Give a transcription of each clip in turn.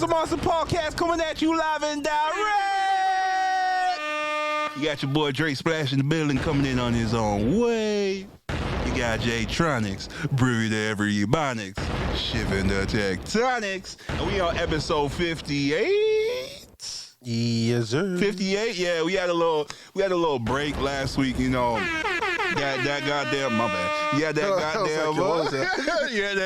the Mossin podcast coming at you live and direct. You got your boy Dre Splash in the building coming in on his own way. You got J-Tronics, breathe every ebonics, shivering the tectonics. And we on episode 58. Yes, sir. 58. Yeah, we had a little break last week. You know, that goddamn my bad. Yeah, that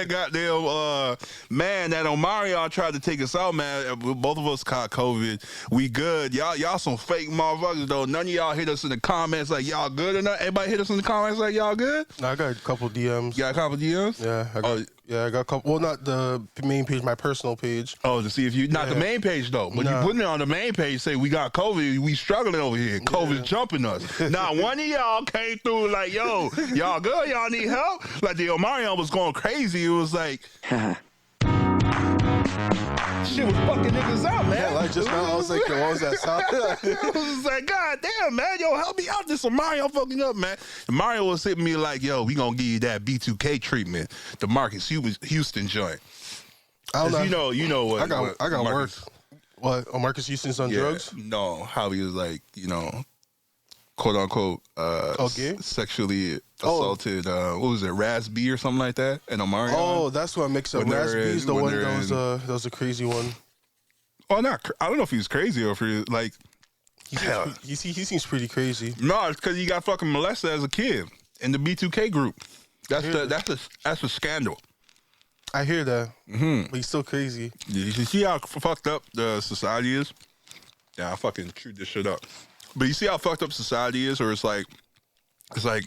goddamn man, that Omarion tried to take us out, man. Both of us caught COVID. We good. Y'all some fake motherfuckers though. None of y'all hit us in the comments like y'all good or not. Everybody hit us in the comments like y'all good? I got a couple DMs. You got a couple DMs? Yeah, I got a couple. Well, not the main page, my personal page. Oh, to see if you not the main page though. But you putting it on the main page, say we got COVID, we struggling over here. COVID's jumping us. Not one of y'all came through like, yo, y'all good? Y'all need help? Like the Omarion was going crazy. It was like shit was fucking niggas out, man. Yeah, like just now, I was like, what was that sound? I was just like, God damn, man, yo, help me out. This Omarion fucking up, man. Mario was hitting me like, yo, we gonna give you that B2K treatment, the Marcus Houston joint. I don't know. You know what? I got Marcus, work. What? Oh, Marcus Houston's on drugs? No, how he was like, you know, quote unquote, sexually assaulted. What was it, Raz B or something like that? And Omarion. Oh, that's what I mixed up. Raz B is the one that was a crazy one. Oh, not. I don't know if he was crazy or if he was like. He seems pretty crazy. No, it's because he got fucking molested as a kid in the B2K group. That's a scandal. I hear that. Mm-hmm. But he's still crazy. You see how fucked up the society is? Yeah, I fucking chewed this shit up. But you see how fucked up society is, or it's like,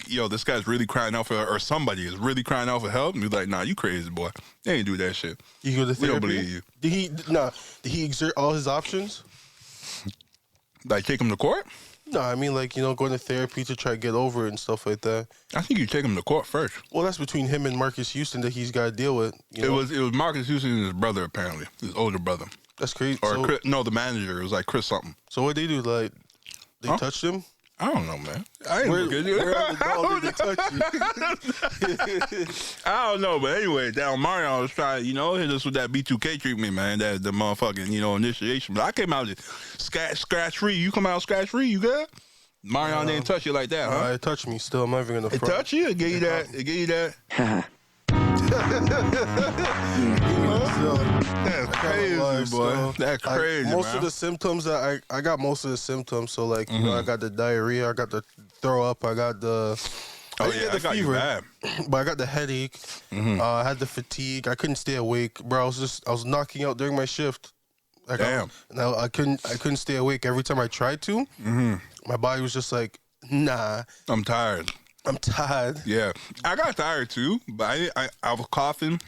yo, this guy's really crying out for, or somebody is really crying out for help, and you're like, nah, you crazy, boy. They ain't do that shit. You go to therapy? We don't believe you. Did he exert all his options? Like take him to court? No, I mean like, you know, going to therapy to try to get over it and stuff like that. I think you take him to court first. Well, that's between him and Marcus Houston that he's got to deal with. You know? It was Marcus Houston and his brother, apparently, his older brother. That's crazy. Or Chris, no, the manager. It was like Chris something. So what they do? Like they touched him? I don't know, man. I ain't looking. Where on the dog did they touch you? I don't know, but anyway, that Omarion was trying, you know, hit us with that B2K treatment, man. That the motherfucking, you know, initiation. But I came out scratch free. You come out scratch free. You good? Marion didn't touch you like that, huh? It touched me still. I'm not even gonna front. It touched you? It gave you that? It gave you that? That's crazy, boy. That's crazy, most man. of the symptoms that I got most of the symptoms. So like, you know, I got the diarrhea, I got the throw up, I got the I got you bad. But I got the headache. I had the fatigue. I couldn't stay awake, bro. I was knocking out during my shift. Like, damn. I couldn't stay awake every time I tried to. My body was just like, nah. I'm tired. Yeah, I got tired too, but I was coughing.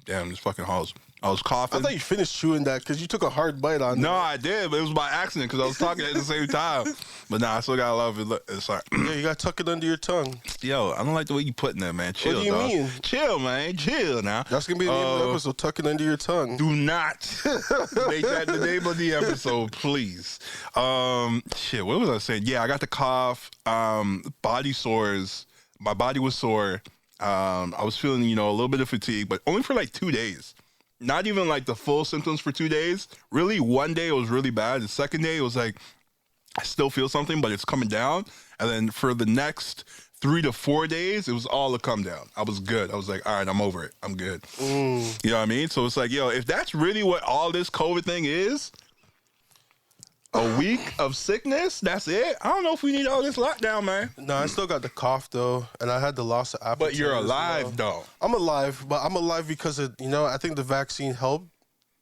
Damn, this fucking house. I was coughing. I thought you finished chewing that because you took a hard bite on it. No, I did, but it was by accident because I was talking at the same time. But nah, I still got a lot of it. It's like, yeah, you got to tuck it under your tongue. Yo, I don't like the way you putting that, man. Chill, what do you mean? Chill, man. Chill now. That's going to be the name of the episode, tuck it under your tongue. Do not make that the name of the episode, please. Shit, what was I saying? Yeah, I got the cough, body sores. My body was sore. I was feeling, you know, a little bit of fatigue, but only for like 2 days. Not even like the full symptoms for 2 days. Really, one day it was really bad. The second day it was like, I still feel something, but it's coming down. And then for the next 3 to 4 days, it was all a come down. I was good. I was like, all right, I'm over it. I'm good. You know what I mean? So it's like, yo, if that's really what all this COVID thing is, a week of sickness, that's it? I don't know if we need all this lockdown, man. No, I still got the cough, though, and I had the loss of appetite. But you're alive, though. I'm alive, but I'm alive because of, you know, I think the vaccine helped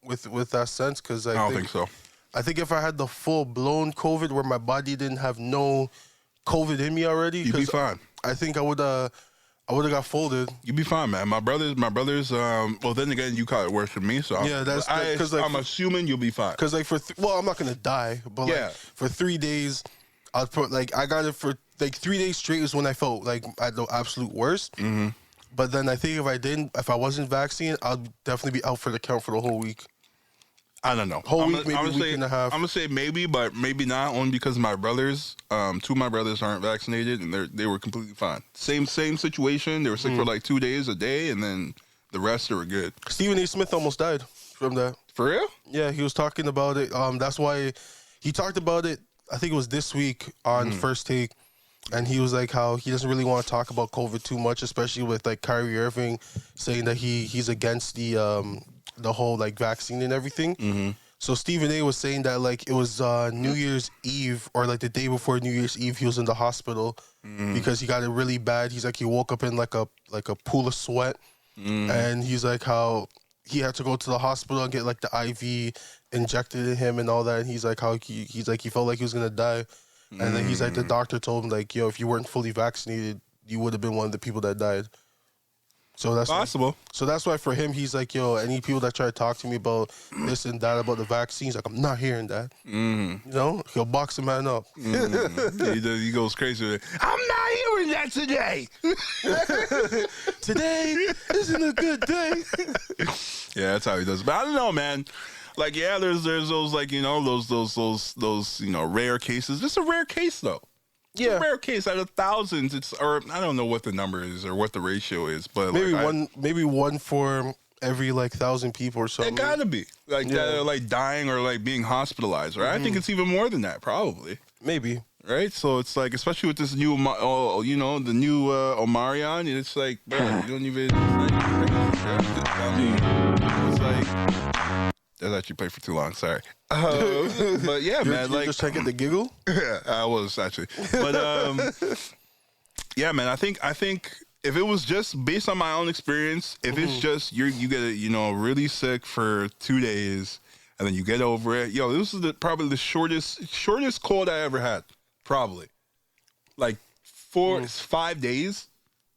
with that sense. Cause I don't think so. I think if I had the full-blown COVID where my body didn't have no COVID in me already. You'd be fine. I think I would have got folded. You'd be fine, man. My brothers. Well, then again, you caught it worse than me, so yeah, because like, I'm assuming you'll be fine. Because like I'm not gonna die, but like for 3 days, I got it for like 3 days straight is when I felt like at the absolute worst. But then I think if I wasn't vaccinated, I'd definitely be out for the count for the whole week. I don't know. Whole week, maybe a week and a half. I'm gonna say maybe, but maybe not. Only because my brothers, 2 of my brothers aren't vaccinated, and they were completely fine. Same situation. They were sick for like 2 days a day, and then the rest they were good. Stephen A. Smith almost died from that. For real? Yeah, he was talking about it. That's why he talked about it. I think it was this week on First Take, and he was like how he doesn't really want to talk about COVID too much, especially with like Kyrie Irving saying that he's against the whole like vaccine and everything. Mm-hmm. So Stephen A was saying that like it was New Year's Eve or like the day before New Year's Eve he was in the hospital because he got it really bad. He's like he woke up in like a pool of sweat, and he's like how he had to go to the hospital and get like the IV injected in him and all that. And he's like how he's like he felt like he was gonna die, and then he's like the doctor told him like, yo, if you weren't fully vaccinated, you would have been one of the people that died. So that's possible. So that's why for him, he's like, yo, any people that try to talk to me about this and that, about the vaccines, like, I'm not hearing that. You know, he'll box a man up. He goes crazy with it. I'm not hearing that today. Today isn't a good day. Yeah, that's how he does it. But I don't know, man. Like, yeah, there's those, like, you know, those, you know, rare cases. Just a rare case, though. Yeah, a rare case out of thousands. It's, or I don't know what the number is or what the ratio is, but maybe like maybe one for every like 1,000 people or something. It gotta be like that are like dying or like being hospitalized, right? I think it's even more than that, probably. Maybe. Right, so it's like, especially with this new, you know, the new Omarion, it's like, bro, you don't even. I mean, it's like. That actually played for too long. Sorry, but yeah, man. You're like, just trying to get the giggle. Yeah, I was actually, but yeah, man. I think if it was just based on my own experience, if it's just you get it, you know, really sick for 2 days and then you get over it. Yo, this is probably the shortest cold I ever had. Probably, like 5 days,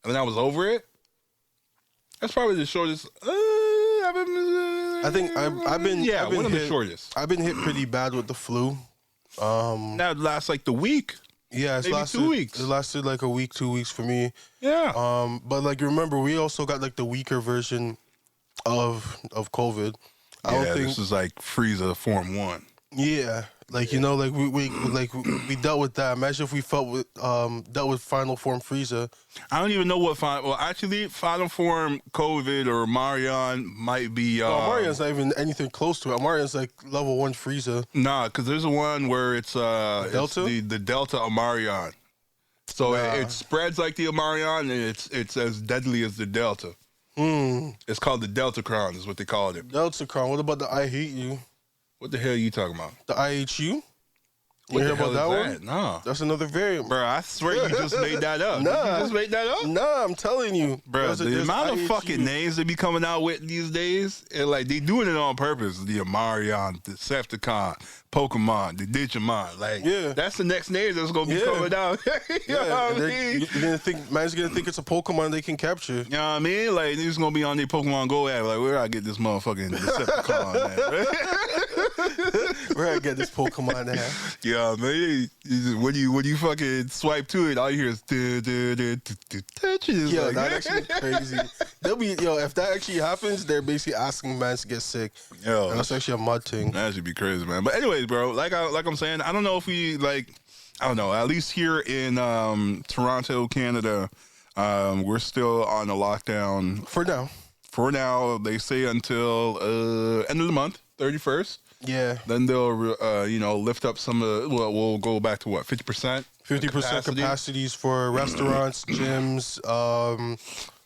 and then I was over it. That's probably the shortest. I think I've been one of hit, the shortest. I've been hit pretty bad with the flu. That lasts like the week. Yeah, maybe 2 weeks. It lasted like a week, 2 weeks for me. Yeah. But like remember, we also got like the weaker version of COVID. This is like Frieza Form 1. Yeah. Like, you know, like we dealt with that. Imagine if we dealt with Final Form Frieza. I don't even know what actually Final Form COVID or Omarion might be. Omarion's not even anything close to it. Omarion's like level 1 Frieza. Nah, because there's a one where it's Delta? It's the Delta Omarion. So it spreads like the Omarion, and it's as deadly as the Delta. It's called the Delta Crown, is what they called it. Delta Crown. What about the I Hate You? What the hell are you talking about? The IHU? What hear the hell about that is one? No. That's another variant. Bro, I swear you just made that up. Nah. Did you just make that up? Nah, I'm telling you. Bro, the amount of fucking names they be coming out with these days, and like they doing it on purpose. The Omarion, the Decepticon, Pokemon, the Digimon. Like, that's the next name that's gonna be coming out. You know what I mean? You're gonna think man's gonna think it's a Pokemon they can capture. You know what I mean? Like, they're just gonna be on their Pokemon Go app. Like, where do I get this motherfucking Decepticon at? Where I get this Pokemon at? Yeah, man. When you fucking swipe to it, all you hear is yo, that actually crazy. They'll be if that actually happens, they're basically asking man to get sick. Yo, and that's actually a mud thing. That should be crazy, man. But anyways, bro, like I'm saying, I don't know if we I don't know. At least here in Toronto, Canada, we're still on a lockdown for now. For now, they say until end of the month, 31st. Yeah. Then they'll, lift up some of we'll go back to what, 50%? 50% capacities for restaurants, gyms,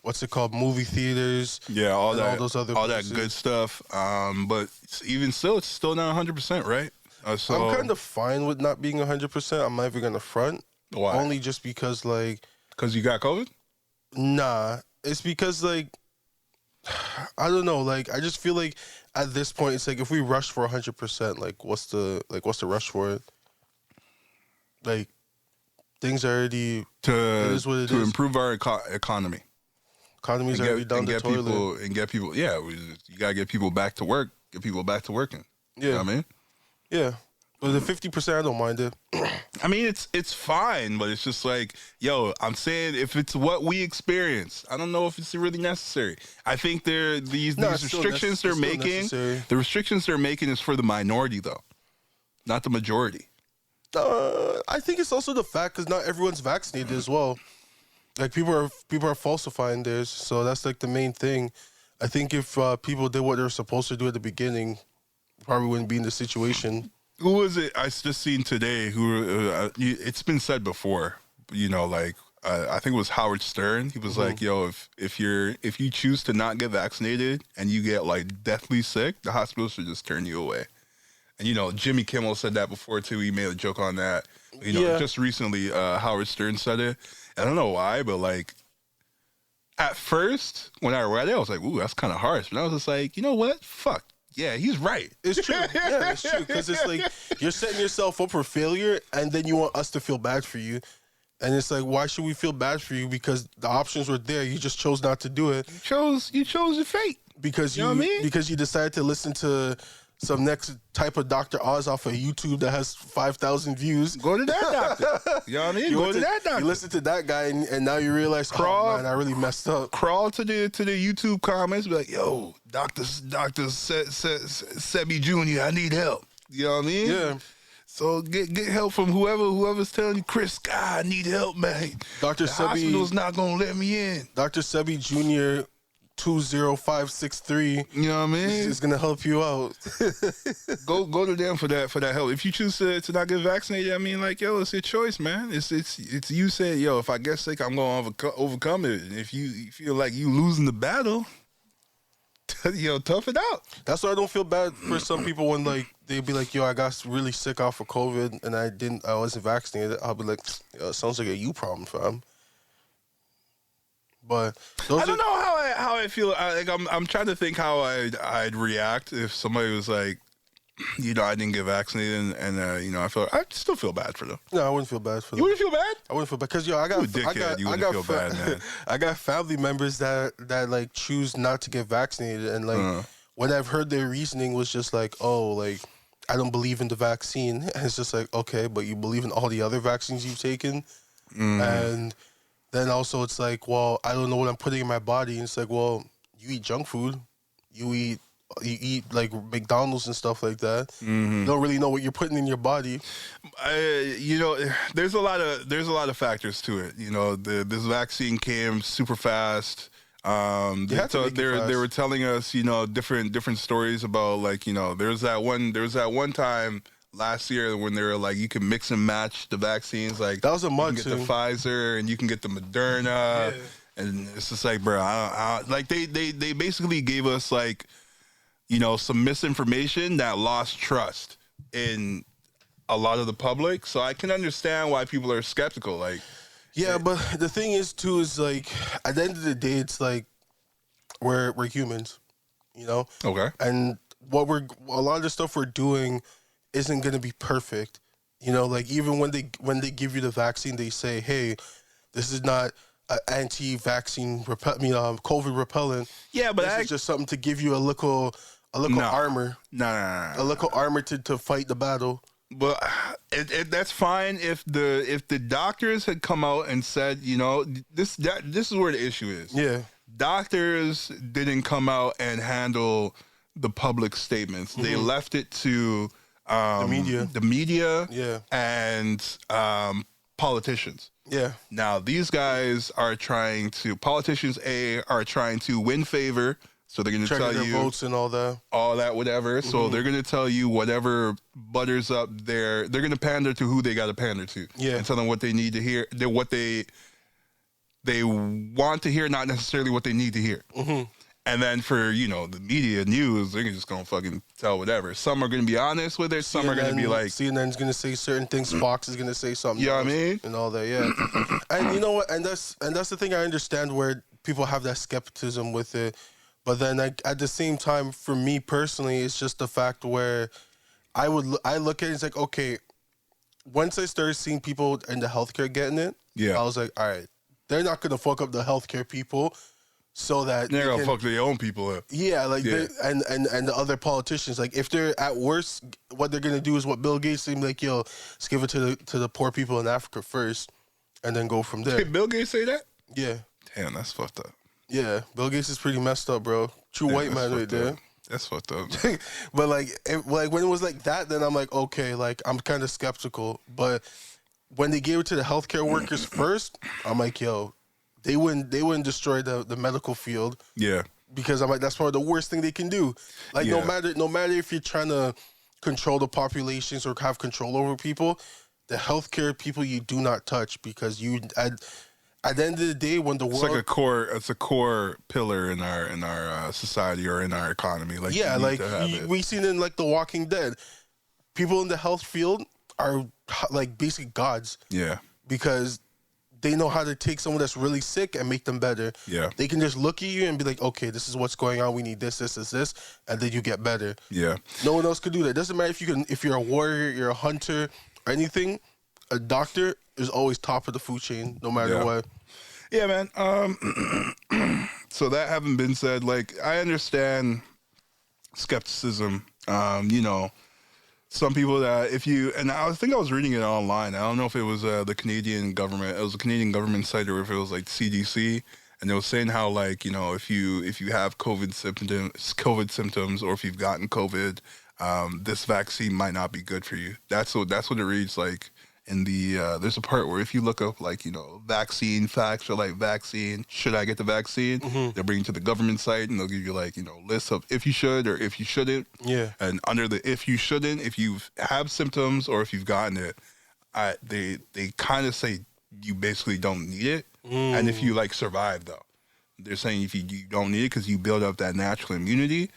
what's it called? Movie theaters. Yeah, all those other places. That good stuff. But even still, it's still not 100%, right? So I'm kind of fine with not being 100%. I'm not even going to front. Why? Only just because, like... Because you got COVID? Nah. It's because, like... I don't know. Like, I just feel like at this point, it's like if we rush for 100%, like, what's the rush for it? Like, things are already... it is what it is. Improve our economy. Economy's already down the toilet. Get people, you got to get people back to work. Get people back to working. Yeah. You know what I mean? Yeah. But the 50%, I don't mind it. I mean, it's fine, but it's just like, yo, I'm saying if it's what we experience, I don't know if it's really necessary. I think these restrictions they're making, the restrictions they're making is for the minority, though, not the majority. I think it's also the fact because not everyone's vaccinated as well. Like people are falsifying theirs, so that's like the main thing. I think if people did what they were supposed to do at the beginning, probably wouldn't be in the situation. Who was it? I just seen today. It's been said before. You know, like I think it was Howard Stern. He was like, "Yo, if you choose to not get vaccinated and you get like deathly sick, the hospital should just turn you away." And you know, Jimmy Kimmel said that before too. He made a joke on that. You know, just recently, Howard Stern said it. I don't know why, but like at first when I read it, I was like, "Ooh, that's kind of harsh." But I was just like, you know what? Fuck. Yeah, he's right. It's true. Yeah, it's true. Because it's like you're setting yourself up for failure, and then you want us to feel bad for you. And it's like, why should we feel bad for you? Because the options were there. You just chose not to do it. You chose your fate. Because you know what I mean? Because you decided to listen to some next type of Dr. Oz off of YouTube that has 5,000 views. Go to that doctor. You know what I mean? Go to that doctor. You listen to that guy, and now you realize, oh man, I really messed up. Crawl to the YouTube comments, be like, yo, Doctor Sebi Jr., I need help. You know what I mean? Yeah. So get help from whoever's telling you, Chris, God, I need help, man. Dr. The Sebi, hospital's not gonna let me in. Dr. Sebi Jr. 20563. You know what I mean? Is gonna help you out. go to them for that help. If you choose to not get vaccinated, I mean, like, yo, it's your choice, man. It's you said, yo, if I get sick, I'm gonna overcome it. And if you feel like you losing the battle, yo, tough it out. That's why I don't feel bad for some people when like they'd be like, yo, I got really sick off of COVID and I wasn't vaccinated. I'll be like, yo, it sounds like a you problem, fam. But I don't know how I feel. I'm trying to think how I'd react if somebody was like, you know, I didn't get vaccinated and you know, I'd still feel bad for them. No, I wouldn't feel bad for them. You wouldn't feel bad? I wouldn't feel bad because yo, I got family members that like choose not to get vaccinated, and like when I've heard their reasoning was just like, oh, like I don't believe in the vaccine, and it's just like, okay, but you believe in all the other vaccines you've taken, and then also it's like, well, I don't know what I'm putting in my body, and it's like, well, you eat junk food, you eat like McDonald's and stuff like that. You don't really know what you're putting in your body. You know, there's a lot of factors to it. You know, this vaccine came super fast. They were telling us, you know, different stories about, like, you know, there was that one time last year when they were like, you can mix and match the vaccines. Like, that was a month. You can get the Pfizer and you can get the Moderna. Yeah. And it's just like, bro, like they basically gave us, like, you know, some misinformation that lost trust in a lot of the public. So I can understand why people are skeptical. Like, yeah, but the thing is too is like at the end of the day, it's like we're humans, you know. Okay. And a lot of the stuff we're doing isn't going to be perfect, you know. Like even when they give you the vaccine, they say, hey, this is not anti-vaccine COVID repellent. Yeah, but this is just something to give you a little armor. No. A little armor to fight the battle. But that's fine if the doctors had come out and said, you know, this is where the issue is. Yeah. Doctors didn't come out and handle the public statements. They left it to the media, yeah, and politicians. Yeah. Now these guys are politicians are trying to win favor. So they're going to tell you votes and all that, whatever. So they're going to tell you whatever butters up there. They're going to pander to who they got to pander to. Yeah. And tell them what they need to hear. What they want to hear, not necessarily what they need to hear. And then for, you know, the media news, they're just going to fucking tell whatever. Some are going to be honest with it. Some are going to be like, CNN's going to say certain things. Fox is going to say something. You know what I mean? And all that, yeah. And you know what? And that's the thing I understand where people have that skepticism with it. But then at the same time, for me personally, it's just the fact where I look at it, it's like, okay, once I started seeing people in the healthcare getting it, yeah, I was like, all right, they're not going to fuck up the healthcare people so that they're going to fuck their own people up. Yeah, like, yeah. And the other politicians, like, if they're at worst, what they're going to do is what Bill Gates seemed like, yo, let's give it to the poor people in Africa first and then go from there. Did Bill Gates say that? Yeah. Damn, that's fucked up. Yeah, Bill Gates is pretty messed up, bro. True white man right there. That's fucked up. But like when it was like that, then I'm like, okay, like I'm kind of skeptical. But when they gave it to the healthcare workers first, I'm like, yo, they wouldn't destroy the medical field. Yeah. because I'm like, that's probably the worst thing they can do. Like, no matter if you're trying to control the populations or have control over people, the healthcare people you do not touch, because you at the end of the day, when the world, it's a core pillar in our society or in our economy. Like, yeah, like we seen in like The Walking Dead, people in the health field are like basic gods. Yeah, because they know how to take someone that's really sick and make them better. Yeah. They can just look at you and be like, okay, this is what's going on. We need this, and then you get better. Yeah. No one else could do that. Doesn't matter if you're a warrior, you're a hunter, or anything. A doctor is always top of the food chain, no matter what. Yeah, man. So that having been said, like, I understand skepticism. You know, some people that and I think I was reading it online. I don't know if it was the Canadian government. It was a Canadian government site, or if it was like CDC, and they were saying how, like, you know, if you have COVID symptoms, or if you've gotten COVID, this vaccine might not be good for you. That's what it reads like. In the there's a part where if you look up, like, you know, vaccine facts, or like vaccine, should I get the vaccine? They'll bring you to the government site and they'll give you, like, you know, lists of if you should or if you shouldn't. Yeah. And under the if you shouldn't, if you have symptoms or if you've gotten it, they kind of say you basically don't need it. And if you, like, survive, though, they're saying if you don't need it because you build up that natural immunity.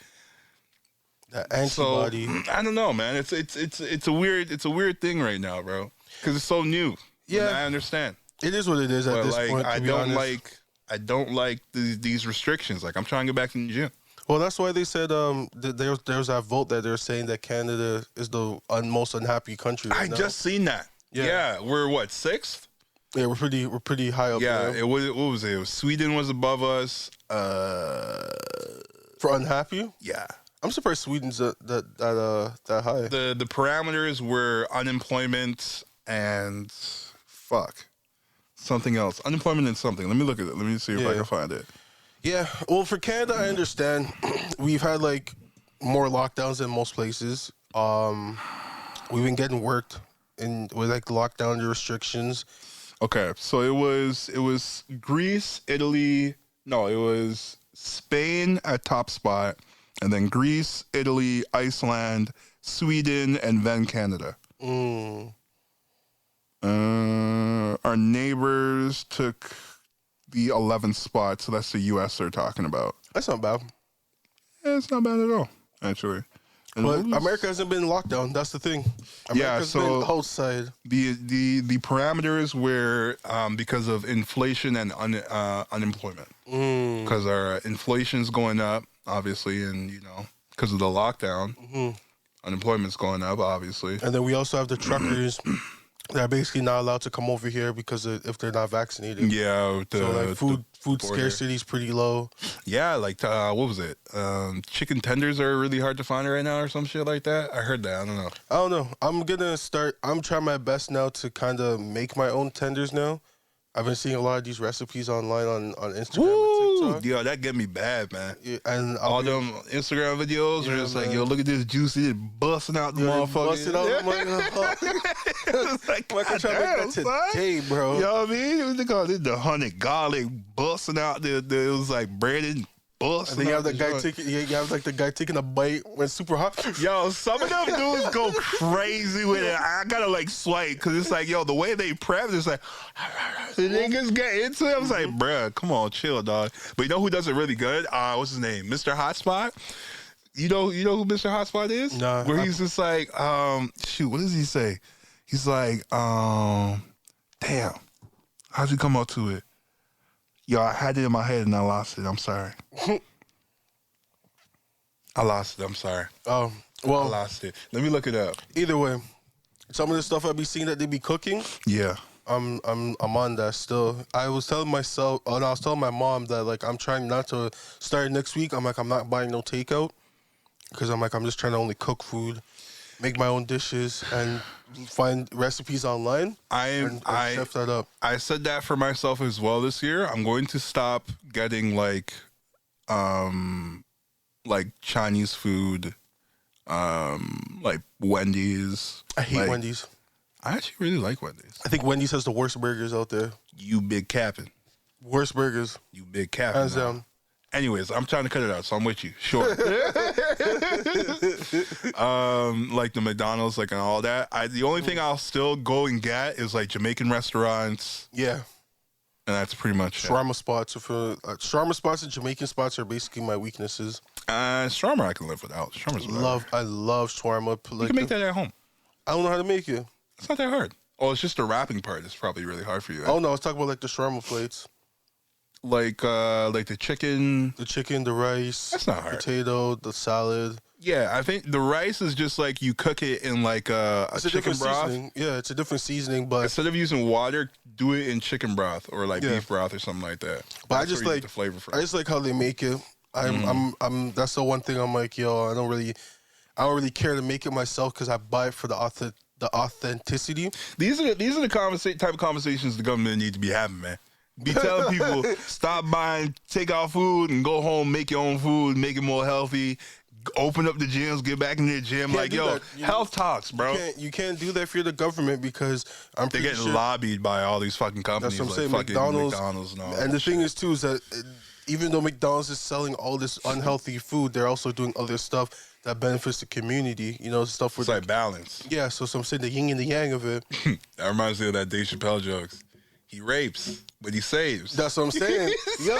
That antibody. So, I don't know, man. It's a weird thing right now, bro. Because it's so new. Yeah, I understand. It is what it is at this point. I don't like these restrictions. Like, I'm trying to get back to the gym. Well, that's why they said there's that vote that they're saying that Canada is the most unhappy country. Right now. Just seen that. Yeah, we're what, 6th? Yeah, we're pretty high up. Yeah, there. what was it? Sweden was above us. For unhappy? Yeah. I'm surprised Sweden's that high. The parameters were unemployment and something else. Unemployment and something. Let me look at it. Let me see if I can find it. Yeah. Well, for Canada, I understand. We've had, like, more lockdowns than most places. We've been getting worked with, like, lockdown restrictions. Okay, so it was Greece, Italy. No, it was Spain at top spot, and then Greece, Italy, Iceland, Sweden, and then Canada. Our neighbors took the 11th spot, so that's the U.S. they're talking about. That's not bad. Yeah, it's not bad at all, actually. And but America hasn't been in lockdown. That's the thing. America's been outside. The parameters were because of inflation and unemployment. Because our inflation's going up, obviously, and, you know, because of the lockdown, unemployment's going up, obviously. And then we also have the truckers. They're basically not allowed to come over here because if they're not vaccinated. Yeah. So, like, food scarcity is pretty low. Yeah, like, what was it? Chicken tenders are really hard to find right now or some shit like that. I heard that. I don't know. I'm trying my best now to kind of make my own tenders now. I've been seeing a lot of these recipes online on Instagram and TikTok. Yo, that get me bad, man. Yeah, and all them Instagram videos are just like, yo, look at this juicy, busting out the motherfucker. Busting out the motherfucker. Like, I'm trying to make that today, bro. You know what I mean? They call it the honey garlic busting out the it was like breaded. And then you have the guy taking a bite when it's super hot. Yo, some of them dudes go crazy with it. I gotta, like, swipe because it's like, yo, the way they prep, it's like the niggas get into it. I was like, bruh, come on, chill, dog. But you know who does it really good? What's his name? Mr. Hotspot. You know who Mr. Hotspot is? Nah. Where he's just like, shoot, what does he say? He's like, damn, how'd you come up to it? Yo, I had it in my head and I lost it. I'm sorry. I lost it. I'm sorry. Oh, well. I lost it. Let me look it up. Either way, some of the stuff I be seeing that they be cooking. Yeah. I'm on that still. I was telling myself, and I was telling my mom that, like, I'm trying not to start next week. I'm like, I'm not buying no takeout because I'm like, I'm just trying to only cook food, make my own dishes, and find recipes online. And chef that up. I said that for myself as well this year. I'm going to stop getting like Chinese food, like Wendy's. I hate Wendy's. I actually really like Wendy's. I think Wendy's has the worst burgers out there. You big capping. Worst burgers. You big capping. Hands down. Anyways, I'm trying to cut it out, so I'm with you. Sure. Like the McDonald's, like and all that. The only thing I'll still go and get is like Jamaican restaurants. Yeah. And that's pretty much shawarma spots. Shawarma spots and Jamaican spots are basically my weaknesses. Shawarma I can live without. I love shawarma. You can make that at home. I don't know how to make it. It's not that hard. Oh, it's just the wrapping part that's probably really hard for you. Oh no, I was talking about like the shawarma plates. Like the chicken. The chicken, the rice. That's not hard. Potato, the salad. Yeah, I think the rice is just like you cook it in like a chicken broth. Seasoning. Yeah, it's a different seasoning, but instead of using water, do it in chicken broth or like beef broth or something like that. But I just like the flavor from. I just like how they make it. I'm that's the one thing I'm like, yo, I don't really care to make it myself because I buy it for the authenticity. These are the type of conversations the government need to be having, man. Be telling people stop buying takeout food and go home, make your own food, make it more healthy. Open up the gyms, get back in the gym. Like, yo, health talks, bro. You can't do that if you're the government because they're getting lobbied by all these fucking companies. That's what I'm saying. McDonald's and all. And the thing is too is that even though McDonald's is selling all this unhealthy food, they're also doing other stuff that benefits the community. You know, stuff with like balance. Yeah, so I'm saying the yin and the yang of it. That reminds me of that Dave Chappelle jokes. He rapes, but he saves. That's what I'm saying. Yo,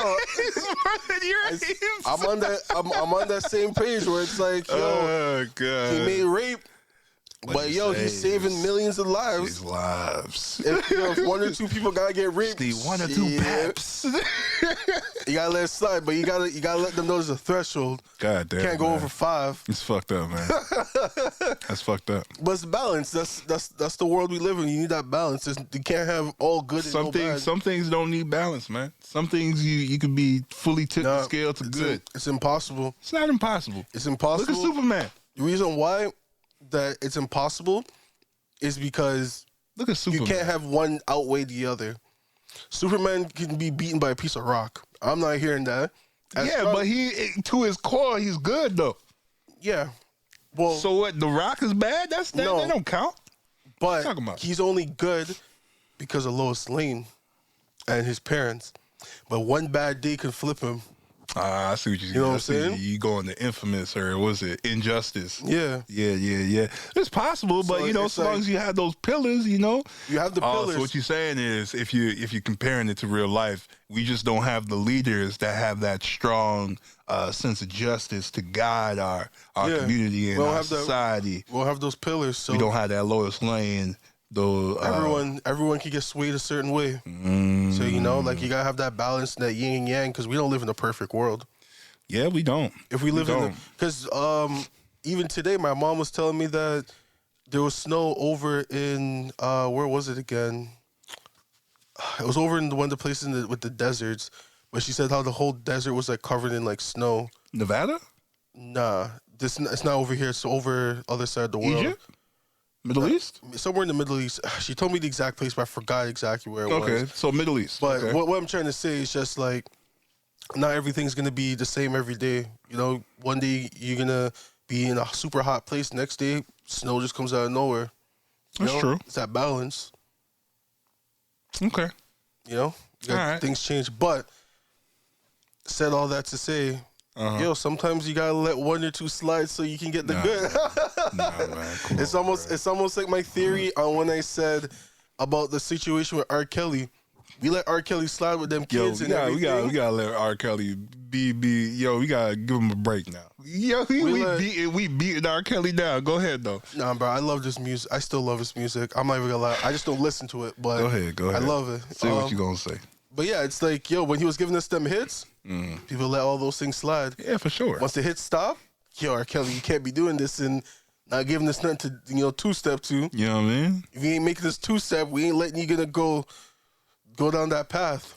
I'm on that same page where it's like, yo, oh, God. He made rape, but yo, he's saving millions of lives. These lives. If one or two people gotta get raped, need one or two peps. You gotta let it slide, but you gotta let them know there's a threshold. God damn, can't go over 5. It's fucked up, man. That's fucked up. But it's balance. That's the world we live in. You need that balance. You can't have all good. Some things don't need balance, man. Some things you can be fully tipped the scale to good. It's impossible. It's not impossible. It's impossible. Look at Superman. The reason why that it's impossible is because look at Superman. You can't have one outweigh the other. Superman can be beaten by a piece of rock. I'm not hearing that. But he to his core, he's good though. Yeah. Well, so what? The Rock is bad? That don't count. But he's only good because of Lois Lane and his parents. But one bad day can flip him. I see what you know what I'm saying? You go into Infamous or was it Injustice? Yeah. It's possible, but so long as you have those pillars, you have the pillars. So what you're saying is, if you're comparing it to real life, we just don't have the leaders that have that strong sense of justice to guide our community and our society. We'll have those pillars. So we don't have that Lois Lane. Though everyone can get swayed a certain way. So you gotta have that balance, that yin and yang, because we don't live in a perfect world. Yeah, we don't. If we live because even today, my mom was telling me that there was snow over in where was it again? It was over in one of the places with the deserts, but she said how the whole desert was like covered in like snow. Nevada? Nah, it's not over here. It's over other side of the world. Egypt? Middle East? Somewhere in the Middle East. She told me the exact place, but I forgot exactly where it was. Okay, so Middle East. But what I'm trying to say is just like, not everything's going to be the same every day. One day you're going to be in a super hot place. Next day, snow just comes out of nowhere. That's true. It's that balance. Okay. Things change. But said all that to say, sometimes you gotta let one or two slide so you can get the good. Man, it's almost like my theory on when I said about the situation with R. Kelly. We let R. Kelly slide with them kids. We gotta let R. Kelly be. We gotta give him a break now. We beating R. Kelly down. Go ahead though. Nah, bro, I love this music. I still love his music. I'm not even gonna lie. I just don't listen to it. But go ahead. I love it. Say what you gonna say. But yeah, it's like, when he was giving us them hits, people let all those things slide. Yeah, for sure. Once the hits stop, R. Kelly, you can't be doing this and not giving us nothing to, two-step to. You know what I mean? If you ain't making this two-step, we ain't letting you go down that path.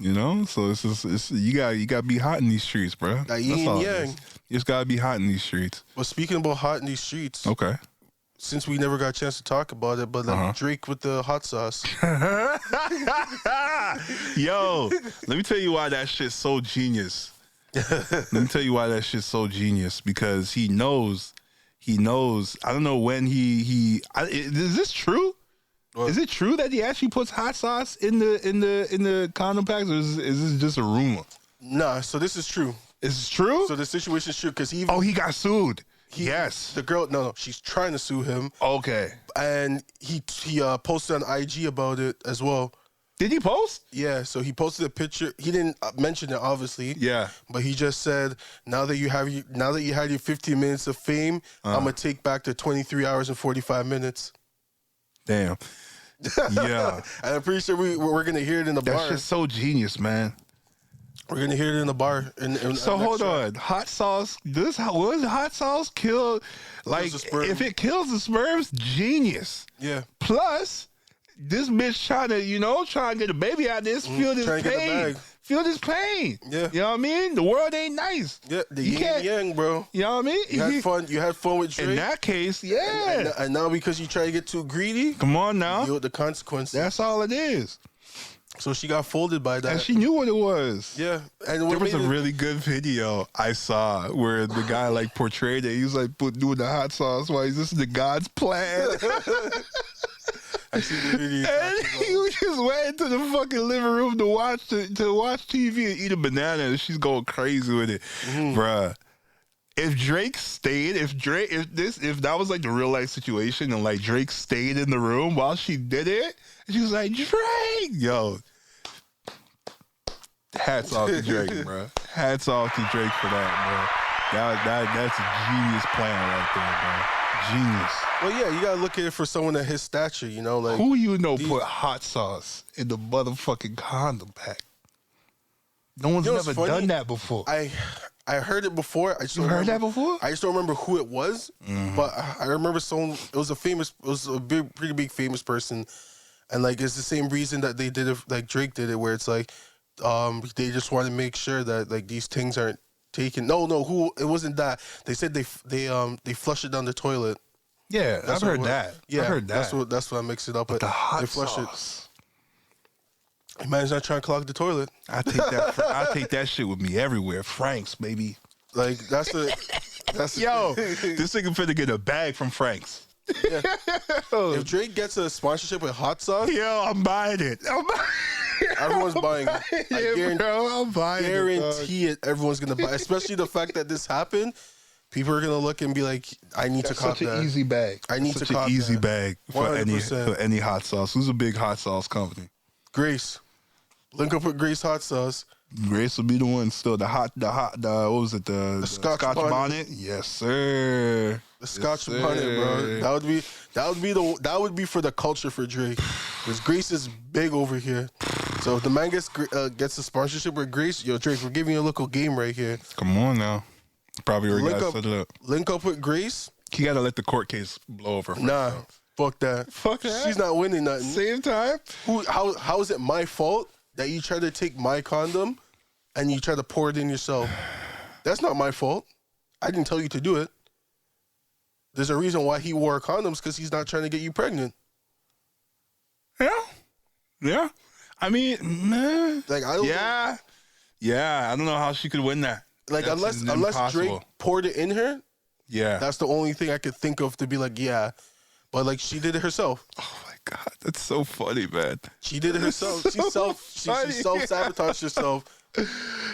So it's you gotta be hot in these streets, bro. That yin and yang. You just gotta be hot in these streets. But speaking about hot in these streets, okay. Since we never got a chance to talk about it, but Drake with the hot sauce. Yo, let me tell you why that shit's so genius. Because he knows. I don't know when is this true? What? Is it true that he actually puts hot sauce in the condom packs, or is this just a rumor? Nah, so this is true. Is it true? So the situation's true because he got sued. Yes. The girl, no, she's trying to sue him. Okay. And he posted on IG about it as well. Did he post? Yeah, so he posted a picture. He didn't mention it, obviously. Yeah. But he just said, now that you had your 15 minutes of fame, I'm gonna take back the 23 hours and 45 minutes. Damn. Yeah. And I'm pretty sure we're gonna hear it in the bar. That's just so genius, man. We're gonna hear it in the bar. So hold on, hot sauce. Was hot sauce kill? Like, if it kills the sperms, genius. Yeah. Plus, this bitch trying to get a baby out of this, feel this pain. Feel this pain. Yeah. You know what I mean? The world ain't nice. Yeah, the yin and yang, bro. You know what I mean? You had fun with Drake. In that case, yeah. And now because you try to get too greedy, come on now. Deal with the consequences. That's all it is. So she got folded by that. And she knew what it was. Yeah. And there was a really good video I saw where the guy like portrayed it. He was like doing the hot sauce while he's listening to God's plan. I see the video. And he just went into the fucking living room to watch TV and eat a banana, and she's going crazy with it, bruh. If Drake stayed, if that was like the real life situation, and like Drake stayed in the room while she did it, and she was like, Drake, yo, hats off to Drake, bro. Hats off to Drake for that, bro. That's a genius plan right there, bro. Genius. Well, yeah, you gotta look at it for someone at his stature, like who put hot sauce in the motherfucking condom pack. No one's never done that before. I heard it before. You heard that before? I just don't remember who it was, but I remember someone. It was a pretty big famous person, and like it's the same reason that they did it, like Drake did it, where it's like, they just want to make sure that like these things aren't taken. No, it wasn't that. They said they flush it down the toilet. Yeah, I've heard that. Yeah, I've heard that. That's what I mixed it up. But the hot they flush sauce. Man's not trying to clog the toilet. I take that shit with me everywhere. Frank's, baby. Like that's yo. This nigga finna get a bag from Frank's. Yeah. If Drake gets a sponsorship with hot sauce, yo, I'm buying it. Everyone's buying it. Yeah, bro, I'm buying it. Guarantee it. Everyone's gonna buy, especially the fact that this happened. People are gonna look and be like, "I need to cop that." Such an easy bag. I need to cop that. Such an easy bag for 100%. any hot sauce. Who's a big hot sauce company? Grace. Link up with Grace Hot Sauce. Grace will be the one still. The what was it? The Scotch bonnet? Yes, sir. The Scotch bonnet, bro. That would be for the culture for Drake. Because Grace is big over here. So if the man gets a sponsorship with Grace, yo, Drake, we're giving you a local game right here. Come on now. Probably already got set it up. Link up with Grace. You gotta let the court case blow over. Nah, fuck that. Fuck that. She's not winning nothing. Same time. How is it my fault that you try to take my condom and you try to pour it in yourself? That's not my fault. I didn't tell you to do it. There's a reason why he wore condoms, because he's not trying to get you pregnant. Yeah. I mean, nah. Like I don't. Yeah. I don't know how she could win that. Like unless Drake poured it in her. Yeah. That's the only thing I could think of to be like, yeah. But like she did it herself. Oh my God, that's so funny, man. She did it herself. She self-sabotaged herself.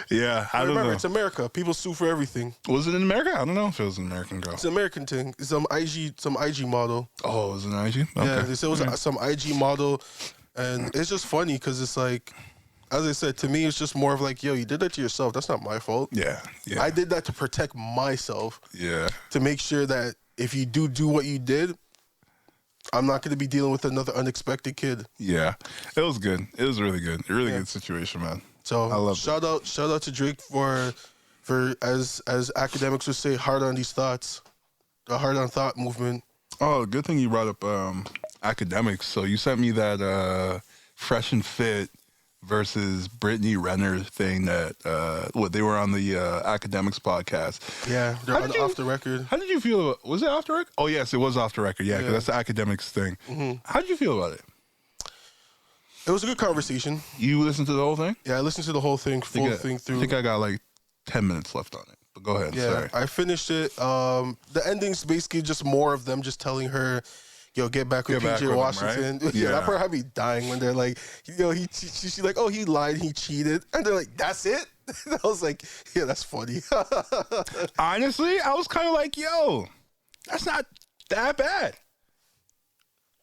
Yeah, I don't know. It's America. People sue for everything. Was it in America? I don't know if it was an American girl. It's an American thing. It's some IG model. Oh, it was an IG? Okay. Yeah, they said it was some IG model. And it's just funny because it's like, as I said, to me, it's just more of like, yo, you did that to yourself. That's not my fault. Yeah. I did that to protect myself. Yeah. To make sure that if you do what you did, I'm not going to be dealing with another unexpected kid. Yeah. It was good. It was really good. A really good situation, man. So I love shout out to Drake for as academics would say, hard on these thoughts. The hard on thought movement. Oh, good thing you brought up academics. So you sent me that Fresh and Fit versus Brittany Renner thing that they were on the academics podcast. Yeah, they're off the record. How did you feel about, was it off the record? Oh yes, it was off the record. Yeah, because that's the academics thing. Mm-hmm. How did you feel about it? It was a good conversation. You listened to the whole thing? Yeah, I listened to the whole thing, through. I think I got like 10 minutes left on it. But go ahead. Yeah, sorry. I finished it. The ending's basically just more of them just telling her, yo, get back with PJ Washington. Right? Yeah, that part had me dying when they're like, she's like, oh, he lied, he cheated. And they're like, that's it? I was like, yeah, that's funny. Honestly, I was kind of like, yo, that's not that bad.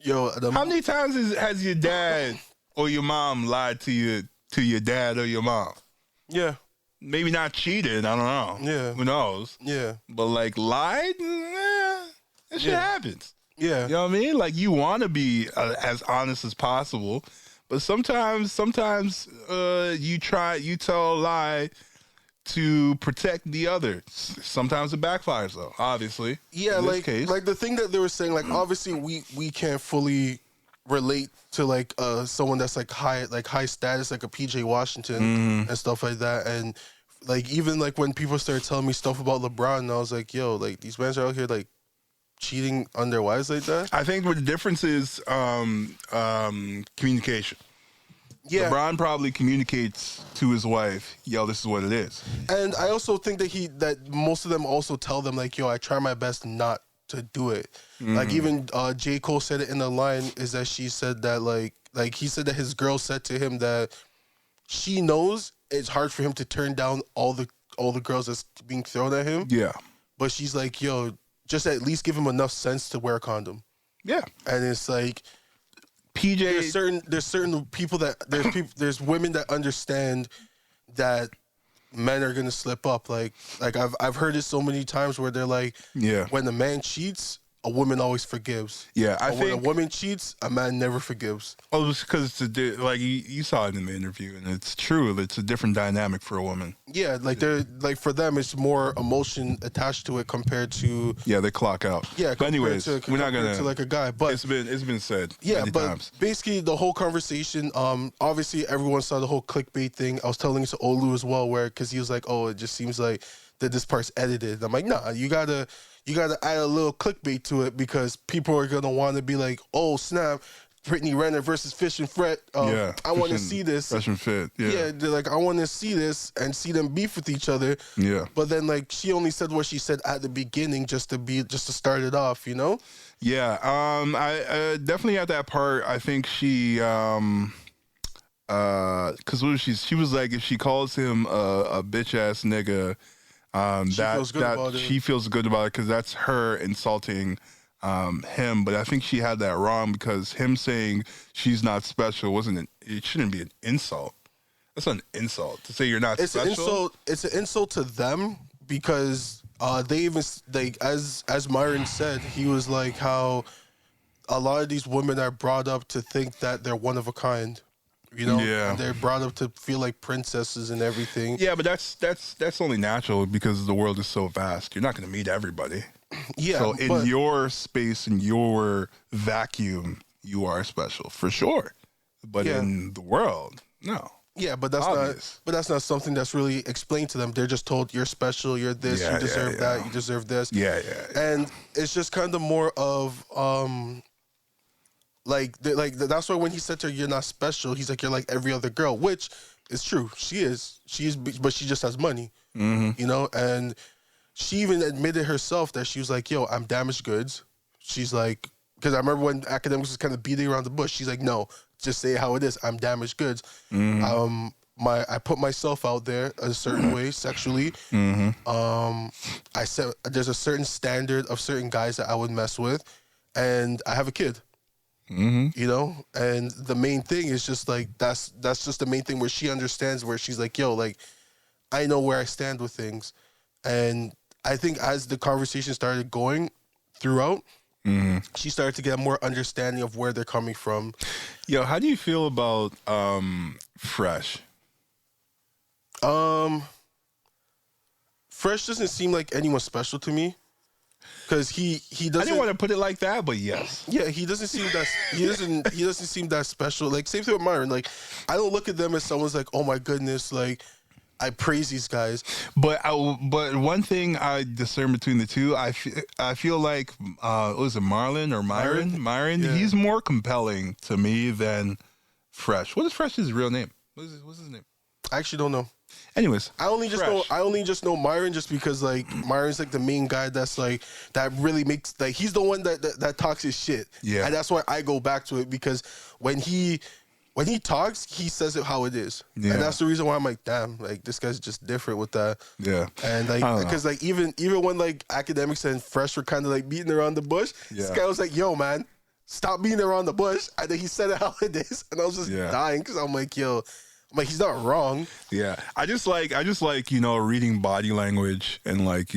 Yo, how many times has your dad or your mom lied to your dad or your mom? Yeah. Maybe not cheated. I don't know. Yeah. Who knows? Yeah. But like lied, that shit happens. Yeah. You know what I mean? Like you want to be as honest as possible, but sometimes you tell a lie to protect the other. Sometimes it backfires though, obviously. Yeah, like the thing that they were saying, like obviously we can't fully relate to like someone that's like high status, like a PJ Washington and stuff like that. And like even like when people started telling me stuff about LeBron, and I was like, yo, like these men are out here like cheating on their wives like that. I think what the difference is communication. Yeah. LeBron probably communicates to his wife, yo, this is what it is. And I also think that most of them also tell them like, yo, I try my best not to do it. Like even J. Cole said it in the line, is that she said that like he said that his girl said to him that she knows it's hard for him to turn down all the girls that's being thrown at him. Yeah. But she's like, yo, just at least give him enough sense to wear a condom. Yeah. And it's like PJ, there's certain people that there's women that understand that men are gonna slip up. Like I've heard it so many times where they're like, yeah, when a man cheats, a woman always forgives. Yeah, but when a woman cheats, a man never forgives. Oh, it's because like you saw it in the interview, and it's true. It's a different dynamic for a woman. Yeah, like they're like for them, it's more emotion attached to it compared to they clock out. Yeah, but anyways, we're not gonna to like a guy, but it's been said. Yeah, many but times. Basically the whole conversation. Obviously everyone saw the whole clickbait thing. I was telling it to Olu as well, because he was like, "Oh, it just seems like that this part's edited." I'm like, "Nah, you gotta add a little clickbait to it because people are gonna want to be like, oh snap, Brittany Renner versus Fish and Fret. I want to see this. Fresh and Fit. Yeah, they're like, I want to see this and see them beef with each other. Yeah, but then like she only said what she said at the beginning just to start it off, you know? Yeah, I definitely at that part. I think she because she was like, if she calls him a bitch ass nigga. She feels good about it because that's her insulting him. But I think she had that wrong because him saying she's not special it shouldn't be an insult. That's an insult to say you're not special. It's an insult to them because they even like as Myron said, he was like how a lot of these women are brought up to think that they're one of a kind. You know, yeah. They're brought up to feel like princesses and everything. Yeah, but that's only natural because the world is so vast. You're not going to meet everybody. Yeah. So in your space, in your vacuum, you are special for sure. But in the world, no. Yeah, but that's not something that's really explained to them. They're just told you're special, you're this, you deserve that, you deserve this. Yeah. And it's just kind of more of Like that's why when he said to her, "You're not special," he's like, "You're like every other girl," which is true. She is, but she just has money, you know. And she even admitted herself that she was like, "Yo, I'm damaged goods." She's like, because I remember when academics was kind of beating around the bush. She's like, "No, just say it how it is. I'm damaged goods." I put myself out there a certain way sexually. I said there's a certain standard of certain guys that I would mess with, and I have a kid. You know, and the main thing is just like that's just the main thing where she understands, where she's like, yo, like I know where I stand with things. And I think as the conversation started going throughout, she started to get more understanding of where they're coming from. Yo, how do you feel about Fresh? Fresh doesn't seem like anyone special to me. Because he doesn't. I didn't want to put it like that, but yes. Yeah, he doesn't seem that special. Like same thing with Myron. Like I don't look at them as someone's like, oh my goodness, like I praise these guys. But one thing I discern between the two, I feel like was it Marlon or Myron? Myron, yeah. He's more compelling to me than Fresh. What is Fresh's real name? What's his name? I actually don't know. Anyways, I only just know Myron just because like Myron's like the main guy that's like that really makes he's the one that talks his shit. Yeah. And that's why I go back to it, because when he when he talks, he says it how it is, and that's the reason why I'm like, damn, like this guy's just different with that. Yeah, and like because like even when like academics and fresh were kind of like beating around the bush, this guy was like, yo, man, stop beating around the bush. And then he said it how it is, and I was just dying because I'm like, yo. I'm like, he's not wrong. Yeah, I just like reading body language and like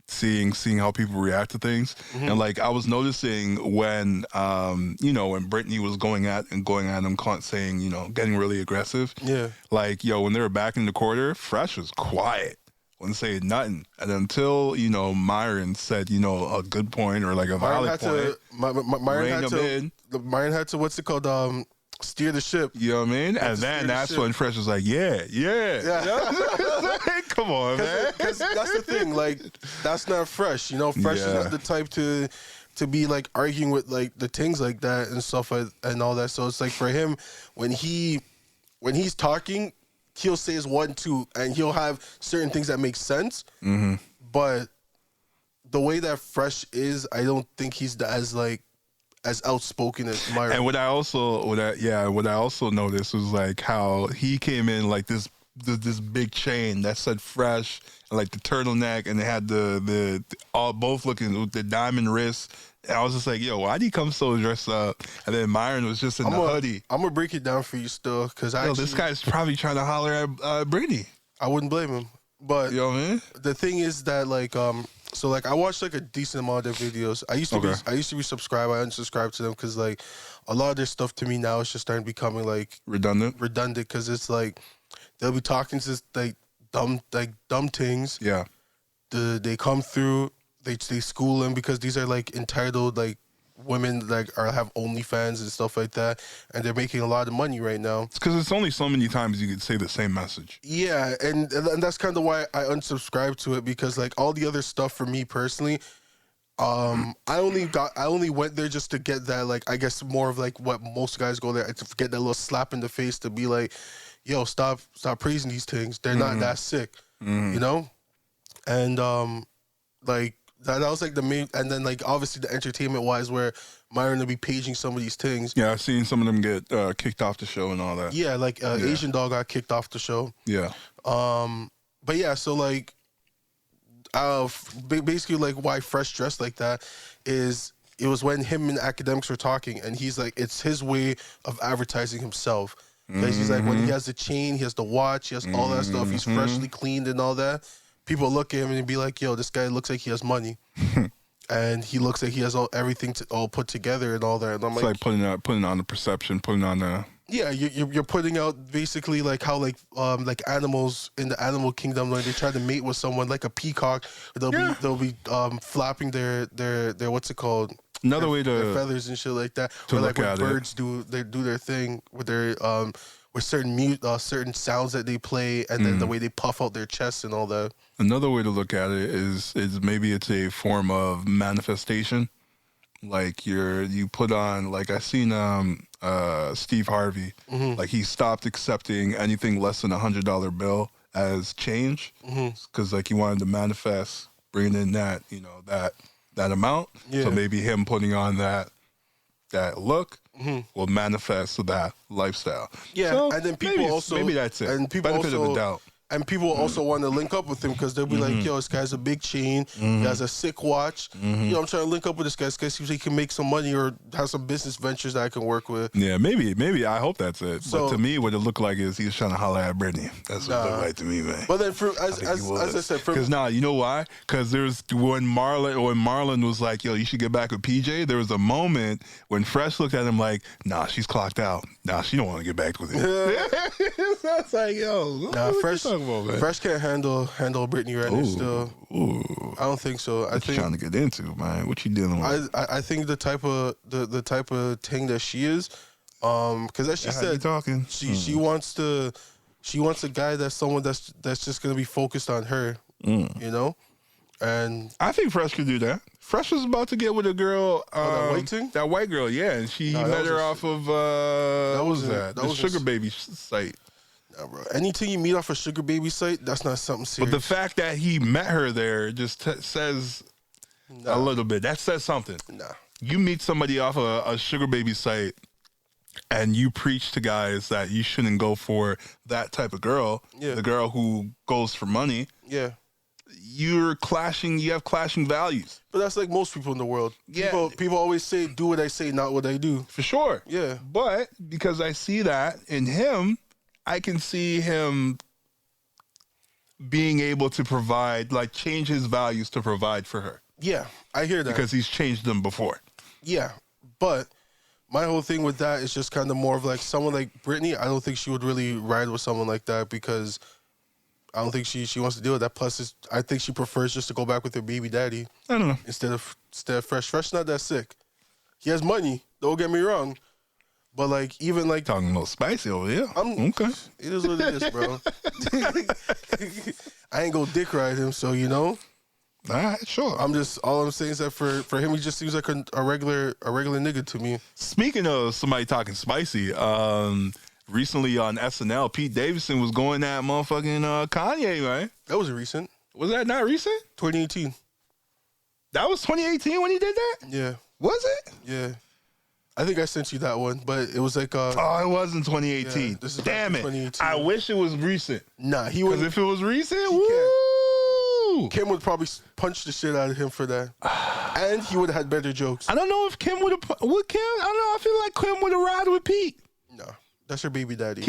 seeing how people react to things. And like I was noticing when when Brittany was going at him, saying getting really aggressive. Yeah, like when they were back in the quarter, Fresh was quiet. Wasn't saying nothing, and until Myron said a good point or like a valid point. Myron had to what's it called steer the ship. You know what I mean? And then that's when Fresh was like, yeah. Come on, man. Because that's the thing. Like, that's not Fresh. Fresh is not the type to be like arguing with like the things like that and stuff and all that. So it's like for him, when he's talking, he'll say his 1, 2, and he'll have certain things that make sense. Mm-hmm. But the way that Fresh is, I don't think he's as outspoken as Myron. And what I also noticed was like how he came in like this big chain that said Fresh and like the turtleneck, and they had the both looking with the diamond wrists. And I was just like, yo, why'd he come so dressed up? And then Myron was just in the hoodie. I'm gonna break it down for you still, because this guy's probably trying to holler at Brittany. I wouldn't blame him, but you know what I mean? The thing is that like so like I watched like a decent amount of their videos. I used to be subscribed. I unsubscribed to them because like a lot of their stuff to me now is just starting becoming like redundant because it's like they'll be talking to like dumb things. Yeah. They come through. They school them because these are like entitled like women like have OnlyFans and stuff like that, and they're making a lot of money right now. It's because it's only so many times you could say the same message. Yeah, and that's kind of why I unsubscribed to it, because like all the other stuff for me personally, I only went there just to get that, like, I guess more of like what most guys go there to get that little slap in the face to be like, yo, stop praising these things. They're not that sick, and like. That was like the main, and then like obviously the entertainment wise, where Myron will be paging some of these things. Yeah, I've seen some of them get kicked off the show and all that. Yeah, like Asian Dog got kicked off the show. Yeah. But yeah, so like, basically like why Fresh dressed like that is it was when him and academics were talking, and he's like, it's his way of advertising himself. Because he's like, when he has the chain, he has the watch, he has all that stuff, he's freshly cleaned and all that. People look at him and be like, yo, this guy looks like he has money. And he looks like he has everything all put together and all that. And I'm like putting on the perception, putting on the... Yeah, you're putting out basically like how like animals in the animal kingdom, like they try to mate with someone like a peacock. They'll be flapping their what's it called? Another way to... Their feathers and shit like that. Or like when birds do their thing with their... with certain sounds that they play, and then the way they puff out their chests and all that. Another way to look at it is maybe it's a form of manifestation. Like you put on, like I seen Steve Harvey, like he stopped accepting anything less than $100 bill as change, because like he wanted to manifest bringing in that that amount. Yeah. So maybe him putting on that look will manifest that lifestyle. Yeah, so and then people maybe that's it. And people benefit of the doubt. And people also want to link up with him because they'll be like, yo, this guy's a big chain. He has a sick watch. I'm trying to link up with this guy because he can make some money or have some business ventures that I can work with. Yeah, maybe. I hope that's it. So, but to me, what it looked like is he was trying to holler at Brittany. That's what it looked like to me, man. But then, as I said... Because you know why? Because there's when Marlon was like, yo, you should get back with PJ, there was a moment when Fresh looked at him like, nah, she's clocked out. Nah, she don't want to get back with him. So it's like, yo, Fresh can't handle Brittany Renner still. Ooh. I don't think so. I think you trying to get into, man. What you dealing with? I think the type of thing that she is, because as she said, talking. She wants a guy that's someone that's just gonna be focused on her, And I think Fresh could do that. Fresh was about to get with a girl, that white girl, yeah, and he met her off of the Sugar Baby site. Nah, bro. Anything you meet off a Sugar Baby site, that's not something serious. But the fact that he met her there just says a little bit. That says something. Nah. You meet somebody off a Sugar Baby site, and you preach to guys that you shouldn't go for that type of girl, the girl who goes for money, you have clashing values. But that's like most people in the world. People always say, do what I say, not what I do. For sure. Yeah. But because I see that in him, I can see him being able to provide, like, change his values to provide for her. Yeah, I hear that. Because he's changed them before. Yeah, but my whole thing with that is just kind of more of like someone like Brittany. I don't think she would really ride with someone like that because I don't think she wants to deal with that. Plus, I think she prefers just to go back with her baby daddy. I don't know. Instead of Fresh. Fresh not that sick. He has money. Don't get me wrong. But like even like talking a little spicy over here. Okay. It is what it is, bro. I ain't gonna dick ride him, so you know. All right, sure. All I'm saying is that for him, he just seems like a regular nigga to me. Speaking of somebody talking spicy, recently on SNL, Pete Davidson was going at motherfucking Kanye, right? That was recent. Was that not recent? 2018. That was 2018 when he did that? Yeah. Was it? Yeah. I think I sent you that one, but it was like oh, it wasn't 2018. Yeah, this is damn it. I wish it was recent. Nah, he was. Because if it was recent, woo! Kim would probably punch the shit out of him for that. And he would have had better jokes. I don't know if Kim would have. I don't know. I feel like Kim would have ride with Pete. No. That's her baby daddy.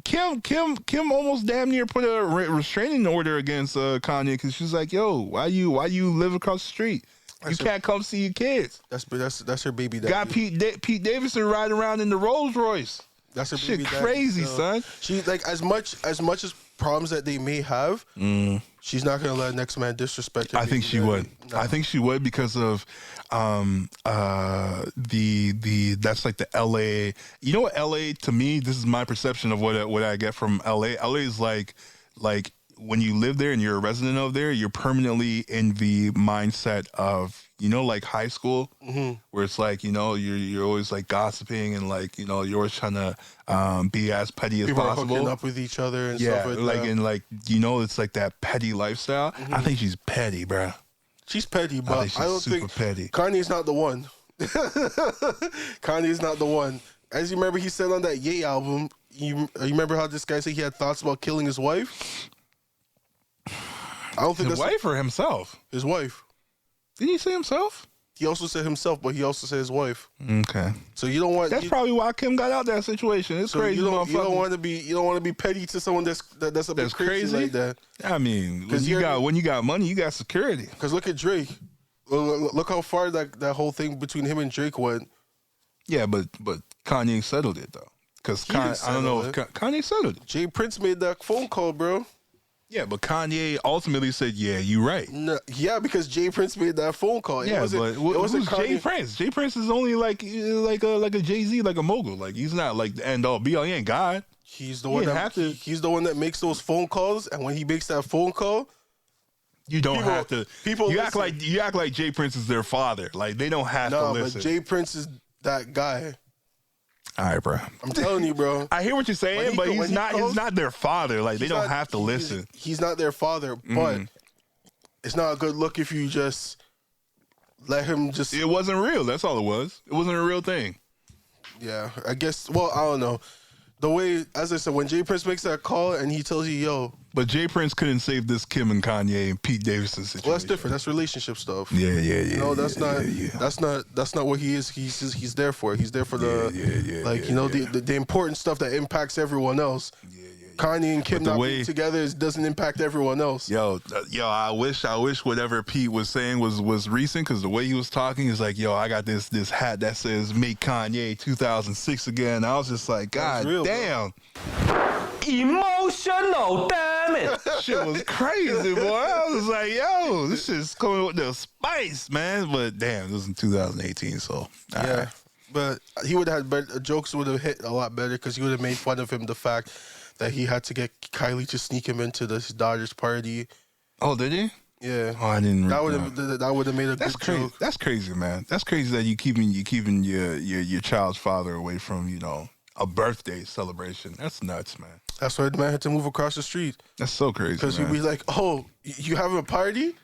Kim almost damn near put a restraining order against Kanye because she's like, "Yo, why you live across the street? You can't come see your kids." That's her baby daddy. Got Pete Davidson riding around in the Rolls Royce. That's her shit baby daddy. Crazy, son. She like as much as problems that they may have, she's not gonna let next man disrespect her. I think she would. No. I think she would because of the that's like the LA. You know what LA to me? This is my perception of what I get from LA. LA is like when you live there and you're a resident of there, you're permanently in the mindset of, you know, like high school, where it's like, you know, you're always like gossiping and like, you know, you're always trying to be as petty as People possible. People are hooking up with each other and stuff like that. And like, you know, it's like that petty lifestyle. I think she's petty, bro. She's petty, but I don't think petty. Kanye's not the one. Kanye's not the one. As you remember, he said on that Ye album, you remember how this guy said he had thoughts about killing his wife? I don't think his wife or himself. His wife. Did he say himself? He also said himself, but he also said his wife. Okay. So you don't want. That's probably why Kim got out that situation. It's so crazy. You don't want to be petty to someone that's a bit crazy like that. I mean, when you got money, you got security. Because look at Drake. Look how far that whole thing between him and Drake went. Yeah, but Kanye settled it though. Because I don't know if Kanye settled it. Jay Prince made that phone call, bro. Yeah, but Kanye ultimately said, "Yeah, you right." No, yeah, because Jay Prince made that phone call. But who's Jay Prince? Jay Prince is only like a Jay-Z, like a mogul. Like he's not like the end all be all. He ain't God. He's the one he's the one that makes those phone calls, and when he makes that phone call, you don't have to. You act like Jay Prince is their father. Like they don't have to listen. But Jay Prince is that guy. All right, bro. I'm telling you, bro. I hear what you're saying, but he's not their father. Like they don't have to listen. He's not their father, but it's not a good look if you just let him just. It wasn't real. That's all it was. It wasn't a real thing. Yeah, I guess. Well, I don't know. The way, as I said, when Jay Prince makes that call and he tells you, "Yo," but Jay Prince couldn't save this Kim and Kanye and Pete Davidson situation. Well, that's different. That's relationship stuff. Yeah. You know, that's not what he is. He's there for. He's there for the the important stuff that impacts everyone else. Kanye and Kim not being together doesn't impact everyone else. Yo, I wish whatever Pete was saying was recent, because the way he was talking is like, yo, I got this hat that says "Make Kanye 2006 again." I was just like, God damn. Emotional, damn it. Shit was crazy, boy. I was like, yo, this shit's coming with the spice, man. But damn, it was in 2018, so. Yeah, but he would have had better, jokes would have hit a lot better, because he would have made fun of him, the fact that he had to get Kylie to sneak him into the Dodgers party. Oh, did he? Yeah. Oh, I didn't. That would have made a good crazy. joke. That's crazy, man. That's crazy that you keeping your child's father away from, you know, a birthday celebration. That's nuts, man. That's why the man had to move across the street. That's so crazy. Because he'd be like, "Oh, you having a party?"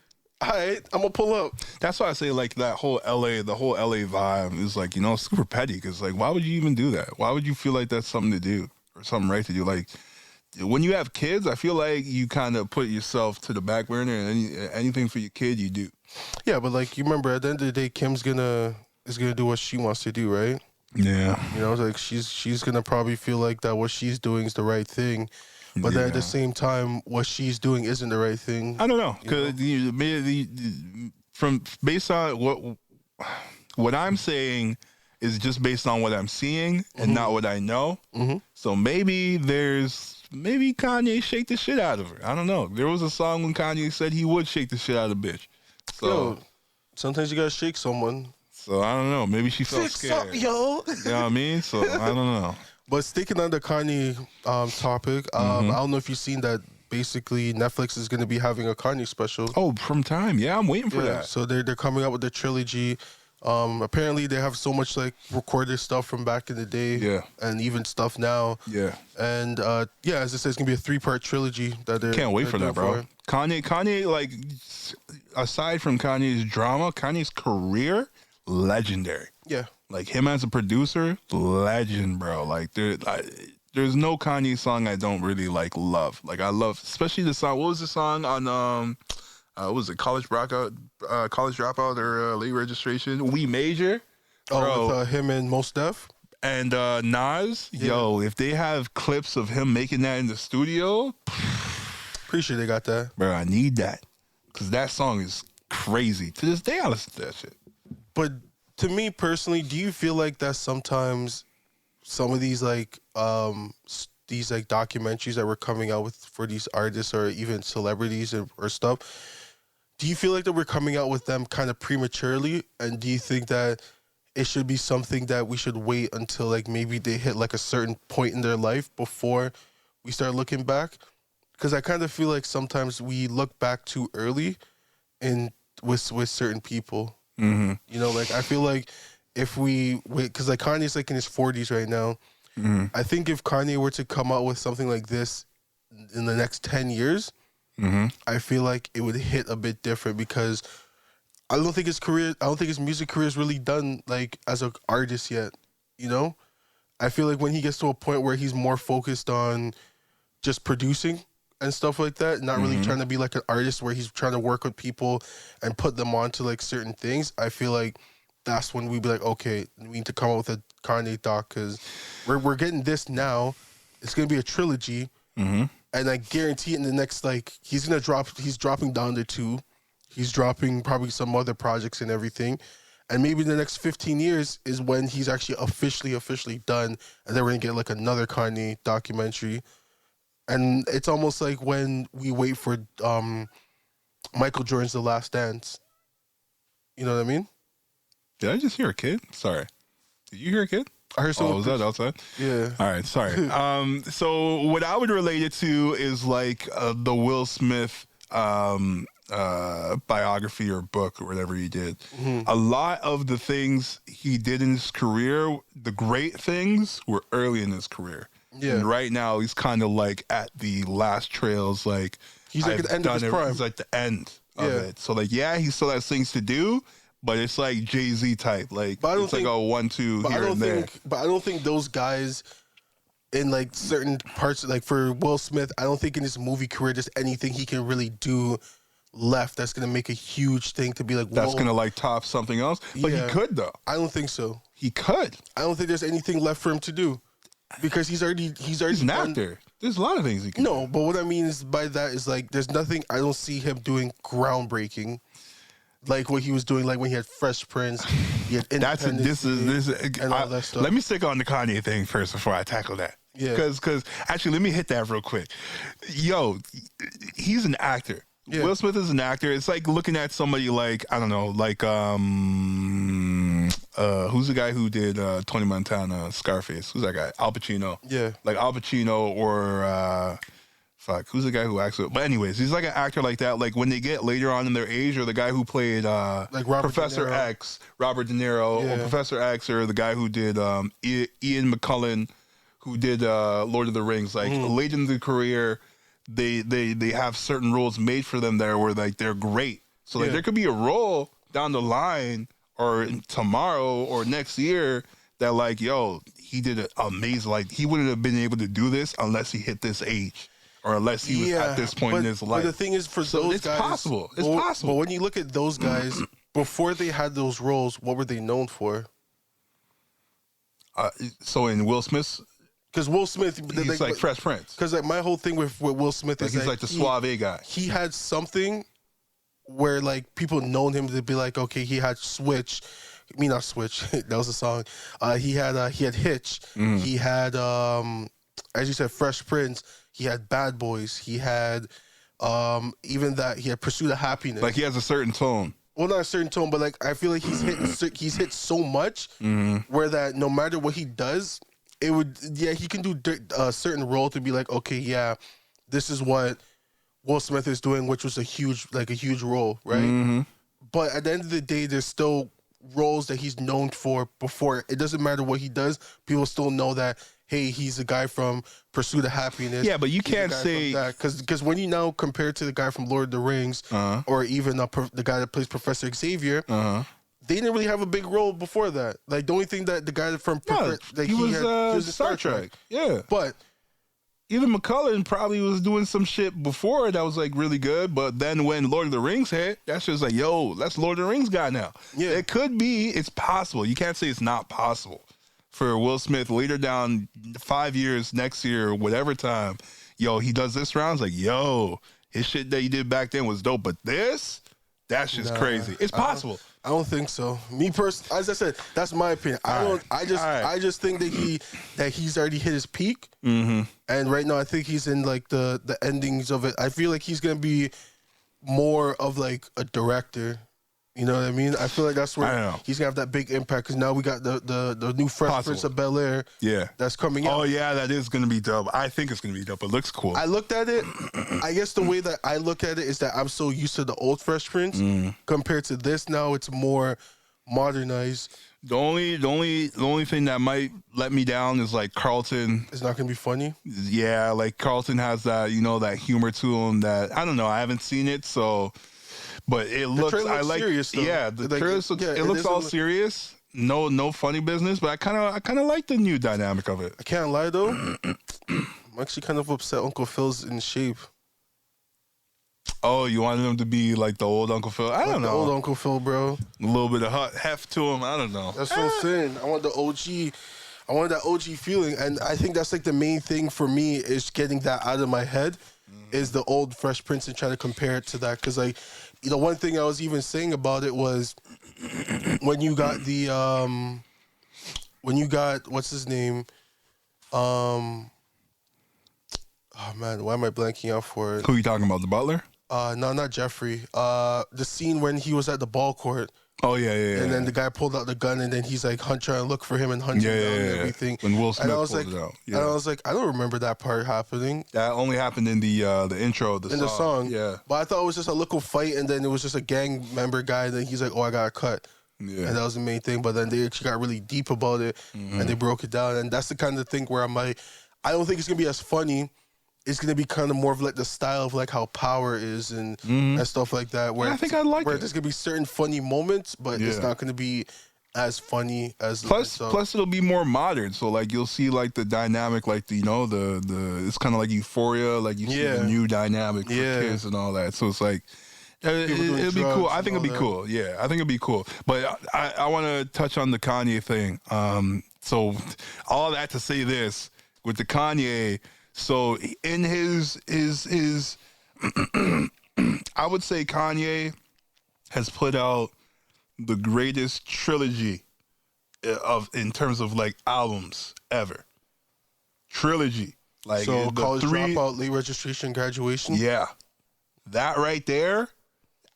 All right, I'm gonna pull up. That's why I say like the whole LA vibe is like, you know, super petty. Because like, why would you even do that? Why would you feel like that's something to do or something right to do? Like when you have kids, I feel like you kind of put yourself to the back burner, and anything for your kid, you do. Yeah, but like you remember, at the end of the day, Kim's is gonna do what she wants to do, right? Yeah. You know, like she's gonna probably feel like that what she's doing is the right thing. But then at the same time, what she's doing isn't the right thing. I don't know, because from based on what I'm saying is just based on what I'm seeing and not what I know. Mm-hmm. So maybe Kanye shake the shit out of her. I don't know. There was a song when Kanye said he would shake the shit out of a bitch. So yo, sometimes you gotta shake someone. So I don't know. Maybe she felt scared. Yo. You know what I mean? So I don't know. But sticking on the Kanye topic, I don't know if you've seen that basically Netflix is going to be having a Kanye special. Oh, from time. Yeah, I'm waiting for that. So they're coming out with the trilogy. Apparently they have so much like recorded stuff from back in the day. Yeah. And even stuff now. Yeah. And as I said, it's going to be a 3-part trilogy that they're Can't wait for that, bro. Kanye, like, aside from Kanye's drama, Kanye's career, legendary. Yeah. Like, him as a producer, legend, bro. Like, there's no Kanye song I don't really, like, love. Like, I love, especially the song, what was the song on, what was it, College Dropout or Late Registration? We Major. Oh, bro. With him and Mos Def? And Nas. Yeah. Yo, if they have clips of him making that in the studio. Pretty sure they got that. Bro, I need that. Because that song is crazy. To this day, I listen to that shit. But to me personally, do you feel like that sometimes some of these documentaries that we're coming out with for these artists or even celebrities or stuff, do you feel like that we're coming out with them kind of prematurely? And do you think that it should be something that we should wait until like maybe they hit like a certain point in their life before we start looking back? Because I kind of feel like sometimes we look back too early with certain people. Mm-hmm. You know, like I feel like if we wait, because like Kanye's like in his 40s right now. Mm-hmm. I think if Kanye were to come out with something like this in the next 10 years, I feel like it would hit a bit different because I don't think his music career is really done like as an artist yet. You know, I feel like when he gets to a point where he's more focused on just producing and stuff like that, not really trying to be like an artist where he's trying to work with people and put them onto like certain things, I feel like that's when we'd be like, okay, we need to come up with a Kanye doc because we're getting this now. It's gonna be a trilogy, and I guarantee in the next he's dropping Down to 2, he's dropping probably some other projects and everything, and maybe the next 15 years is when he's actually officially done, and then we're gonna get like another Kanye documentary. And it's almost like when we wait for Michael Jordan's The Last Dance. You know what I mean? Did I just hear a kid? Sorry. Did you hear a kid? I heard someone. Oh, was that outside? Yeah. All right, sorry. So what I would relate it to is like the Will Smith biography or book or whatever he did. A lot of the things he did in his career, the great things, were early in his career. Yeah. And right now he's kind of like at the last trails. Like he's like at the end of his prime. He's like the end of it. So like, yeah, he still has things to do, but it's like Jay-Z type. Like it's like a 1-2 here and there. But I don't think those guys in like certain parts, like for Will Smith, I don't think in his movie career there's anything he can really do left that's gonna make a huge thing to be like, that's gonna like top something else. But he could though. I don't think so. He could. I don't think there's anything left for him to do. Because he's an actor. There's a lot of things he can do. No, but what I mean is by that is like there's nothing I don't see him doing groundbreaking, like what he was doing, like when he had Fresh Prince. He had this is and all that stuff. Let me stick on the Kanye thing first before I tackle that. Yeah. Because actually, let me hit that real quick. Yo, he's an actor. Yeah. Will Smith is an actor. It's like looking at somebody like, I don't know, like who's the guy who did Tony Montana, Scarface? Who's that guy? Al Pacino. Yeah. Like Al Pacino or who's the guy who acts with? But anyways, he's like an actor like that. Like when they get later on in their age, or the guy who played like Professor X, Robert De Niro, or Professor X, or the guy who did Ian McKellen, who did Lord of the Rings. Like late in the career, they have certain roles made for them there where like they're great. So like there could be a role down the line or tomorrow or next year that like, yo, he did an amazing, like he wouldn't have been able to do this unless he hit this age or unless he was at this point in his life. But the thing is, for those guys, possible. It's possible. But when you look at those guys, before they had those roles, what were they known for? So in Will Smith's, because Will Smith, he's like Fresh Prince. Because like my whole thing with Will Smith is he's like the suave guy. He had something where like people known him to be like, okay, he had Switch. I mean, not Switch. That was a song. He had Hitch. He had as you said, Fresh Prince. He had Bad Boys. He had even that he had Pursuit of Happiness. Like he has a certain tone. Well, not a certain tone, but like I feel like he's hit so much where that no matter what he does, it would he can do a certain role to be like, okay, yeah, this is what Will Smith is doing, which was a huge role, right? But at the end of the day, there's still roles that he's known for before. It doesn't matter what he does, people still know that, hey, he's a guy from Pursuit of Happiness. Yeah, but you can't say because when you now compare to the guy from Lord of the Rings or even the guy that plays Professor Xavier, they didn't really have a big role before that. Like the only thing that the guy from he was in Star Trek. Yeah, but even McCullen probably was doing some shit before that was like really good, but then when Lord of the Rings hit, that's just like, yo, that's Lord of the Rings guy now. Yeah, it could be. It's possible. You can't say it's not possible for Will Smith later down 5 years, next year, whatever time. Yo, he does this round. It's like, yo, his shit that he did back then was dope, but that's just crazy. It's possible. I don't think so. Me personally, as I said, that's my opinion. I just think that he's already hit his peak, and right now I think he's in like the endings of it. I feel like he's gonna be more of like a director. You know what I mean? I feel like that's where he's gonna have that big impact because now we got the new Fresh Prince of Bel-Air. Yeah, that's coming out. Oh yeah, that is gonna be dope. I think it's gonna be dope. It looks cool. I looked at it. I guess the way that I look at it is that I'm so used to the old Fresh Prince compared to this. Now it's more modernized. The only thing that might let me down is like Carlton. It's not gonna be funny. Yeah, like Carlton has that that humor to him that I don't know. I haven't seen it, so. But it looks, I like, serious, though. Yeah, the trailer looks, it looks all serious. No funny business, but I kind of like the new dynamic of it. I can't lie though, I'm actually kind of upset Uncle Phil's in shape. Oh, you wanted him to be like the old Uncle Phil? I don't know. The old Uncle Phil, bro. A little bit of heft to him. I don't know. That's what I'm saying. I want the OG. I want that OG feeling, and I think that's like the main thing for me is getting that out of my head. Is the old Fresh Prince and trying to compare it to that because like. One thing I was even saying about it was when you got what's his name? Oh man, why am I blanking out for it? Who are you talking about? The butler? No, not Jeffrey. The scene when he was at the ball court. Oh yeah. And then the guy pulled out the gun, and then he's like trying to look for him and hunting down and everything. When Will Smith pulled it out. Yeah. And I was like, I don't remember that part happening. That only happened in the intro of the song. The song. Yeah. But I thought it was just a little fight, and then it was just a gang member guy, and then he's like, oh, I got a cut. Yeah. And that was the main thing. But then they actually got really deep about it, and they broke it down. And that's the kind of thing where I'm like, I don't think it's going to be as funny. It's gonna be kind of more of like the style of like how Power is and stuff like that. Where I think I like where it. There's gonna be certain funny moments, but it's not gonna be as funny as. Plus it'll be more modern. So like you'll see like the dynamic, like the it's kind of like Euphoria, like you see the new dynamic for kids and all that. So it's like it'll be cool. I think it'll be cool. Yeah, I think it'll be cool. But I want to touch on the Kanye thing. So all that to say this with the Kanye. So in his I would say Kanye has put out the greatest trilogy in terms of like albums ever. Trilogy. Like so college dropout, late registration, graduation. Yeah. That right there,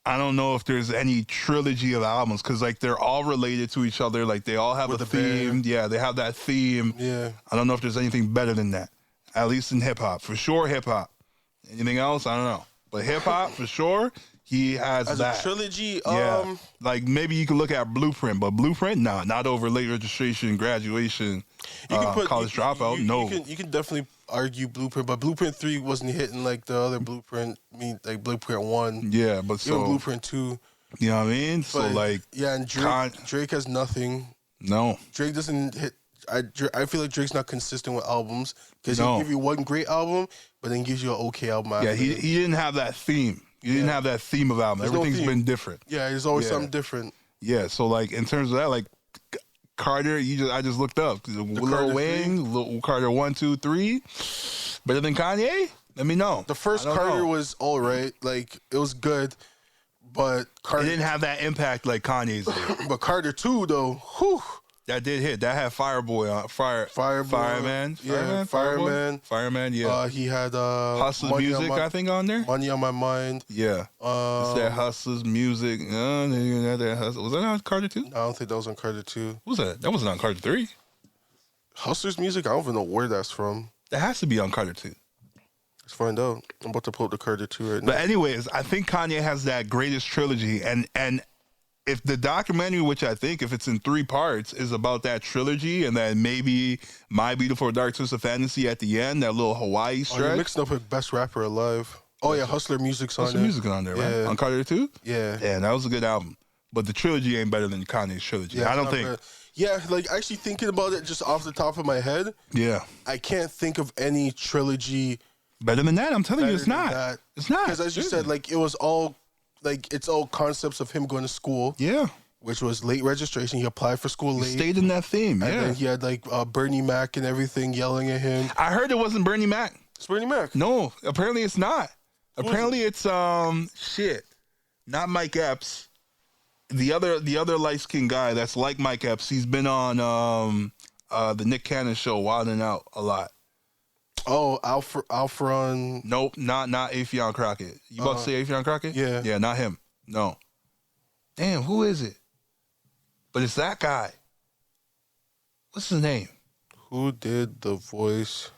I don't know if there's any trilogy of albums because like they're all related to each other. Like they all have a theme. Yeah, they have that theme. Yeah. I don't know if there's anything better than that. At least in hip hop, for sure. Hip hop. Anything else? I don't know. But hip hop, for sure, he has as that. A trilogy. Yeah. Like maybe you could look at Blueprint, but Blueprint, no, not over late registration, graduation, college dropout. No, you can definitely argue Blueprint, but Blueprint 3 wasn't hitting like the other Blueprint. I mean, like Blueprint 1. Yeah, but so even Blueprint 2. You know what I mean? But, so like, yeah, and Drake has nothing. No, Drake doesn't hit. I feel like Drake's not consistent with albums because No. he'll give you one great album, but then gives you an okay album. Yeah, after he didn't have that theme. He didn't have that theme of album. There's no Everything's theme. been different. Yeah, there's always something different. Yeah, so like in terms of that, like Carter, I just looked up. Lil Wayne, Lil Carter 1, 2, 3, better than Kanye? Let me know. The first Carter was all right. Like, it was good, but Carter... It didn't have that impact like Kanye's did. But Carter 2, though, whew. That did hit. That had Fireboy on Fireman. Yeah, Fireman. Yeah. He had Hustler's Music, I think, on there. Money on My Mind. Yeah. It's that Hustler's Music. Was that on Carter 2? I don't think that was on Carter 2. What was that? That wasn't on Carter 3. Hustler's Music. I don't even know where that's from. That has to be on Carter 2. Let's find out. I'm about to pull up the Carter 2 right now. But anyways, I think Kanye has that greatest trilogy, and if the documentary, which I think if it's in 3 parts, is about that trilogy, and then maybe My Beautiful Dark Twisted Fantasy at the end, that little Hawaii stretch. Oh, you're mixing up with Best Rapper Alive. Oh yeah, Hustler Music's on there. Hustler Music on there, right? On Carter 2? Yeah. Yeah, that was a good album. But the trilogy ain't better than Kanye's trilogy. Yeah, I don't think. bad. Yeah, like actually thinking about it just off the top of my head. Yeah. I can't think of any trilogy better than that. I'm telling you, it's not. It's not. Because as you said, like it was all, like it's all concepts of him going to school. Yeah. Which was late registration. He applied for school late. He stayed in that theme. And then he had like Bernie Mac and everything yelling at him. I heard it wasn't Bernie Mac. It's Bernie Mac. No, apparently it's not. Apparently it's not Mike Epps. The other light skinned guy that's like Mike Epps. He's been on the Nick Cannon show, Wild 'N Out, a lot. Oh, Alfred. Nope, not Affion Crockett. You about to say Affion Crockett? Yeah. Yeah, not him. No. Damn, who is it? But it's that guy. What's his name? Who did the voice?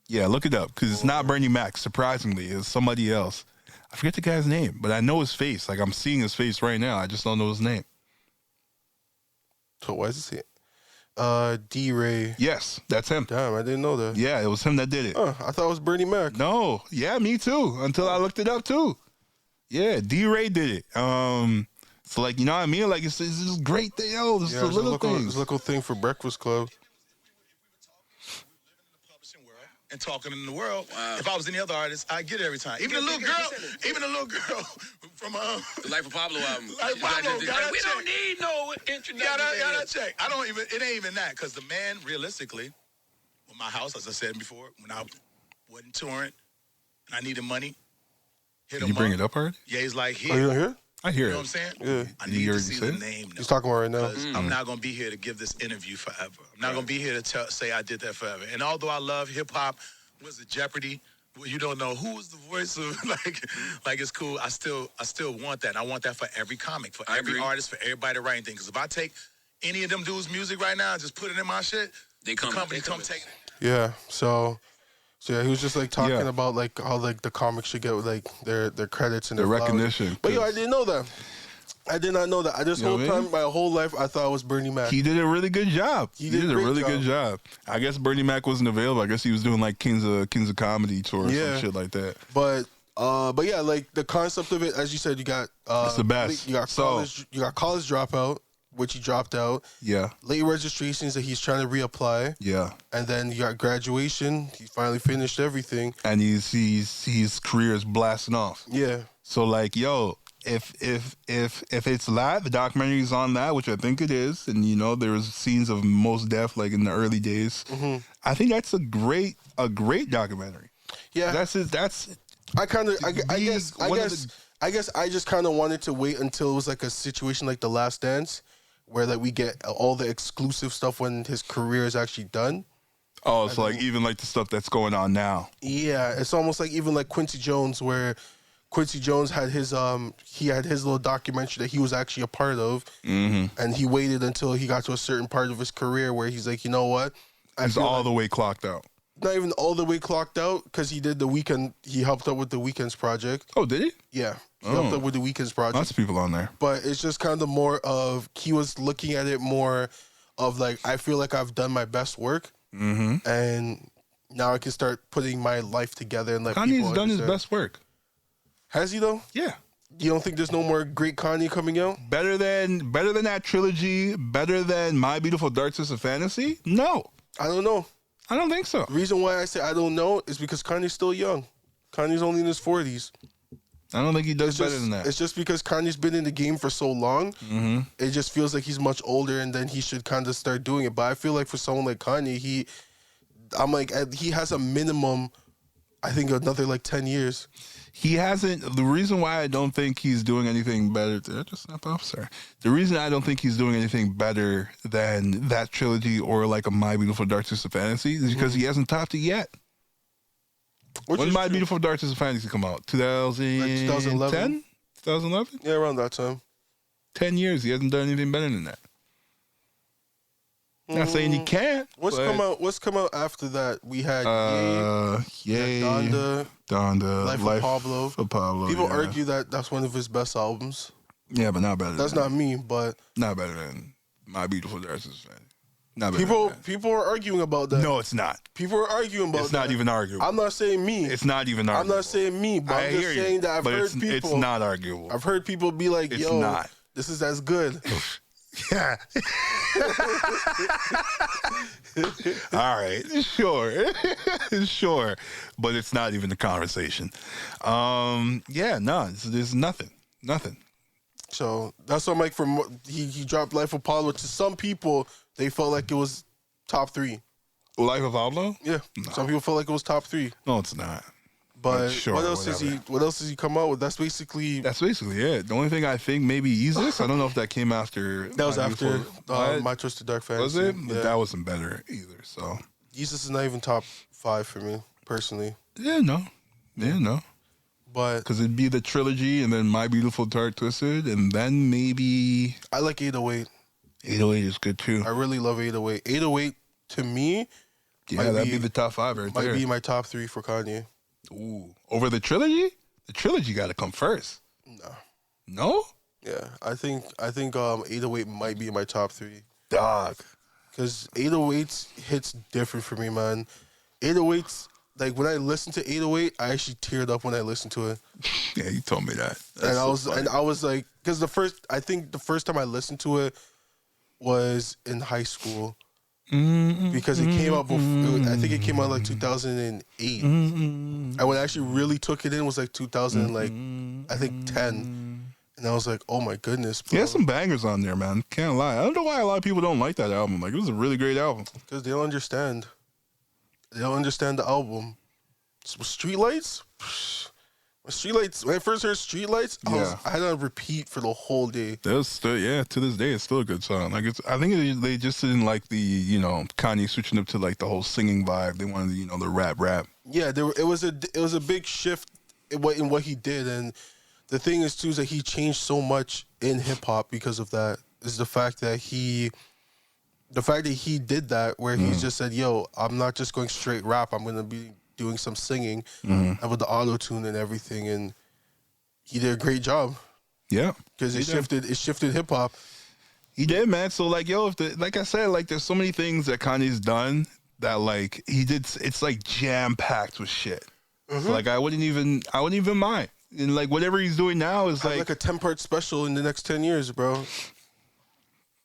Yeah, look it up, because it's not Bernie Mac, surprisingly. It's somebody else. I forget the guy's name, but I know his face. Like, I'm seeing his face right now. I just don't know his name. So why is it? D-Ray. Yes, that's him. Damn, I didn't know that. Yeah, it was him that did it. I thought it was Bernie Mac. No. Yeah, me too, until I looked it up, too. Yeah, D-Ray did it. So, like, you know what I mean? Like, it's just great thing. Yo, this is a little thing. It's a little thing for Breakfast Club. And talking in the world. Wow. If I was any other artist, I'd get it every time. Even a little girl from the Life of Pablo album. Life of Pablo, we don't need no introduction. Gotta check. It ain't even that, because the man, realistically, with my house, as I said before, when I wasn't touring and I needed money, Did you bring it up already? Yeah, he's like, here. Are you don't hear? I hear it. You know what I'm saying? Yeah. I need to see the name. He's talking about right now. I'm not going to be here to give this interview forever. I'm not going to be here to say I did that forever. And although I love hip-hop, was it Jeopardy? Well, you don't know who was the voice of, like it's cool. I still want that. I want that for every comic, for every artist, for everybody to write anything. Because if I take any of them dudes' music right now and just put it in my shit, the company come take it. Yeah, so yeah, he was just like talking about like how like the comics should get like their credits and their recognition. But yo, I didn't know that. I did not know that. This whole time, my whole life, I thought it was Bernie Mac. He did a really good job. He did a really good job. I guess Bernie Mac wasn't available. I guess he was doing like Kings of Comedy tour or some shit like that. But yeah, like the concept of it, as you said, you got it's the best. You got college dropout, which he dropped out. Yeah. Late registrations that he's trying to reapply. Yeah. And then you got graduation. He finally finished everything. And his career is blasting off. Yeah. So like, yo, if it's live, the documentary is on that, which I think it is, and you know there was scenes of Mos Def like in the early days. Mm-hmm. I think that's a great documentary. Yeah. That's I guess I just kind of wanted to wait until it was like a situation like The Last Dance, where like we get all the exclusive stuff when his career is actually done. Oh, it's like even like the stuff that's going on now. Yeah, it's almost like even like Quincy Jones, where Quincy Jones had his little documentary that he was actually a part of, and he waited until he got to a certain part of his career where he's like, you know what, he's all the way clocked out. Not even all the way clocked out, because he did the Weeknd. He helped out with the Weeknd's project. Oh, did he? Yeah, he helped out with the Weeknd's project. Lots of people on there, but it's just kind of more of he was looking at it more of like, I feel like I've done my best work, and now I can start putting my life together and let Kanye's people done his understand. best work. Has he though? Yeah. You don't think there's no more great Kanye coming out? Better than that trilogy, better than My Beautiful Dark Twisted Fantasy? No. I don't know. I don't think so. The reason why I say I don't know is because Kanye's still young. Kanye's only in his 40s. I don't think he does better than that. It's just because Kanye's been in the game for so long, it just feels like he's much older, and then he should kind of start doing it. But I feel like for someone like Kanye, he has a minimum, I think, another like 10 years. He hasn't. The reason why I don't think he's doing anything better. Did I just snap off? Sorry. The reason I don't think he's doing anything better than that trilogy or like a My Beautiful Dark Twisted Fantasy is because he hasn't topped it yet. When did My Beautiful Dark Twisted Fantasy come out? 2010? 2011? Yeah, around that time. 10 years. He hasn't done anything better than that. Not saying he can't. What's come out after that? We had Ye, Donda, Life of Pablo. People argue that that's one of his best albums. Yeah, but not better. That's not me, but not better than My Beautiful Dark Twisted Fantasy. Not better. People are arguing about that. No, it's not. People are arguing about that. It's not even arguable. I'm not saying me. It's not even arguable. I'm not saying me, but I'm just saying that I've heard people. It's not arguable. I've heard people be like, it's "Yo, not. This is as good." Yeah. All right. Sure. Sure. But it's not even a conversation. Yeah, no, there's nothing. Nothing. So that's what Mike he dropped Life of Pablo. To some people, they felt like it was top 3. Life of Pablo? Yeah. No. Some people felt like it was top 3. No, it's not. But sure, what else does he come out with? That's basically it. The only thing I think maybe Yeezus. I don't know if that came after. That was after My Twisted Dark Fantasy. Was it? Yeah. But that wasn't better either. So Yeezus is not even top 5 for me personally. Yeah, no. But because it'd be the trilogy and then My Beautiful Dark Twisted and then maybe I like 808. 808 is good too. I really love 808. 808 to me, that'd be the top 5 right there. Might be my top 3 for Kanye. Ooh, over the trilogy? The trilogy got to come first. No? Yeah, I think 808 might be my top 3. Dog. Because 808 hits different for me, man. 808's, like, when I listen to 808, I actually teared up when I listened to it. Yeah, you told me that. And I was like, because the first time I listened to it was in high school. Because it came out before, I think it came out like 2008. And when I actually really took it in was like 2000, like, I think 10. And I was like, oh my goodness, bro. He has some bangers on there, man. Can't lie. I don't know why a lot of people don't like that album. Like, it was a really great album. Because they don't understand. They don't understand the album. Streetlights? Streetlights. When I first heard Streetlights, I had it on repeat for the whole day. That's still, to this day, it's still a good song. Like I think they just didn't like the, Kanye switching up to like the whole singing vibe. They wanted, the rap. Yeah, it was a big shift in what he did, and the thing is too is that he changed so much in hip hop because of that. Is the fact that he did that where he just said, "Yo, I'm not just going straight rap. I'm gonna be doing some singing and with the auto tune and everything," and he did a great job. Yeah, because it shifted hip hop. He did, man. So like, like I said, like there's so many things that Kanye's done that like he did. It's like jam packed with shit. So, like I wouldn't even mind. And like whatever he's doing now is like a 10-part special in the next 10 years, bro.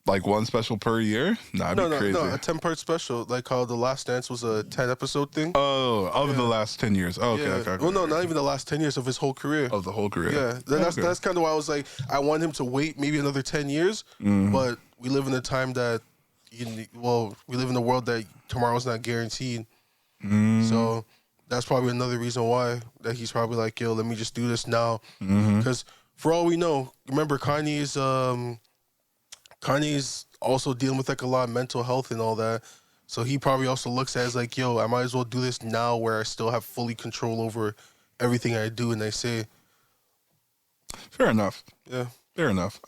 Like one special per year? That'd be crazy. No, a 10-part special, like how The Last Dance was a 10-episode thing. Oh, of the last 10 years. Oh, okay. Well, no, not even the last 10 years of his whole career. Of the whole career. Yeah, that's kind of why I was like, I want him to wait maybe another 10 years, but we live in a time that, we live in a world that tomorrow's not guaranteed. So that's probably another reason why that he's probably like, yo, let me just do this now. Because for all we know, remember Kanye's also dealing with like a lot of mental health and all that. So he probably also looks at it as like, yo, I might as well do this now where I still have fully control over everything I do and I say. Fair enough. Yeah. Fair enough.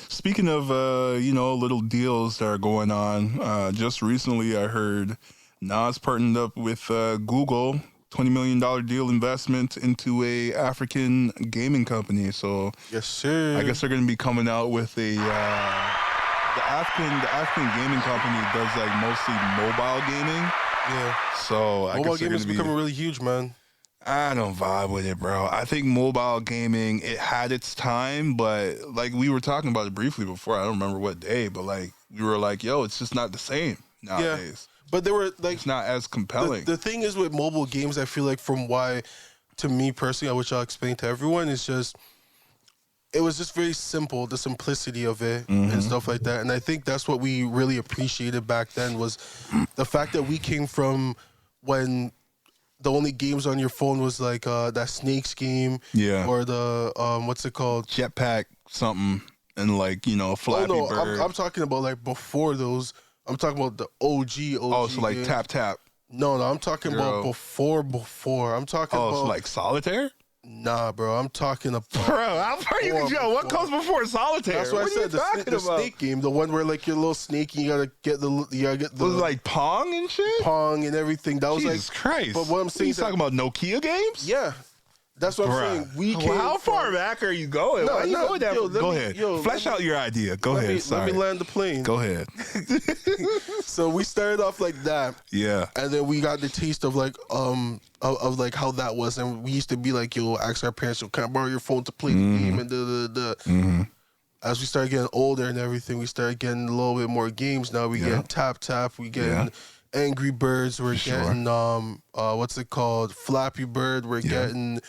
Speaking of, little deals that are going on, just recently I heard Nas partnered up with Google, $20 million deal investment into a African gaming company. So yes, sir. I guess they're going to be coming out with the African gaming company does like mostly mobile gaming. Yeah. So I Mobile guess they're gaming is gonna be. becoming really huge, man. I don't vibe with it, bro. I think mobile gaming, it had its time, but like we were talking about it briefly before. I don't remember what day, but like we were like, yo, it's just not the same nowadays. But they were like, It's not as compelling. the thing is with mobile games, I feel like from why, to me personally, which I'll explain to everyone, is just, it was just very simple, the simplicity of it and stuff like that. And I think that's what we really appreciated back then, was the fact that we came from when the only games on your phone was like that Snakes game, or the what's it called, Jetpack something, and like, you know, Flappy Bird. I'm talking about like before those. I'm talking about the OG. Oh, so like game. Tap. No, I'm talking about before. I'm talking about. Oh, so like Solitaire? Nah, bro. I'm talking about. Bro, how far you can go? What comes before Solitaire? That's what I said. The snake game, the one where like your little snake, and you gotta get the. Was it like Pong and shit? Pong and everything. That was Jesus Christ. But what I'm saying, you talking about Nokia games? Yeah. That's what I'm saying. We came how far back are you going? No, Why you going that? Go ahead. Flesh out your idea. Go ahead. Let me land the plane. Go ahead. So we started off like that. Yeah. And then we got the taste of like of like how that was, and we used to be like, yo, ask our parents, can I borrow your phone to play the game, and As we started getting older and everything, we started getting a little bit more games. Now we getting Tap, we getting Angry Birds, we're getting what's it called, Flappy Bird, we're getting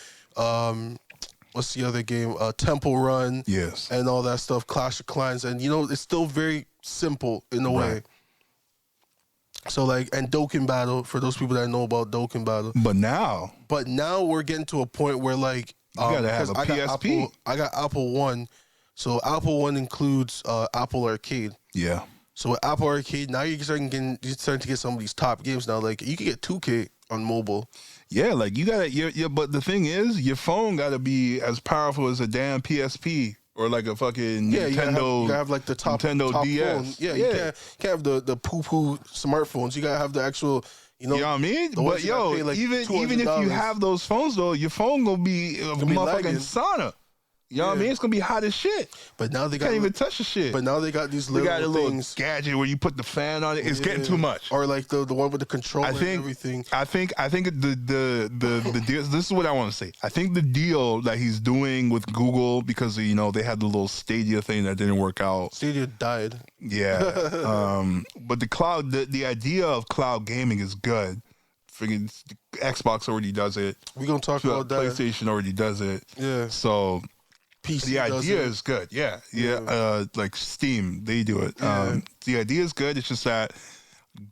what's the other game, Temple Run, and all that stuff, Clash of Clans, and you know, it's still very simple in a way. So like, and Dokkan Battle, for those people that know about Dokkan Battle. But now we're getting to a point where like, you gotta have a PSP. I got Apple One, so Apple One includes Apple Arcade. Yeah. So with Apple Arcade, now you're starting to get some of these top games now. Like you can get 2K on mobile. Yeah, like you gotta, but the thing is, your phone gotta be as powerful as a damn PSP or like a fucking Nintendo. You gotta have like the top DS. Phone. Yeah, you can't have the poo-poo smartphones. You gotta have the actual, you know what I mean? But yo, like even if you have those phones though, your phone gonna be a motherfucking sauna. You know what I mean? It's gonna be hot as shit. But now they can't even touch the shit. But now they got these little things. Gadget where you put the fan on it. It's getting too much. Or like the one with the controller and everything. I think the deal. This is what I want to say. I think the deal that he's doing with Google, because you know they had the little Stadia thing that didn't work out. Stadia died. Yeah. But the idea of cloud gaming is good. Freaking Xbox already does it. We're gonna talk about that. PlayStation already does it. Yeah. So PC the idea is good. Yeah. Like Steam, they do it. The idea is good. It's just that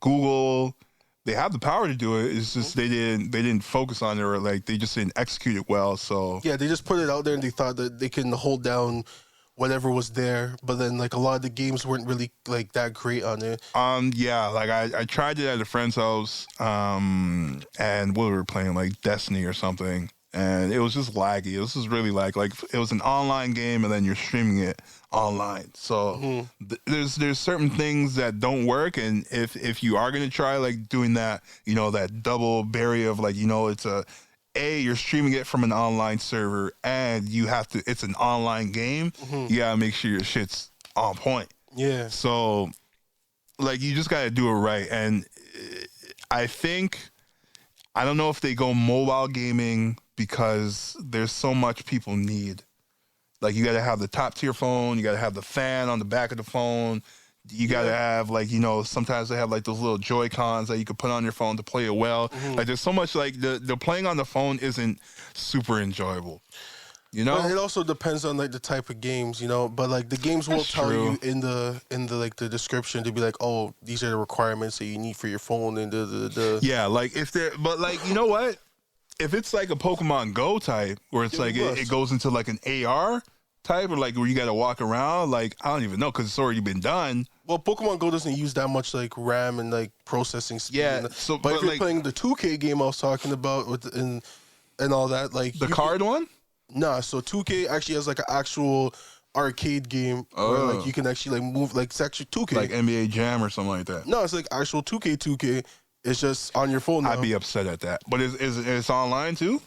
Google, they have the power to do it. It's just they didn't focus on it, or like they just didn't execute it well. So yeah, they just put it out there and they thought that they can hold down whatever was there, but then like a lot of the games weren't really like that great on it. Like I tried it at a friend's house, and we were playing like Destiny or something. And it was just laggy. It was just really like it was an online game, and then you're streaming it online. So there's certain things that don't work, and if you are gonna try like doing that, you know, that double barrier of like, you know, it's you're streaming it from an online server, and it's an online game. You gotta make sure your shit's on point. Yeah. So like you just gotta do it right, and I don't know if they go mobile gaming, because there's so much people need. Like you got to have the top tier phone, you got to have the fan on the back of the phone, you got to have like, you know, sometimes they have like those little Joy-Cons that you could put on your phone to play it well. Like there's so much, like the playing on the phone isn't super enjoyable. You know, but it also depends on like the type of games, you know. But like the games will tell you in the like the description to be like, oh, these are the requirements that you need for your phone, and yeah, like if they're, but like, you know what? If it's like a Pokemon Go type, where it's like it goes into like an AR type, or like where you got to walk around, like I don't even know, because it's already been done. Well, Pokemon Go doesn't use that much like RAM and like processing speed. Yeah. So, but if you're playing the 2K game I was talking about and all that, like the card one. Nah, so 2K actually has like an actual arcade game where like you can actually like move, like it's actually 2K, like NBA Jam or something like that. No, it's like actual 2K. It's just on your phone now. I'd be upset at that. But it's online too?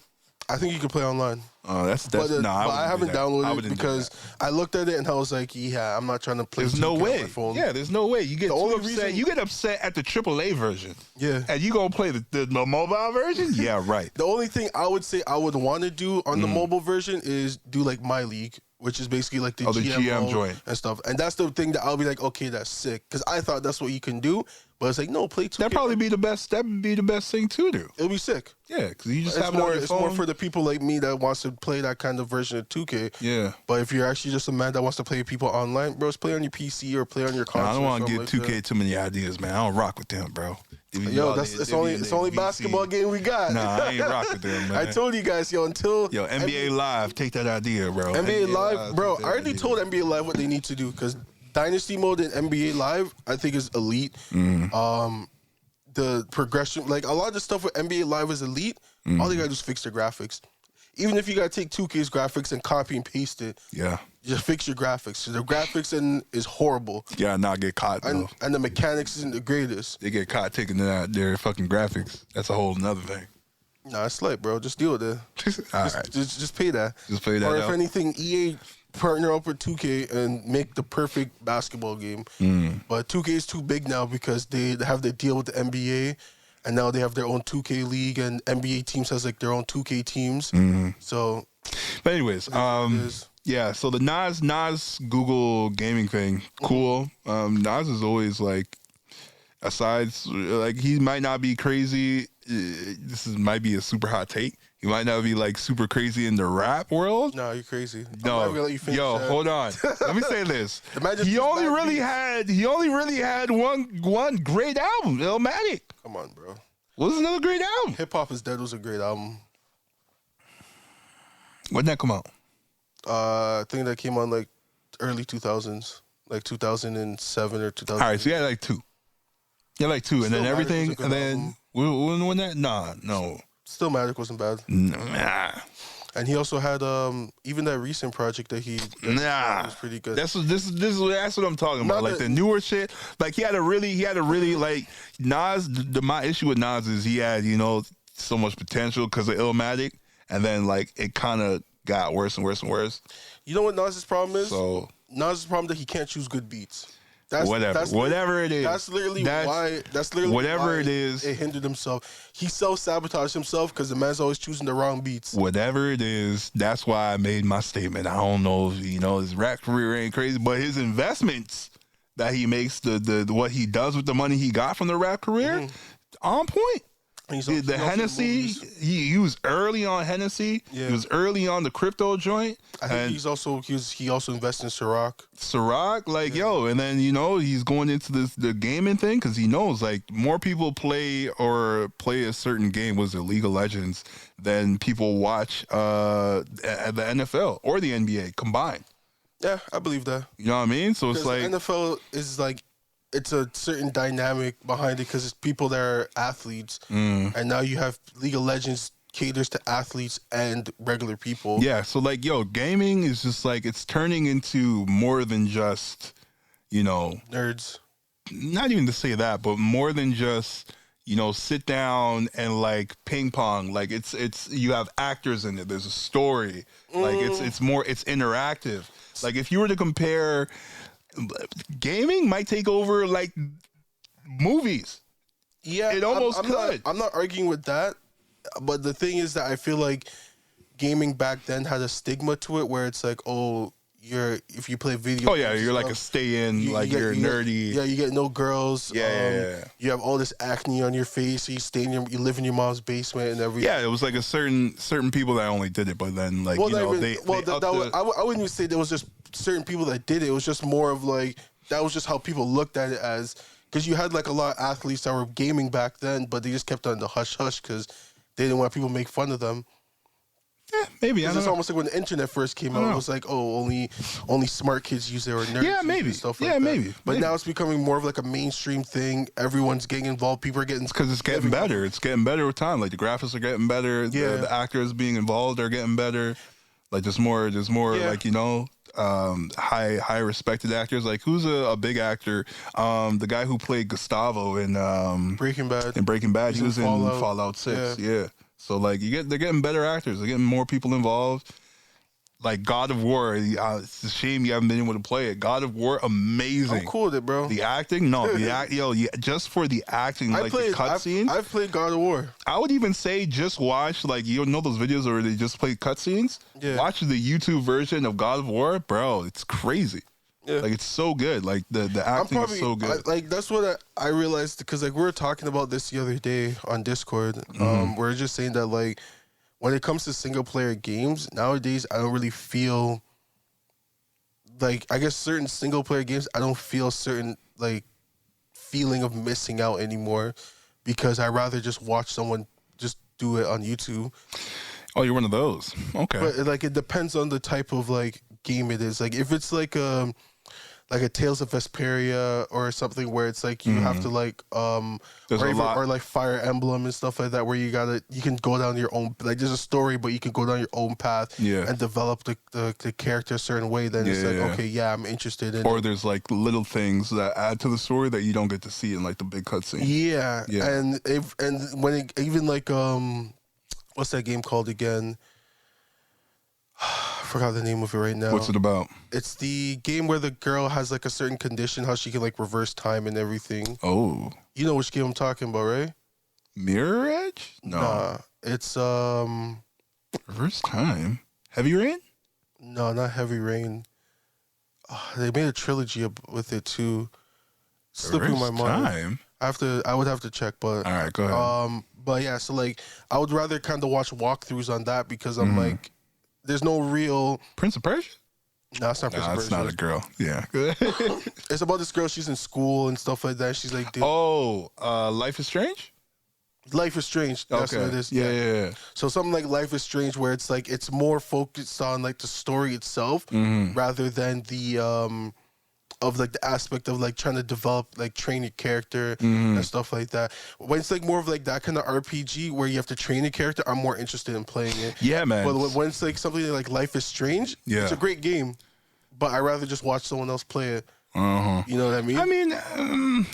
I think you can play online. Oh, that's but I haven't downloaded it do because I looked at it and I was like, yeah, I'm not trying to play. There's no 2K on way. my phone. Yeah, there's no way. You get upset. You get upset at the AAA version. Yeah. And you gonna play the mobile version? Yeah, right. The only thing I would say I would want to do on the mobile version is do like My League, which is basically like the GM joint and stuff. And that's the thing that I'll be like, okay, that's sick. Because I thought that's what you can do. But it's like, no, play 2K. That'd probably be the best. That'd be the best thing to do. It'll be sick. Yeah, because you just It's have more. it on your It's phone. more for the people like me that wants to play that kind of version of 2K. Yeah. But if you're actually just a man that wants to play with people online, bro, just play on your PC or play on your console. I don't want to give like 2K that. too many ideas, man. I don't rock with them, bro. Yo, it's only basketball game we got. Nah, I ain't rock with them, man. I told you guys, until NBA Live, take that idea, bro. NBA Live, bro. I already told NBA Live what they need to do because Dynasty mode in NBA Live, I think, is elite. The progression, like a lot of the stuff with NBA Live is elite. All they gotta do is fix their graphics. Even if you gotta take 2K's graphics and copy and paste it, just fix your graphics. So the graphics is horrible. Yeah, not get caught though. And the mechanics isn't the greatest. They get caught taking their fucking graphics. That's a whole nother thing. Nah, it's like, bro, just deal with it. Just pay that. Just pay that. Or if anything, EA partner up with 2K and make the perfect basketball game. But 2K is too big now because they have the deal with the NBA, and now they have their own 2K league, and NBA teams has like their own 2K teams. So, but anyways, yeah. So the Nas Google gaming thing, cool. Nas is always like, aside, like he might not be crazy. Might be a super hot take. He might not be like super crazy in the rap world. No, you're crazy. No, hold on. Let me say this. He only really had one great album, Illmatic. Come on, bro. What was another great album? Hip Hop Is Dead was a great album. When did that come out? I think that came on like early 2000s, like 2007 or 2000. All right, so you had like two. Yeah, like two, and then everything, and then when that? No. Stillmatic wasn't bad. Nah. And he also had even that recent project that he was pretty good. That's what I'm talking about. Like the newer shit. Like he had a really like Nas. My issue with Nas is he had so much potential because of Illmatic, and then like it kind of got worse and worse and worse. You know what Nas's problem is? So Nas's problem that he can't choose good beats. Whatever it is. That's literally why it is. It hindered himself. He self-sabotaged himself because the man's always choosing the wrong beats. Whatever it is, that's why I made my statement. I don't know if his rap career ain't crazy, but his investments that he makes, the what he does with the money he got from the rap career, on point. The Hennessy, he was early on Hennessy. Yeah. He was early on the crypto joint. I think he also invested in Ciroc, and then he's going into the gaming thing because he knows like more people play a certain game was the League of Legends than people watch the NFL or the NBA combined. Yeah, I believe that. You know what I mean? So it's like the NFL is like. It's a certain dynamic behind it because it's people that are athletes, and now you have League of Legends caters to athletes and regular people. Yeah, so like, gaming is just like it's turning into more than just, nerds. Not even to say that, but more than just sit down and like ping pong. Like it's you have actors in it. There's a story. Like it's interactive. Like if you were to compare. Gaming might take over like movies. Yeah, it almost could. I'm not arguing with that, but the thing is that I feel like gaming back then had a stigma to it, where it's like, if you play video. Oh yeah, you're like a stay in, you're nerdy. You get no girls. Yeah. You have all this acne on your face. You live in your mom's basement and everything. Yeah, it was like a certain people that only did it, but then like I wouldn't even say there was just certain people that did it. It was just more of like that was just how people looked at it as because you had like a lot of athletes that were gaming back then, but they just kept on the hush hush because they didn't want people to make fun of them. Yeah, maybe. It's almost like when the internet first came out, it was like, only smart kids use it or nerds. Yeah, maybe. Stuff like that. Maybe. But now it's becoming more of like a mainstream thing. Everyone's getting involved. People are getting because it's getting better. It's getting better with time. Like the graphics are getting better. Yeah. The actors being involved are getting better. Like there's more. Like high respected actors. Like who's a big actor? The guy who played Gustavo in Breaking Bad. In Breaking Bad, he was in Fallout 6. Yeah. So like they're getting better actors. They're getting more people involved. Like God of War, it's a shame you haven't been able to play it. God of War, amazing. I'm cool with it, bro. The acting, just for the acting, the cutscenes. I've played God of War. I would even say just watch, like, you know those videos where they just play cutscenes? Yeah. Watch the YouTube version of God of War, bro. It's crazy. Yeah. Like, it's so good. Like, the acting is so good. That's what I realized, because, like, we were talking about this the other day on Discord. We're just saying that, like, when it comes to single-player games, nowadays, I don't really feel, like, I guess certain single-player games, I don't feel certain, like, feeling of missing out anymore, because I'd rather just watch someone just do it on YouTube. Oh, you're one of those. Okay. But, like, it depends on the type of, like, game it is. Like, if it's, like a Tales of Vesperia or something where it's like you have to like or like Fire Emblem and stuff like that, where you can go down your own, like, there's a story but you can go down your own path and develop the character a certain way, then it's like okay, I'm interested in or it. There's like little things that add to the story that you don't get to see in like the big cutscene. And when it, even like what's that game called again? I forgot the name of it right now. What's it about? It's the game where the girl has like a certain condition, how she can like reverse time and everything. Oh. You know which game I'm talking about, right? Mirror Edge? No. Nah, it's Reverse Time. Heavy Rain? No, not Heavy Rain. They made a trilogy with it too. Slipping my mind. I would have to check, but all right, go ahead. But yeah, so like I would rather kind of watch walkthroughs on that, because I'm like, there's no real Prince of Persia. No, it's not Prince of Persia. It's not a girl. Yeah. It's about this girl. She's in school and stuff like that. She's like, Life is Strange. Life is Strange. That's what it is. Yeah. So something like Life is Strange, where it's like it's more focused on like the story itself rather than the of like the aspect of like trying to develop, like, train your character and stuff like that. When it's like more of like that kind of RPG where you have to train a character, I'm more interested in playing it. Yeah, man. But when it's like something like Life is Strange, it's a great game, but I'd rather just watch someone else play it. You know what I mean? I mean,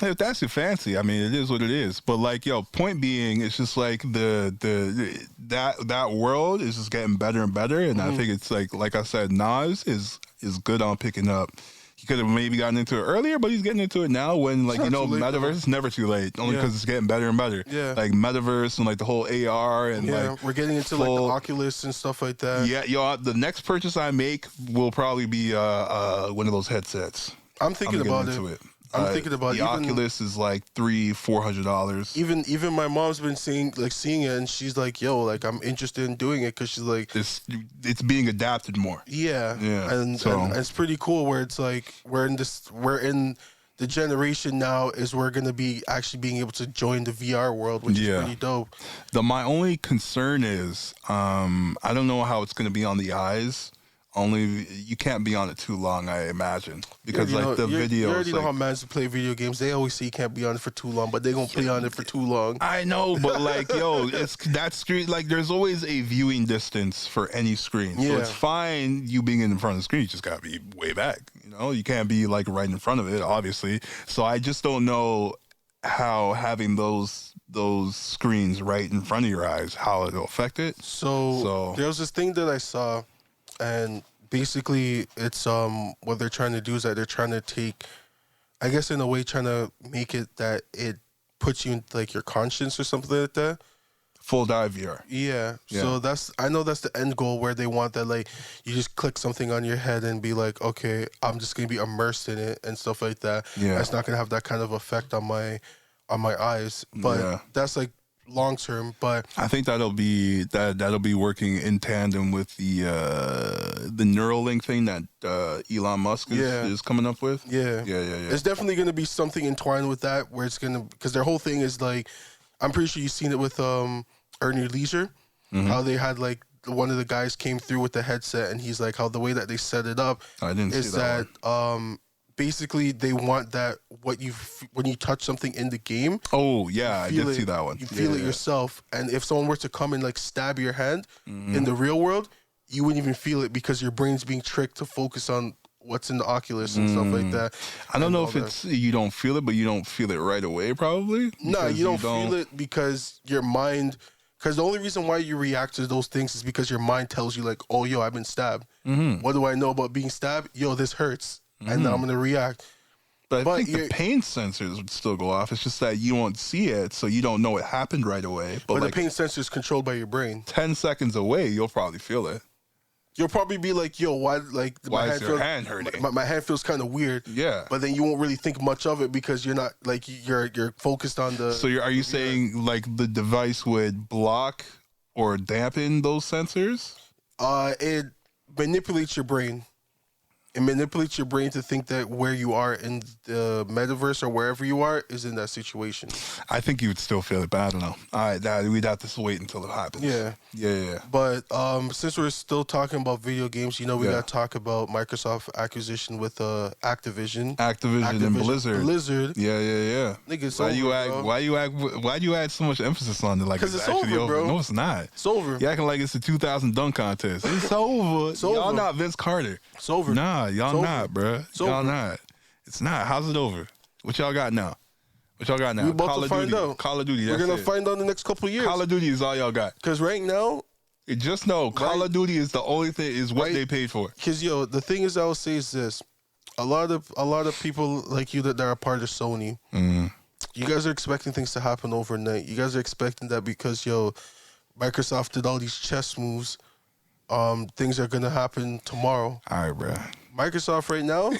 if that's your fancy, I mean, it is what it is. But like, point being, it's just like that world is just getting better and better, and I think it's like I said, Nas is good on picking up. He could have maybe gotten into it earlier, but he's getting into it now when, like, Metaverse is never too late, only because it's getting better and better. Yeah. Like, Metaverse and, like, the whole AR and, like... we're getting into, like, the Oculus and stuff like that. Yeah, the next purchase I make will probably be one of those headsets. I'm thinking about it. I'm thinking about the Oculus is like $300-$400. Even my mom's been seeing it, and she's like, "Yo, like, I'm interested in doing it," because she's like, it's being adapted more. Yeah, and it's pretty cool where it's like we're in the generation now is we're gonna be actually being able to join the VR world, which is pretty dope. My only concern is I don't know how it's gonna be on the eyes. Only you can't be on it too long, I imagine, because like the videos. You already know how mans play video games. They always say you can't be on it for too long, but they gonna play on it for too long. I know, but like, it's that screen. Like, there's always a viewing distance for any screen, so it's fine you being in front of the screen. You just gotta be way back. You know, you can't be like right in front of it, obviously. So I just don't know how having those screens right in front of your eyes, how it'll affect it. So there was this thing that I saw. And basically, it's what they're trying to do is that they're trying to take, I guess in a way, trying to make it that it puts you in like your conscience or something like that. Full dive VR. Yeah. So I know that's the end goal, where they want that, like, you just click something on your head and be like, okay, I'm just gonna be immersed in it and stuff like that. Yeah. It's not gonna have that kind of effect on my eyes, but that's like long term. But I think that'll be working in tandem with the Neuralink thing that Elon Musk is coming up with. Yeah. It's definitely going to be something entwined with that, where it's going to, because their whole thing is like, I'm pretty sure you've seen it with Earn Your Leisure, how they had like one of the guys came through with the headset, and he's like, how the way that they set it up is that basically they want that when you touch something in the game. Oh yeah, I did see that one. You feel it yourself, and if someone were to come and like stab your hand in the real world, you wouldn't even feel it, because your brain's being tricked to focus on what's in the Oculus and stuff like that. I don't know if it's you don't feel it, but you don't feel it right away, probably. No, you don't feel it because your mind, Because the only reason why you react to those things is because your mind tells you, like, oh, yo, I've been stabbed. Mm-hmm. What do I know about being stabbed? Yo, this hurts. And then I'm going to react. But I think the pain sensors would still go off. It's just that you won't see it, so you don't know it happened right away. But like the pain sensor is controlled by your brain. 10 seconds away, you'll probably feel it. You'll probably be like, yo, why is your hand hurting? My hand feels kind of weird. Yeah. But then you won't really think much of it because you're not, like, you're focused on the... So are you saying, like, the device would block or dampen those sensors? It manipulates your brain. It manipulates your brain to think that where you are in the metaverse or wherever you are is in that situation. I think you would still feel it, but I don't know. All right, we'd have to wait until it happens. Yeah. But since we're still talking about video games, we got to talk about Microsoft acquisition with Activision. Activision and Blizzard. Yeah. Nigga, why you add so much emphasis on it? Like it's actually over, bro. No, it's not. It's over. You acting like it's the 2000 dunk contest. It's over. Y'all not Vince Carter. It's over. Nah, y'all not, bruh. Y'all not. It's not. How's it over? What y'all got now? We're about to find out. Call of Duty. We're going to find out in the next couple of years. Call of Duty is all y'all got. Because right now... Just know, Call of Duty is the only thing, is what they paid for. Because, the thing is, I will say is this. A lot of people like you that are a part of Sony, you guys are expecting things to happen overnight. You guys are expecting that because, Microsoft did all these chess moves, things are going to happen tomorrow. All right, bro. Microsoft right now,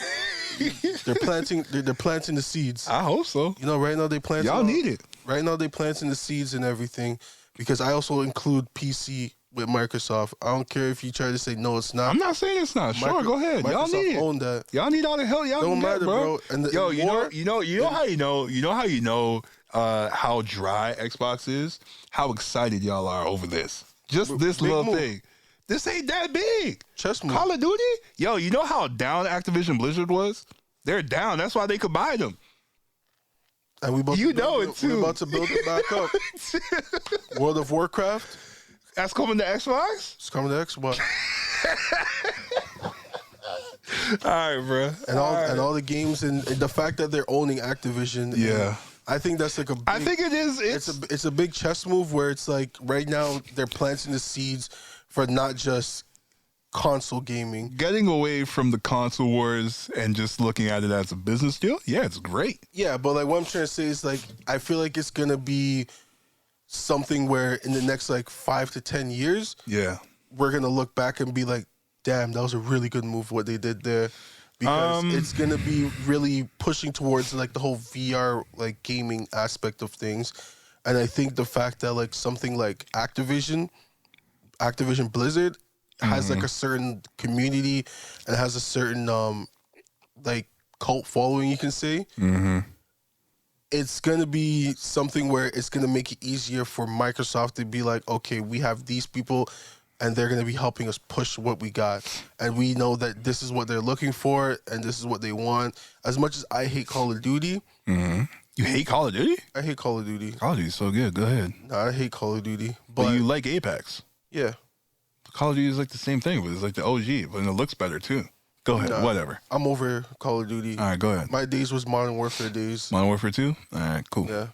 they're planting the seeds. I hope so. Right now they planting. Y'all need it. Right now they planting the seeds and everything, because I also include PC with Microsoft. I don't care if you try to say no, it's not. I'm not saying it's not. Sure, go ahead. Microsoft y'all need it. Own that. Y'all need all the help y'all don't can matter, get, bro. And you know how dry Xbox is. How excited y'all are over this. Just this little thing. This ain't that big. Chess move. Call of Duty? Yo, you know how down Activision Blizzard was? They're down. That's why they could buy them. And we're about to build it back up. World of Warcraft. That's coming to Xbox? It's coming to Xbox. All right, bro. And all the games and the fact that they're owning Activision. Yeah. I think that's like I think it is. It's a big chess move where it's like right now they're planting the seeds for not just console gaming. Getting away from the console wars and just looking at it as a business deal, yeah, it's great. Yeah, but like what I'm trying to say is like I feel like it's gonna be something where in the next like 5 to 10 years, we're gonna look back and be like, damn, that was a really good move what they did there. Because it's gonna be really pushing towards like the whole VR like gaming aspect of things. And I think the fact that like something like Activision Blizzard has like a certain community and has a certain like cult following, you can say. It's gonna be something where it's gonna make it easier for Microsoft to be like, okay, we have these people and they're gonna be helping us push what we got. And we know that this is what they're looking for and this is what they want. As much as I hate Call of Duty. You hate Call of Duty? I hate Call of Duty. Call of Duty's so good. Go ahead. No, I hate Call of Duty. But you like Apex. Yeah. Call of Duty is like the same thing, but it's like the OG, but it looks better too. Go ahead, whatever. I'm over Call of Duty. All right, go ahead. My days was Modern Warfare days. Modern Warfare 2? All right, cool. Yeah.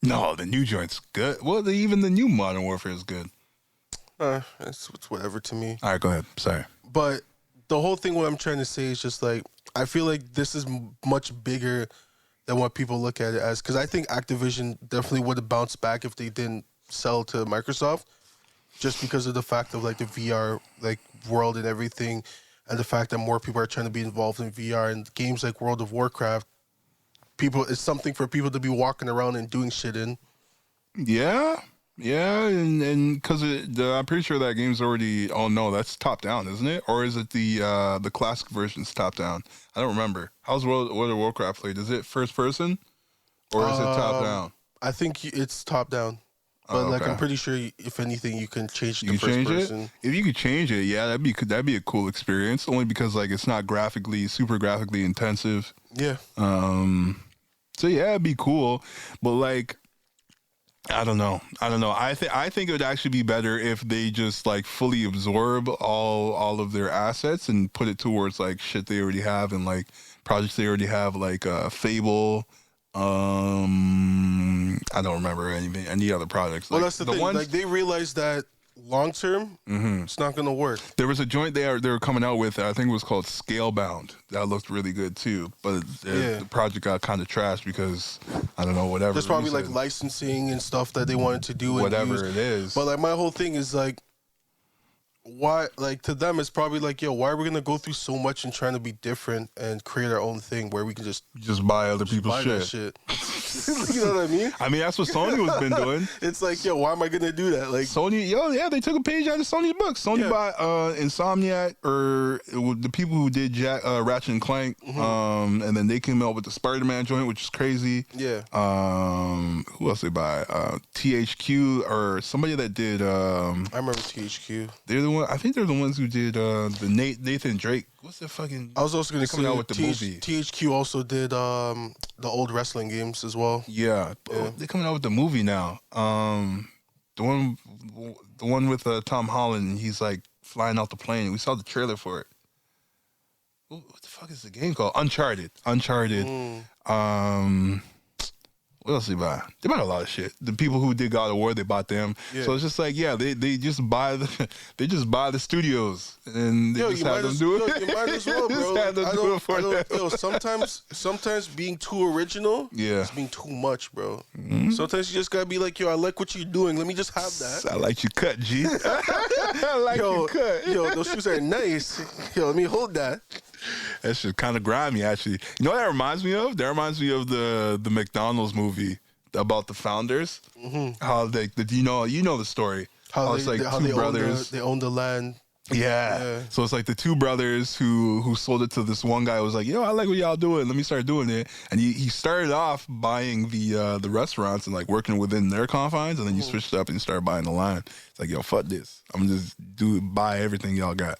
No, the new joint's good. Well, even the new Modern Warfare is good. It's whatever to me. All right, go ahead. Sorry. But the whole thing, what I'm trying to say is just like, I feel like this is much bigger than what people look at it as. Because I think Activision definitely would have bounced back if they didn't sell to Microsoft. Just because of the fact of like the VR like world and everything. And the fact that more people are trying to be involved in VR and games like World of Warcraft, it's something for people to be walking around and doing shit in. Yeah, and because I'm pretty sure that game's already. Oh no, that's top down, isn't it? Or is it the classic version's top down? I don't remember. How's World of Warcraft played? Is it first person, or is it top down? I think it's top down. But like I'm pretty sure, if anything, you can change the first person. If you could change it, yeah, that'd be a cool experience. Only because like it's not super graphically intensive. Yeah. So yeah, it'd be cool. But like, I don't know. I think it would actually be better if they just like fully absorb all of their assets and put it towards like shit they already have and like projects they already have, like Fable. I don't remember any other projects. Well, like, that's the thing. Like they realized that long term, it's not gonna work. There was a joint they were coming out with. I think it was called Scalebound. That looked really good too. But the project got kind of trashed because I don't know, whatever. There's probably like licensing and stuff that they wanted to do. Whatever it is. But like my whole thing is like, why? Like to them, it's probably like, yo, why are we gonna go through so much and trying to be different and create our own thing where we can just buy other people's shit. You know what I mean? I mean, that's what Sony was been doing. It's like, yo, why am I gonna do that? Like Sony, they took a page out of Sony's book. Sony bought Insomniac or the people who did Ratchet and Clank, and then they came out with the Spider-Man joint, which is crazy. Yeah. Who else they buy? THQ or somebody that did. I remember THQ. They're the one. I think they're the ones who did the Nathan Drake. What's the fucking? I was also gonna say out with the movie. THQ also did the old wrestling games as well. Yeah. They're coming out with the movie now. The one with Tom Holland. He's like flying out the plane. We saw the trailer for it. What the fuck is the game called? Uncharted. What else they buy? They bought a lot of shit. The people who did God of War, they bought them. Yeah. So it's just like, they just buy the studios and they just have them do it. You might as well, bro. Have them do it for them. Sometimes being too original is being too much, bro. Mm-hmm. Sometimes you just gotta be like, yo, I like what you're doing. Let me just have that. I like your cut, G. I like your cut. Yo, those shoes are nice. Yo, let me hold that. That shit kind of grimy, actually. You know what that reminds me of? That reminds me of the McDonald's movie about the founders. Mm-hmm. How you know the story. How it's like two brothers. They own the land. Yeah. So it's like the two brothers who sold it to this one guy who was like, I like what y'all doing. Let me start doing it. And he started off buying the restaurants and like working within their confines, and then you switched up and you started buying the line. It's like, yo, fuck this. I'm gonna just buy everything y'all got.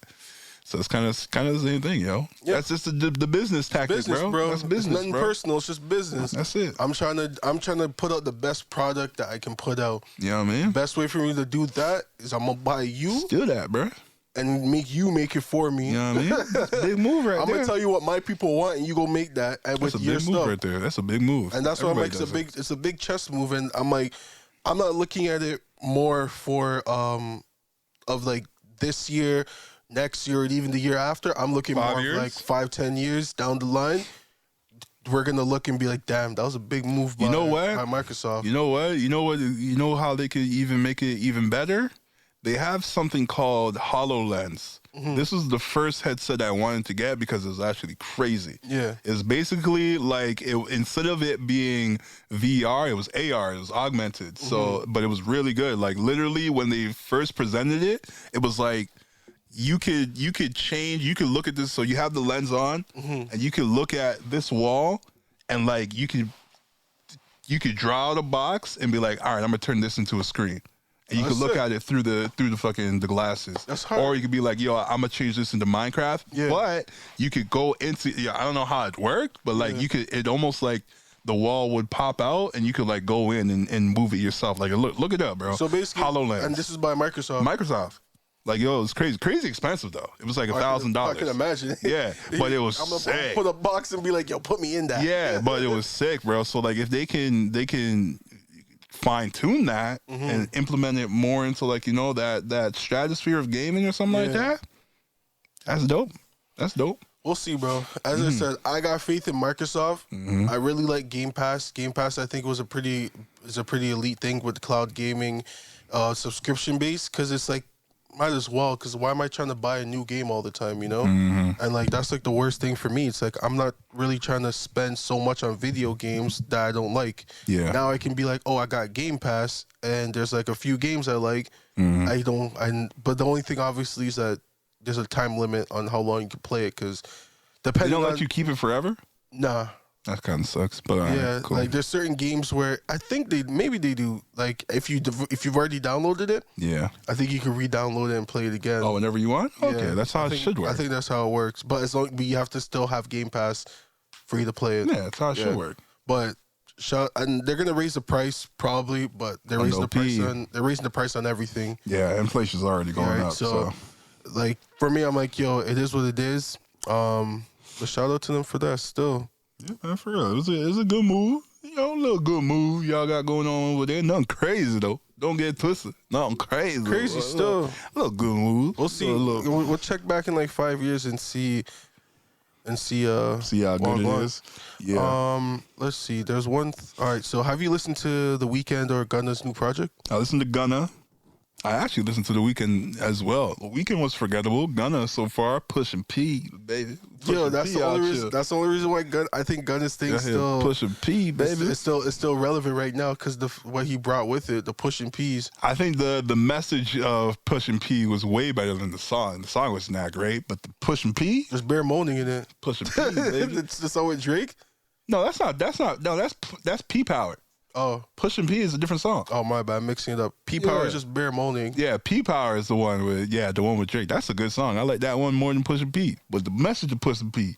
So it's kind of the same thing, yo. Yeah. That's just the business tactic, bro. That's business, it's nothing personal. It's just business. That's it. I'm trying to put out the best product that I can put out. You know what I mean? Best way for me to do that is I'm gonna buy you. Still that, bro. And make it for me. You know what I mean? Big move right there. I'm gonna tell you what my people want, and you go make that. And that's with a your big stuff. move right there. That's a big move. And that's what I'm like. It's a big chess move, and I'm like, I'm not looking at it more for of like this year, next year, and even the year after. I'm looking more like 5-10 years down the line. We're gonna look and be like, damn, that was a big move by Microsoft. You know what? You know how they could even make it even better? They have something called HoloLens. Mm-hmm. This was the first headset I wanted to get because it was actually crazy. Yeah. It's basically like, instead of it being VR, it was AR. It was augmented. Mm-hmm. So, but it was really good. Like literally when they first presented it, it was like, you could change, you could look at this. So you have the lens on and you could look at this wall and like, you could draw out a box and be like, all right, I'm gonna turn this into a screen. And you can look at it through the fucking the glasses. That's hard. Or you could be like, yo, I'm gonna change this into Minecraft. Yeah. But you could go into I don't know how it worked, but like it almost like the wall would pop out and you could like go in and move it yourself. Like look it up, bro. So basically HoloLens. And this is by Microsoft. Like, yo, it was crazy expensive though. It was like $1,000. I can imagine. Yeah, but it was sick. I'm gonna put a box and be like, yo, put me in that. Yeah, but it was sick, bro. So like if they can fine tune that and implement it more into like, that stratosphere of gaming or something like that. That's dope. We'll see, bro. As I said, I got faith in Microsoft. I really like Game Pass. Game Pass, I think, is a pretty elite thing with cloud gaming, subscription base, because it's like, might as well, because why am I trying to buy a new game all the time, And like that's like the worst thing for me. It's like I'm not really trying to spend so much on video games that I don't like. Yeah. Now I can be like, oh, I got Game Pass, and there's like a few games I like. But the only thing obviously is that there's a time limit on how long you can play it, because depending they don't let you keep it forever. Nah. That kind of sucks, but cool. Like there's certain games where I think they do. Like if you've already downloaded it, I think you can re-download it and play it again. Oh, whenever you want. Okay, that's how it should work. I think that's how it works. But you have to still have Game Pass for you to play it. Yeah, that's how it should work. But and they're gonna raise the price probably, but they're raising the price on everything. Yeah, inflation's already going up. So like for me, I'm like, yo, it is what it is. But shout out to them for that still. Yeah, man, for real. It was a good move. a little good move y'all got going on over there. Nothing crazy though. Don't get twisted. Nothing crazy. Crazy still. A little good move. We'll see. We'll check back in like 5 years and see how good it is. Yeah. Let's see. There's one. All right. So have you listened to The Weeknd or Gunna's new project? I listened to Gunna. I actually listened to The Weeknd as well. The Weeknd was forgettable. Gunna so far, Pushin P, baby. Yo, that's the only reason. That's the only reason why I think Gunna's thing still Pushin P, baby. It's still relevant right now because what he brought with it, the Pushin Ps. I think the message of Pushin P was way better than the song. The song was not great, but the Pushin P, there's bare moaning in it. Pushin P, baby. It's the song with Drake. No, that's not. No, that's P Power. Oh, Pushin P is a different song. Oh my bad, mixing it up. P Power is just bare moaning. Yeah, P Power is the one with Drake. That's a good song. I like that one more than Pushin P. But the message of Pushin P,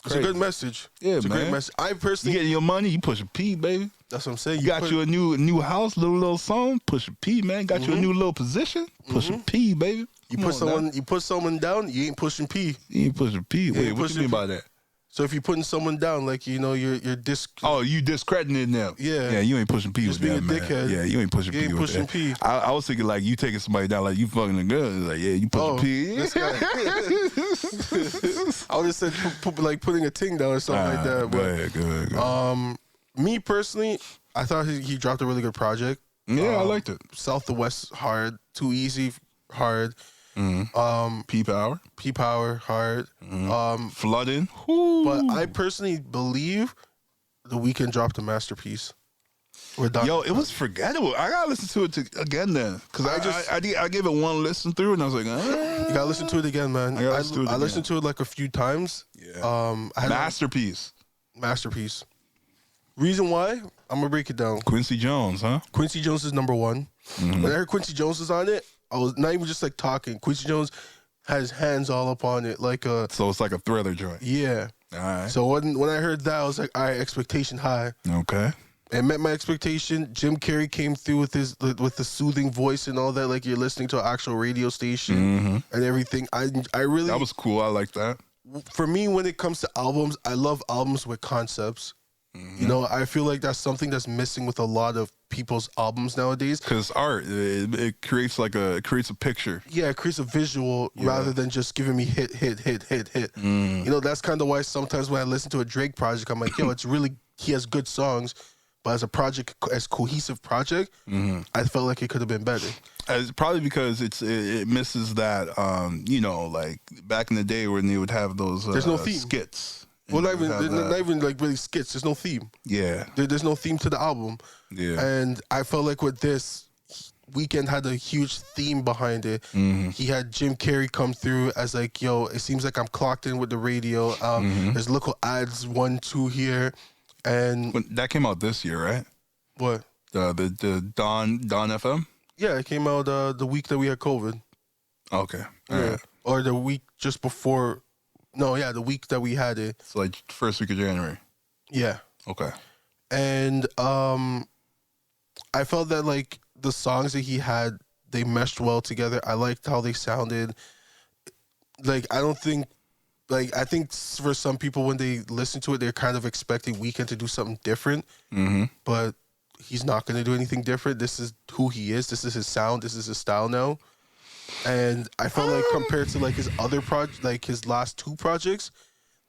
it's a good message. Yeah, it's man. a great message. I personally, you getting your money, you Pushin P, baby. That's what I'm saying. You got you a new house, little song, Pushin P, man. Got you a new little position, Pushin P, baby. You put someone down, you ain't pushing P. You ain't pushing P. Wait, what you mean by that? So if you're putting someone down, like you're you discrediting them. Yeah, you ain't pushing P just with being that, a dickhead. Man. Yeah, you ain't pushing P. Ain't pushing P. I was thinking like you taking somebody down, like you fucking a girl. Like you pushing P. I would have said like putting a ting down or something like that. But, go ahead. Me personally, I thought he dropped a really good project. Yeah, I liked it. South to West hard, Too Easy hard. P Power hard. Flooding. But I personally believe The Weeknd dropped a masterpiece. Yo, it was forgettable. I gotta listen to it again then, because I gave it one listen through and I was like, you gotta listen to it again, man. I listened to it like a few times. Yeah. Masterpiece. Reason why? I'm gonna break it down. Quincy Jones, huh? Quincy Jones is number one. When I heard Quincy Jones was on it, I was not even just like talking. Quincy Jones had his hands all up on it, like a. So it's like a Thriller joint. Yeah. All right. So when I heard that, I was like, all right, expectation high. Okay. It met my expectation. Jim Carrey came through with the soothing voice and all that, like you're listening to an actual radio station and everything. I really. That was cool. I like that. For me, when it comes to albums, I love albums with concepts. You know, I feel like that's something that's missing with a lot of people's albums nowadays. Because art, it creates a picture. Yeah, it creates a visual rather than just giving me hit. You know, that's kind of why sometimes when I listen to a Drake project, I'm like, yo, he has good songs, but as a project, as cohesive project, I felt like it could have been better. It's probably because it misses that, you know, like back in the day when they would have those there's no theme. skits. Well, not even like really skits. There's no theme. Yeah. There's no theme to the album. Yeah. And I felt like with this, Weeknd had a huge theme behind it. He had Jim Carrey come through as like, yo, it seems like I'm clocked in with the radio. There's local ads, 1, 2 here. And that came out this year, right? What? The Don FM? Yeah, it came out the week that we had COVID. Okay. All right. Or the week just before. No, yeah, the week that we had it. It's like first week of January. Yeah. Okay. And I felt that like the songs that he had, they meshed well together. I liked how they sounded. Like I think for some people when they listen to it, they're kind of expecting Weeknd to do something different. But he's not going to do anything different. This is who he is. This is his sound. This is his style now. And I felt like compared to like his other project, like his last 2 projects,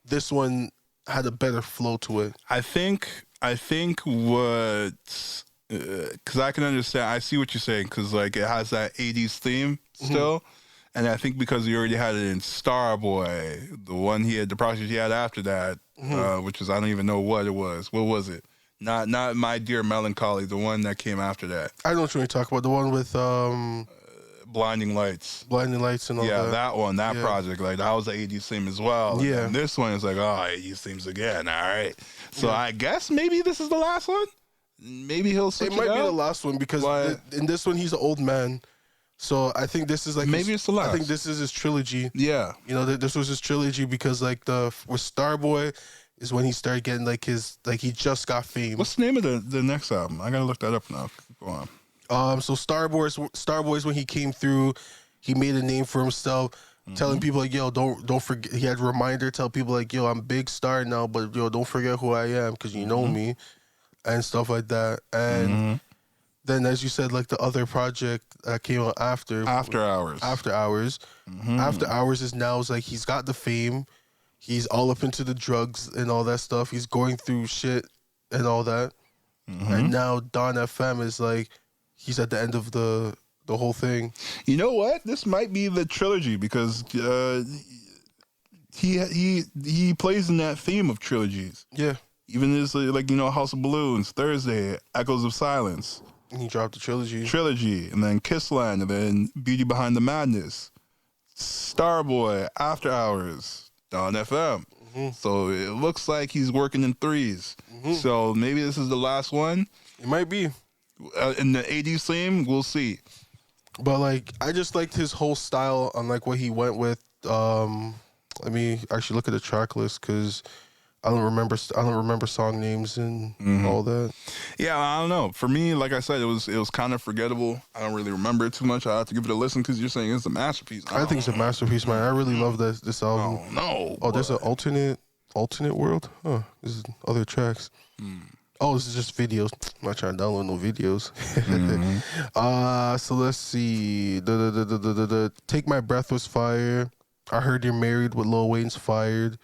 this one had a better flow to it. I think what, because I can understand, I see what you're saying, because like it has that 80s theme still. And I think because he already had it in Starboy, the project he had after that, which was, I don't even know what it was. What was it? Not My Dear Melancholy, the one that came after that. I know what you're talking about. The one with Blinding Lights and all that. Yeah, that one, that project, like that was the 80s theme as well. Yeah. And this one is like, 80s themes again. All right. So I guess maybe this is the last one. Maybe he'll switch it might be up. the last one because in this one he's an old man. So I think this is like maybe it's the last. I think this is his trilogy. Yeah. You know, this was his trilogy because like with Starboy is when he started getting like he just got fame. What's the name of the next album? I gotta look that up now. Go on. So Starboy's when he came through, he made a name for himself, telling people like, yo, don't forget. He had a reminder, tell people like, yo, I'm big star now, but yo, don't forget who I am because you know me. and stuff like that. And then, as you said, like the other project that came out after Hours. After Hours. After Hours is now like he's got the fame. He's all up into the drugs and all that stuff. He's going through shit and all that. And now Don FM is like he's at the end of the whole thing. You know what? This might be the trilogy because he plays in that theme of trilogies. Yeah. Even this like House of Balloons, Thursday, Echoes of Silence. And he dropped the Trilogy, and then Kissland, and then Beauty Behind the Madness, Starboy, After Hours, Don FM. So it looks like he's working in threes. So maybe this is the last one. It might be. In the 80s theme, we'll see. But like, I just liked his whole style on like what he went with. Let me actually look at the track list because I don't remember song names and all that. Yeah, I don't know. For me, like I said, it was kind of forgettable. I don't really remember it too much. I have to give it a listen because you're saying it's a masterpiece. I think it's a masterpiece, man. I really love this album. Oh no! Oh, there's an alternate world. Huh? This is other tracks. Oh, this is just videos. I'm not trying to download no videos. So let's see. Take My Breath was fire. I Heard You're Married with Lil Wayne's fired.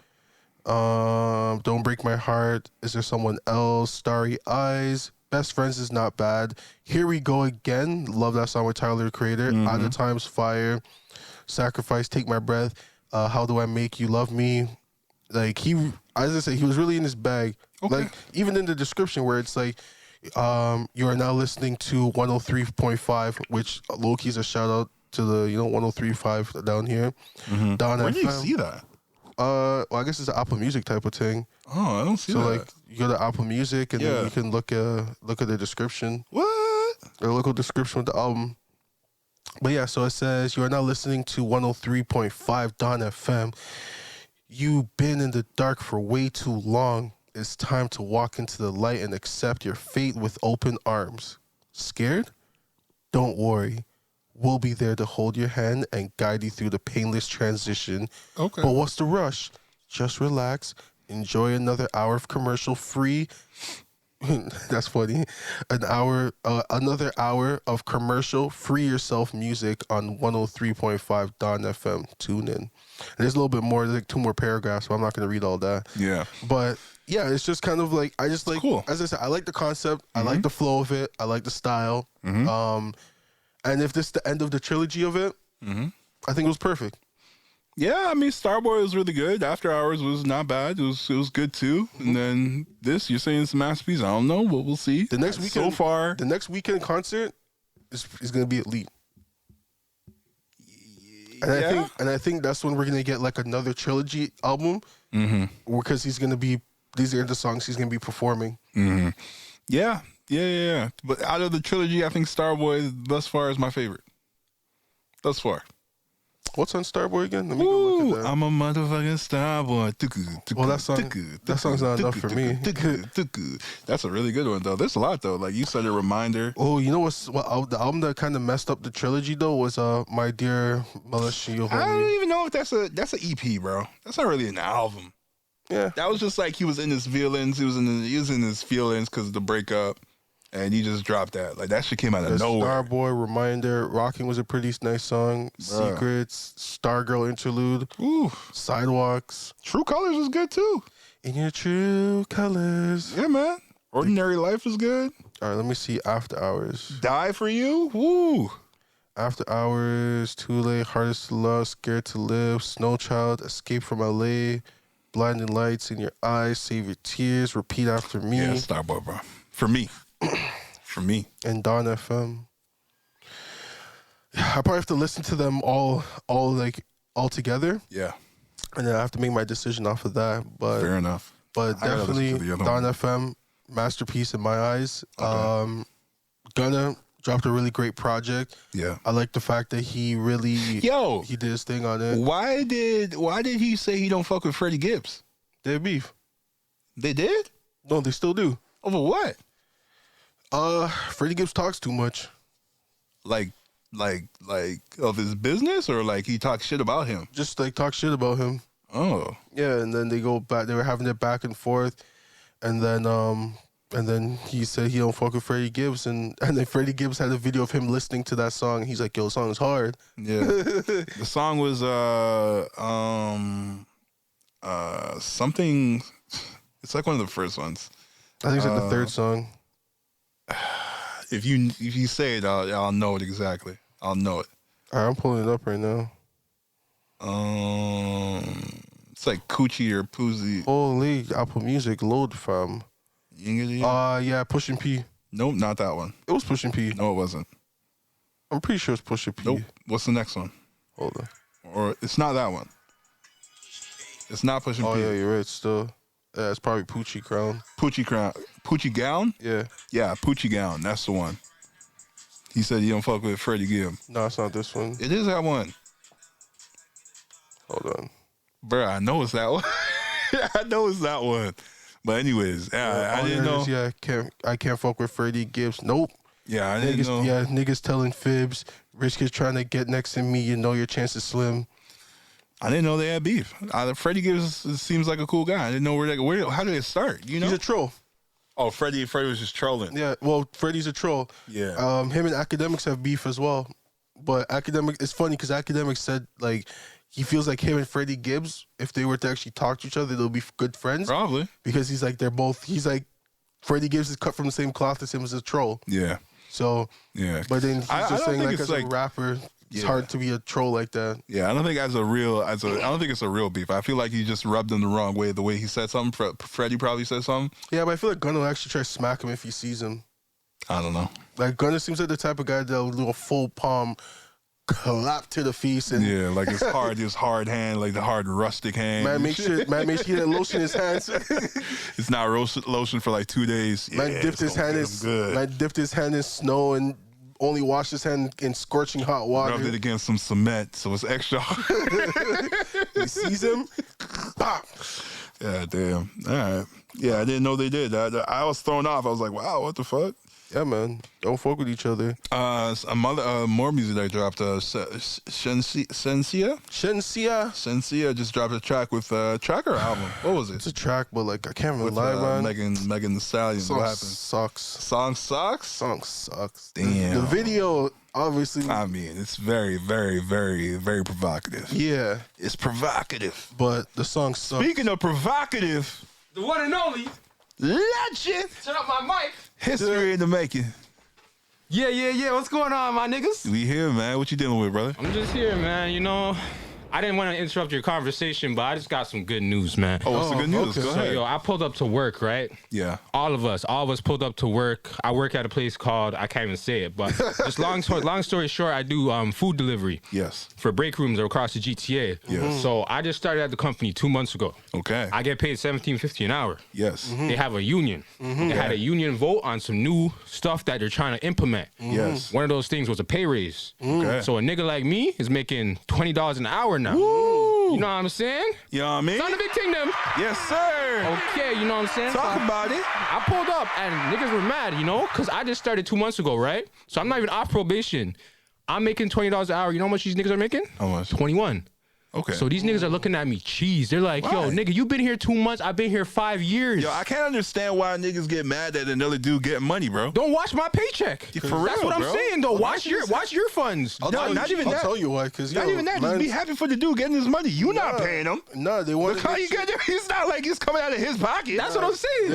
Don't Break My Heart. Is There Someone Else? Starry Eyes. Best Friends is not bad. Here We Go Again. Love that song with Tyler, the Creator. Other Times, fire. Sacrifice, Take My Breath. How Do I Make You Love Me? Like as I said, he was really in his bag. Okay. Like even in the description where it's like, you are now listening to 103.5, which low key is a shout out to the 103.5 down here. Don Where FM. do you see that? Well, I guess it's an Apple Music type of thing. Oh, I don't see so that. like you go to Apple Music and then you can look at the description. What? The local description of the album. But yeah, so it says you are now listening to 103.5 Don FM. You've been in the dark for way too long. It's time to walk into the light and accept your fate with open arms. Scared? Don't worry. We'll be there to hold your hand and guide you through the painless transition. Okay. But what's the rush? Just relax. Enjoy another hour of commercial free. That's funny. Another hour of commercial free yourself music on 103.5 Don FM. Tune in. And there's a little bit more. There's like 2 more paragraphs, so I'm not going to read all that. Yeah. But yeah, it's just kind of like, I just like, cool. As I said, I like the concept. I like the flow of it. I like the style. And if this is the end of the trilogy of it, I think it was perfect. Yeah, I mean, Starboy was really good. After Hours was not bad. It was good too. And then this, you're saying it's a masterpiece. I don't know, but we'll see. The next weekend, so far, the next weekend concert is going to be elite. And I think that's when we're going to get like another trilogy album because these are the songs he's going to be performing. Yeah. But out of the trilogy, I think Starboy thus far is my favorite. Thus far. What's on Starboy again? Let me go look at that. I'm a motherfucking Starboy. Well, that song's not enough for me. That's a really good one, though. There's a lot, though. Like you said, a reminder. Oh, you know the album that kind of messed up the trilogy, though, was My Dear Melissa. I don't even know if that's an EP, bro. That's not really an album. Yeah. That was just like he was in his feelings. He was in his feelings because of the breakup. And he just dropped that. Like, that shit came out of nowhere. Starboy, Reminder, Rocking was a pretty nice song. Bruh. Secrets, Stargirl Interlude, Sidewalks. True Colors was good, too. In Your True Colors. Yeah, man. Ordinary Life was good. All right, let me see After Hours. Die For You? Woo. After Hours, Too Late, Hardest to Love, Scared to Live, Snow Child, Escape from LA, Blinding Lights in Your Eyes, Save Your Tears, Repeat After Me. Yeah, Starboy, bro. For me. And Don FM. I probably have to listen to them all together. Yeah. And then I have to make my decision off of that. But fair enough. But definitely Don FM, masterpiece in my eyes. Okay. Gunna dropped a really great project. Yeah. I like the fact that he really he did his thing on it. Why did he say he don't fuck with Freddie Gibbs? They had beef. They did? No, they still do. Over what? Freddie Gibbs talks too much. Like of his business, or like he talks shit about him? Just like talk shit about him. Oh. Yeah, and then they go back. They were having it back and forth, and then And then he said he don't fuck with Freddie Gibbs, and then Freddie Gibbs had a video of him listening to that song. He's like, "Yo, the song is hard." Yeah, the song was something. It's like one of the first ones. I think it's like the third song. If you say it, I'll know it exactly. I'll know it. All right, I'm pulling it up right now. It's like Coochie or Poozy. Holy, Apple Music load fam. Yeah, Pushin P. Nope, not that one. It was Pushin P. No, it wasn't. I'm pretty sure it's Pushin P. Nope. What's the next one? Hold on. Or it's not that one. It's not Pushin P. Oh yeah, you're right. Still, yeah, it's probably Poochie Crown. Poochie Gown? Yeah. Yeah, Poochie Gown. That's the one. He said you don't fuck with Freddie Gibbs. No, it's not this one. It is that one. Hold on. Bruh, I know it's that one. I know it's that one. But anyways, I didn't know. Yeah, I can't fuck with Freddie Gibbs. Nope. Yeah, I didn't know. Yeah, niggas telling fibs. Rich kids trying to get next to me. You know your chance is slim. I didn't know they had beef. Freddie Gibbs seems like a cool guy. I didn't know how did it start? You know, He's a troll. Oh, Freddie was just trolling. Yeah, well, Freddie's a troll. Yeah. Him and Academics have beef as well. But it's funny because Academics said like he feels like him and Freddie Gibbs, if they were to actually talk to each other, they'll be good friends. Probably. Because he's like Freddie Gibbs is cut from the same cloth as him as a troll. Yeah. So yeah. But then he's just saying like as a rapper, it's hard to be a troll like that. Yeah, I don't think I don't think it's a real beef. I feel like he just rubbed him the wrong way. The way he said something, Freddie probably said something. Yeah, but I feel like Gunna will actually try to smack him if he sees him. I don't know. Like Gunna seems like the type of guy that'll do a full palm clap to the face and like his hard hand, like the hard rustic hand. Man, make sure he didn't lotion his hands. It's not lotion for like 2 days. Man dipped his hand in snow and only washed his hand in scorching hot water. Rubbed it against some cement, so it's extra hard. He sees him, pop. Yeah, damn. All right. Yeah, I didn't know they did. I was thrown off. I was like, wow, what the fuck? Yeah, man. Don't fuck with each other. More music that dropped. Shensia just dropped a track with Tracker album. What was it? It's a track, but like I can't rely on Megan Thee Stallion. What happened? Song sucks. Damn. The video, obviously. I mean, it's very, very, very, very provocative. Yeah, it's provocative. But the song sucks. Speaking of provocative, the one and only Legend. Turn up my mic. History in the making. Yeah. What's going on, my niggas? We here, man. What you dealing with, brother? I'm just here, man. You know, I didn't want to interrupt your conversation, but I just got some good news, man. Oh, what's the good news? Okay. Go ahead. So, yo, I pulled up to work, right? Yeah. All of us pulled up to work. I work at a place called, I can't even say it, but just long story short, I do food delivery. Yes. For break rooms across the GTA. Yes. So I just started at the company 2 months ago. Okay. I get paid $17.50 an hour. Yes. They have a union. They had a union vote on some new stuff that they're trying to implement. Yes. One of those things was a pay raise. Okay. So a nigga like me is making $20 an hour now. Woo! You know what I'm saying? You know what I mean? It's not a big thing, them. Yes, sir. Okay, you know what I'm saying? Talk about it. I pulled up and niggas were mad, you know? Because I just started 2 months ago, right? So I'm not even off probation. I'm making $20 an hour. You know how much these niggas are making? How much? 21. Okay. So these niggas are looking at me cheese. They're like, Why? yo, nigga, you been here 2 months. I've been here 5 years. Yo, I can't understand why niggas get mad at another dude getting money, bro. Don't watch my paycheck. For real, That's what I'm bro. saying, though. Watch your funds. I'll tell you why. Because Not even that. Just be happy for the dude getting his money. You not paying him. No, they want. Look how you get there. It's not like it's coming out of his pocket. That's what I'm saying.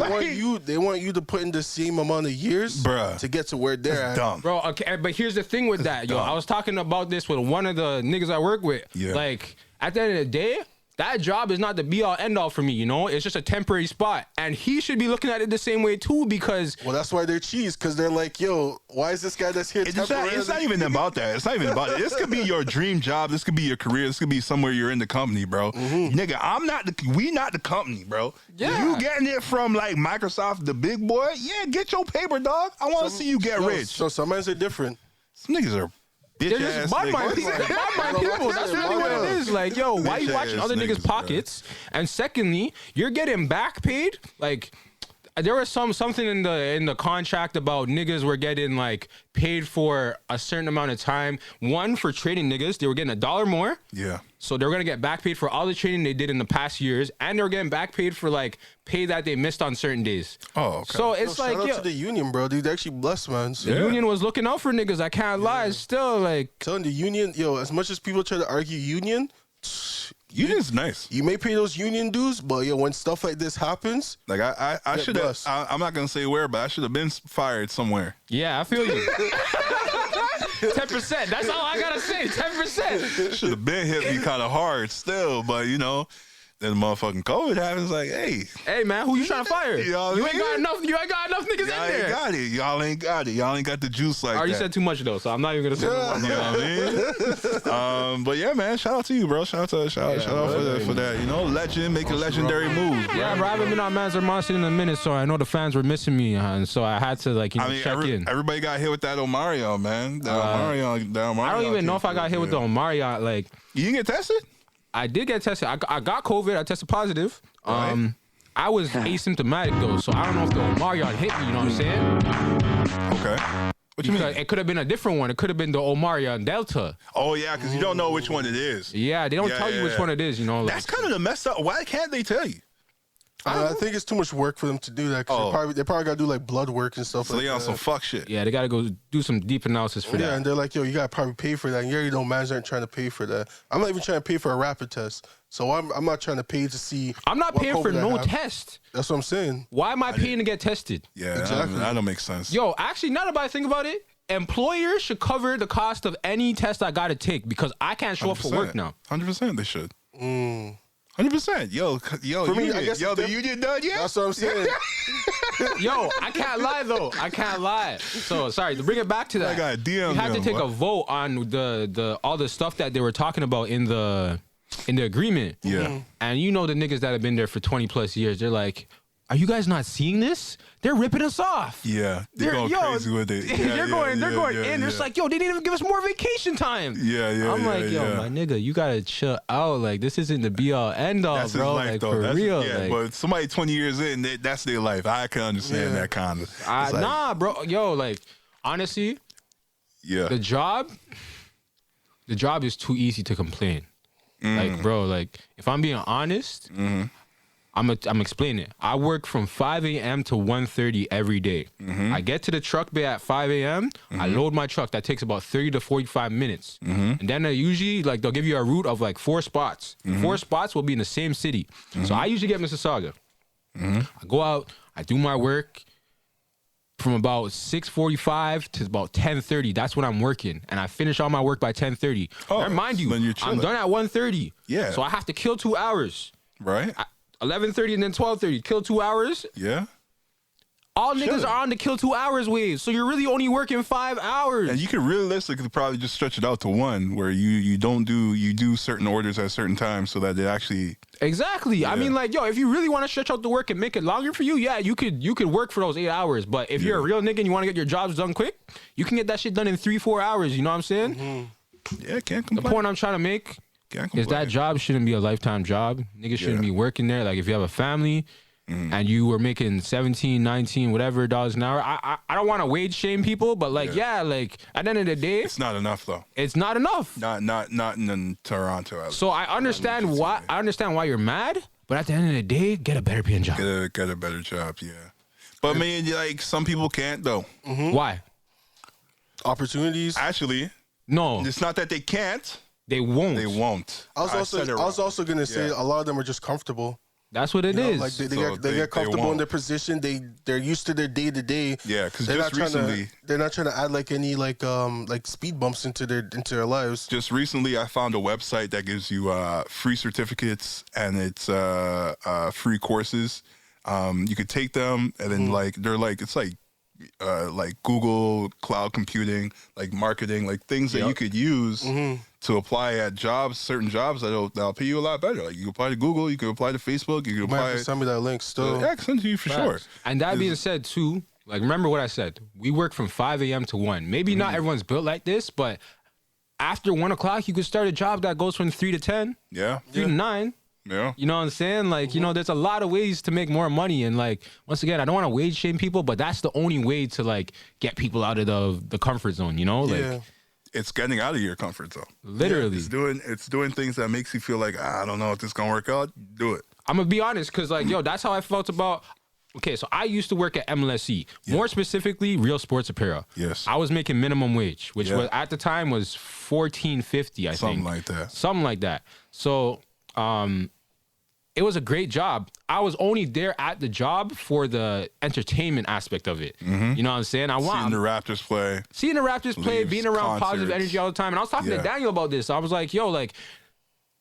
They want you to put in the same amount of years, Bruh. to get to where they're at. Dumb. Bro, okay, but here's the thing with that, yo. I was talking about this with one of the niggas I work with. Yeah. Like, at the end of the day, that job is not the be-all, end-all for me, you know? It's just a temporary spot. And he should be looking at it the same way, too, because... Well, that's why they're cheese, because they're like, yo, why is this guy that's here temporarily? It's not even about that. It's not even about it. This could be your dream job. This could be your career. This could be somewhere you're in the company, bro. Nigga, we not the company, bro. Yeah. You getting it from, like, Microsoft, the big boy? Yeah, get your paper, dog. I want to see you get rich. So some men are different. Some niggas are bitch they're ass just bad mind niggas. people. Bad mind people. That's really what it is. Like, yo, why you watching Bitch-ass other niggas' niggas, pockets? And secondly, you're getting back paid. Like, there was something in the contract about niggas were getting like paid for a certain amount of time. One, for trading niggas, they were getting $1 more. Yeah. So they were gonna get back paid for all the training they did in the past years, and they were getting back paid for like pay that they missed on certain days. Oh, okay. So it's Shout like out to the union, bro. Dude, they actually blessed, man. So, the union was looking out for niggas. I can't lie. It's still like telling the union, yo, as much as people try to argue union, Union's nice. you may pay those union dues, but yo, when stuff like this happens, Like I should have. blessed. I'm not gonna say where, but I should have been fired somewhere. yeah, I feel you. 10%. That's all I gotta say. 10%. Should have been hit me kind of hard still, but you know, then the motherfucking COVID happens. Like, hey, Hey man, who you trying to fire? Y'all You ain't niggas? got enough. You ain't got enough niggas y'all in ain't there. got it. Y'all ain't got it. Y'all ain't got the juice like I already that. said too much though, so I'm not even gonna say. You know what I mean? But yeah, man, shout out to you, bro. Shout out for that. You know, legend, make a legendary move. Bro. Yeah, bro, I haven't been on Mans or Mossin in a minute, so I know the fans were missing me, and so I had to like check in. Everybody got hit with that Omarion, man. That Omarion. I don't even know if I got hit with the Omarion. Like, You didn't get tested? I did get tested. I got COVID. I tested positive. Right. I was asymptomatic though, so I don't know if the Omarion hit me. You know what I'm saying? Okay. What you mean? Because it could have been a different one. It could have been the Omarion Delta. Oh yeah, because you don't know which one it is. Yeah, they don't tell you which one it is. You know, like, That's kind of the messed up. Why can't they tell you? I think it's too much work for them to do that. 'Cause they probably got to do like blood work and stuff So like they that. on some fuck shit. yeah, they got to go do some deep analysis for Yeah, that. and they're like, yo, you got to probably pay for that. And you already know mans aren't trying to pay for that. I'm not even trying to pay for a rapid test. So I'm not trying to pay to see. I'm not what paying for COVID I no have. test. That's what I'm saying. Why am I paying to get tested? Yeah, Exactly. that don't make sense. Yo, actually, now that I think about it, employers should cover the cost of any test I got to take because I can't show up for work now. 100% they should. 100%. Yo, For me, union. I guess Yo, it's the union done yet? That's what I'm saying. Yo, I can't lie though. I can't lie. So sorry to bring it back to that. I got a DM we had to them, take what? a vote on the all the stuff that they were talking about in the agreement. Yeah. And you know the niggas that have been there for 20 plus years, they're like, are you guys not seeing this? They're ripping us off. Yeah. They're going crazy with it. Yeah, they're going in. Yeah. They're just like, yo, they didn't even give us more vacation time. Yeah. I'm like, yo, my nigga, you gotta chill out. Like, this isn't the be all end all, That's bro. his life, Like, though. for real. Yeah, like, but somebody 20 years in, that's their life. I can understand that kind of. nah, bro. Yo, like, honestly, Yeah. the job is too easy to complain. Like, bro, like, if I'm being honest, I'm explaining it. I work from 5 a.m. to 1:30 every day. I get to the truck bay at 5 a.m. I load my truck. That takes about 30 to 45 minutes. And then they usually, like, they'll give you a route of, like, 4 spots. 4 spots will be in the same city. So I usually get Mississauga. I go out. I do my work from about 6:45 to about 10:30. That's when I'm working. And I finish all my work by 10:30. Oh, Now, mind you, then you're I'm chilling. done at 1:30. Yeah. So I have to kill 2 hours. Right? 11:30 and then 12:30. Kill 2 hours. Yeah. All niggas Chilling. are on the kill 2 hours wave. So you're really only working 5 hours. And you can realistically probably just stretch it out to one where you do certain orders at certain times so that it actually. Exactly. I mean, like, yo, if you really want to stretch out the work and make it longer for you, yeah, you could work for those 8 hours. But if you're a real nigga and you want to get your jobs done quick, you can get that shit done in 3-4 hours. You know what I'm saying? Yeah, can't The complain. point I'm trying to make Can't is complain. that job shouldn't be a lifetime job. Niggas shouldn't be working there. Like, if you have a family and you were making 17, 19, whatever dollars an hour, I don't want to wage shame people, but like, like at the end of the day, It's not enough though. it's not enough. Not in Toronto. At least. So I understand why you're mad, but at the end of the day, get a better paying job. Get a better job. Yeah. But I mean, like some people can't though. Why? Opportunities. Actually, No, it's not that they can't. they won't. They won't. I was said it also wrong. gonna say Yeah. a lot of them are just comfortable. That's what it You know, is. like they So get they comfortable in won't. their position. They're used to their day to day. Yeah, because They're just not trying recently, they're not trying to add like any like speed bumps into their lives. I found a website that gives you free certificates and it's free courses. You could take them and then it's like Google cloud computing, like marketing, like things that you could use to apply at jobs, certain jobs that'll pay you a lot better. Like you can apply to Google, you can apply to Facebook, you can You might apply. have to send me that link still. Yeah, I can send it to you for sure. Facts. And that being said, too, like remember what I said. We work from 5 a.m. to 1. Maybe not everyone's built like this, but after 1 o'clock, you could start a job that goes from 3 to 10, Yeah. 3 to 9. Yeah. You know what I'm saying? Like, you know, there's a lot of ways to make more money. And like, once again, I don't want to wage shame people, but that's the only way to like get people out of the comfort zone, you know? Like, it's getting out of your comfort zone. Literally. It's doing things that makes you feel like, I don't know if this is going to work out. Do it. I'm going to be honest, because like, yo, that's how I felt about, okay, so I used to work at MLSE, more specifically, Real Sports Apparel. Yes. I was making minimum wage, which was at the time was $14.50, I think. Something like that. Something like that. So, it was a great job. I was only there at the job for the entertainment aspect of it. You know what I'm saying? Seeing the Raptors play. Being around positive energy all the time. And I was talking to Daniel about this. I was like, yo, like,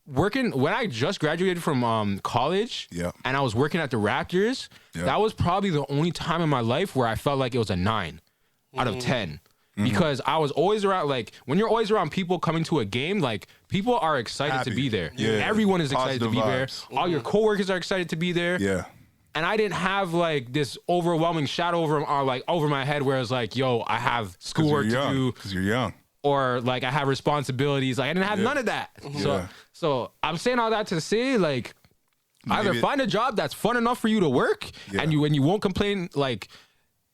working when I just graduated from college and I was working at the Raptors, that was probably the only time in my life where I felt like it was a 9 out of 10. Because I was always around, like, when you're always around people coming to a game, like, people are excited to be there. Everyone is excited to be there. All your coworkers are excited to be there. And I didn't have, like, this overwhelming shadow over my head where it's like, yo, I have schoolwork to do. Because you're young. Or, like, I have responsibilities. Like, I didn't have none of that. So I'm saying all that to say, like, either find a job that's fun enough for you to work and you won't complain, like,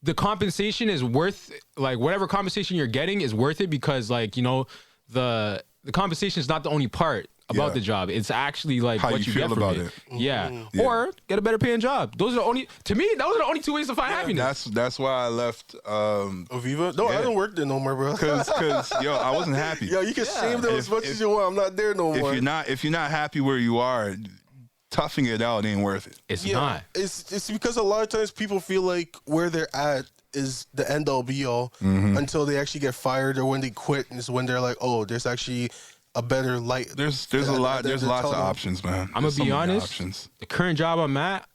the compensation is worth, like, whatever compensation you're getting is worth it because, like, you know, the compensation is not the only part about the job. It's actually, like, how what you feel get from about it. Or get a better paying job. Those are the only, to me, those are the only two ways to find happiness. That's why I left Aviva. No, I don't work there no more, bro. Because yo, I wasn't happy. Yo, you can shame them as much as you want. I'm not there no more. If you're not happy where you are, toughing it out ain't worth it. It's not. It's because a lot of times people feel like where they're at is the end all be all until they actually get fired or when they quit is when they're like, oh, there's actually a better light. There's lots of options, man. I'm gonna be honest. The current job I'm at,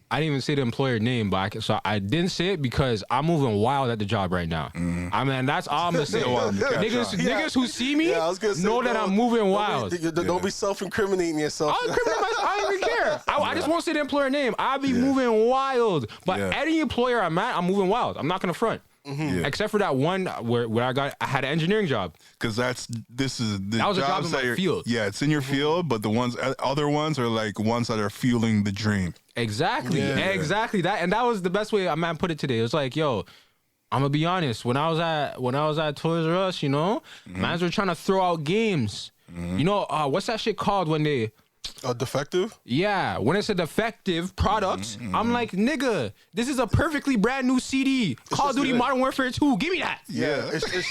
I didn't even say the employer name, but I didn't say it because I'm moving wild at the job right now. I mean, that's all I'm gonna say. Niggas who see me know that I'm moving wild. Don't be self-incriminating yourself. I don't even care. I just won't say the employer name. I'll be moving wild. But any employer I'm at, I'm moving wild. I'm not gonna front. Except for that one where I had an engineering job. Because that was a job in my field. Yeah, it's in your field, but the other ones are like ones that are fueling the dream. Exactly. That was the best way a man put it today. It was like, yo, I'm gonna be honest. When I was at Toys R Us, you know, mans were trying to throw out games. You know, what's that shit called when they defective? Yeah, when it's a defective product, I'm like, nigga, this is a perfectly brand new CD. Call of Duty Modern Warfare 2. Give me that. Yeah, it's just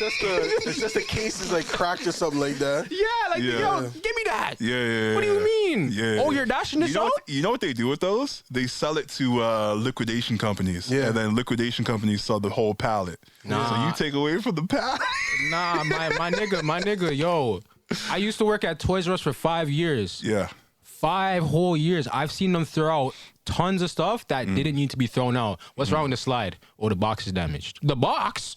the case is like cracked or something like that. Yo, give me that. Yeah. What do you mean? Yeah. Oh, you're dashing this out? You know what they do with those? They sell it to liquidation companies. Yeah. And then liquidation companies sell the whole pallet. Nah. So you take away from the pallet. Nah, my nigga, yo. I used to work at Toys R Us for 5 years. Yeah. 5 whole years. I've seen them throw out tons of stuff that didn't need to be thrown out. What's wrong with the slide? Oh, the box is damaged. The box?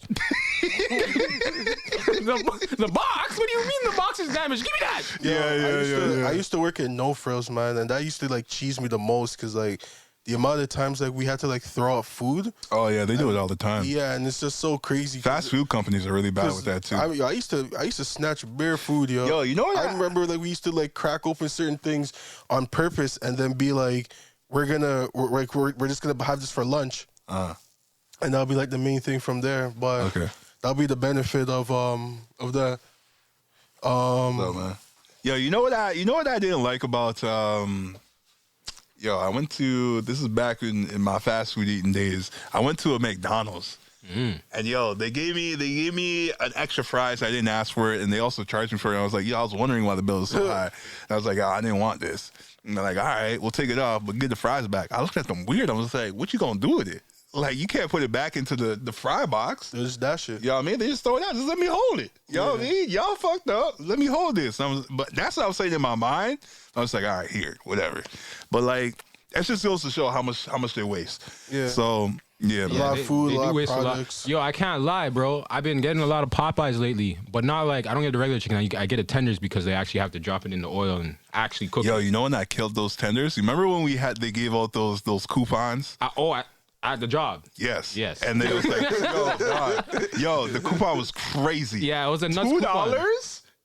the box? What do you mean the box is damaged? Give me that. Yeah. I used to work at No Frills, man, and that used to like cheese me the most because like the amount of times like we had to like throw out food. Oh yeah, they do it all the time. Yeah, and it's just so crazy. Fast food companies are really bad with that too. I used to snatch bare food, yo. Yo, you know what? I remember like we used to like crack open certain things on purpose and then be like, we're just gonna have this for lunch. And that'll be like the main thing from there. But that'll be the benefit of that. So, man. Yo, you know what I didn't like about I went to, this is back in my fast food eating days. I went to a McDonald's. And yo, they gave me an extra fries. I didn't ask for it, and they also charged me for it. I was like, I was wondering why the bill was so high. And I was like, I didn't want this. And they're like, all right, we'll take it off, but get the fries back. I looked at them weird. I was like, what you gonna do with it? Like, you can't put it back into the fry box. Just that shit. You know what I mean? They just throw it out. Just let me hold it. You know what I mean? Y'all fucked up. Let me hold this. But that's what I was saying in my mind. I was like, all right, here, whatever. But like, that just goes to show how much they waste. Yeah. So yeah, a lot of food, a lot of products. Yo, I can't lie, bro. I've been getting a lot of Popeyes lately, but not like I don't get the regular chicken. I get the tenders because they actually have to drop it in the oil and actually cook it. Yo, you know when I killed those tenders? You remember when they gave out those coupons? At the job. Yes. And they was like, yo, the coupon was crazy. Yeah, it was a nuts coupon.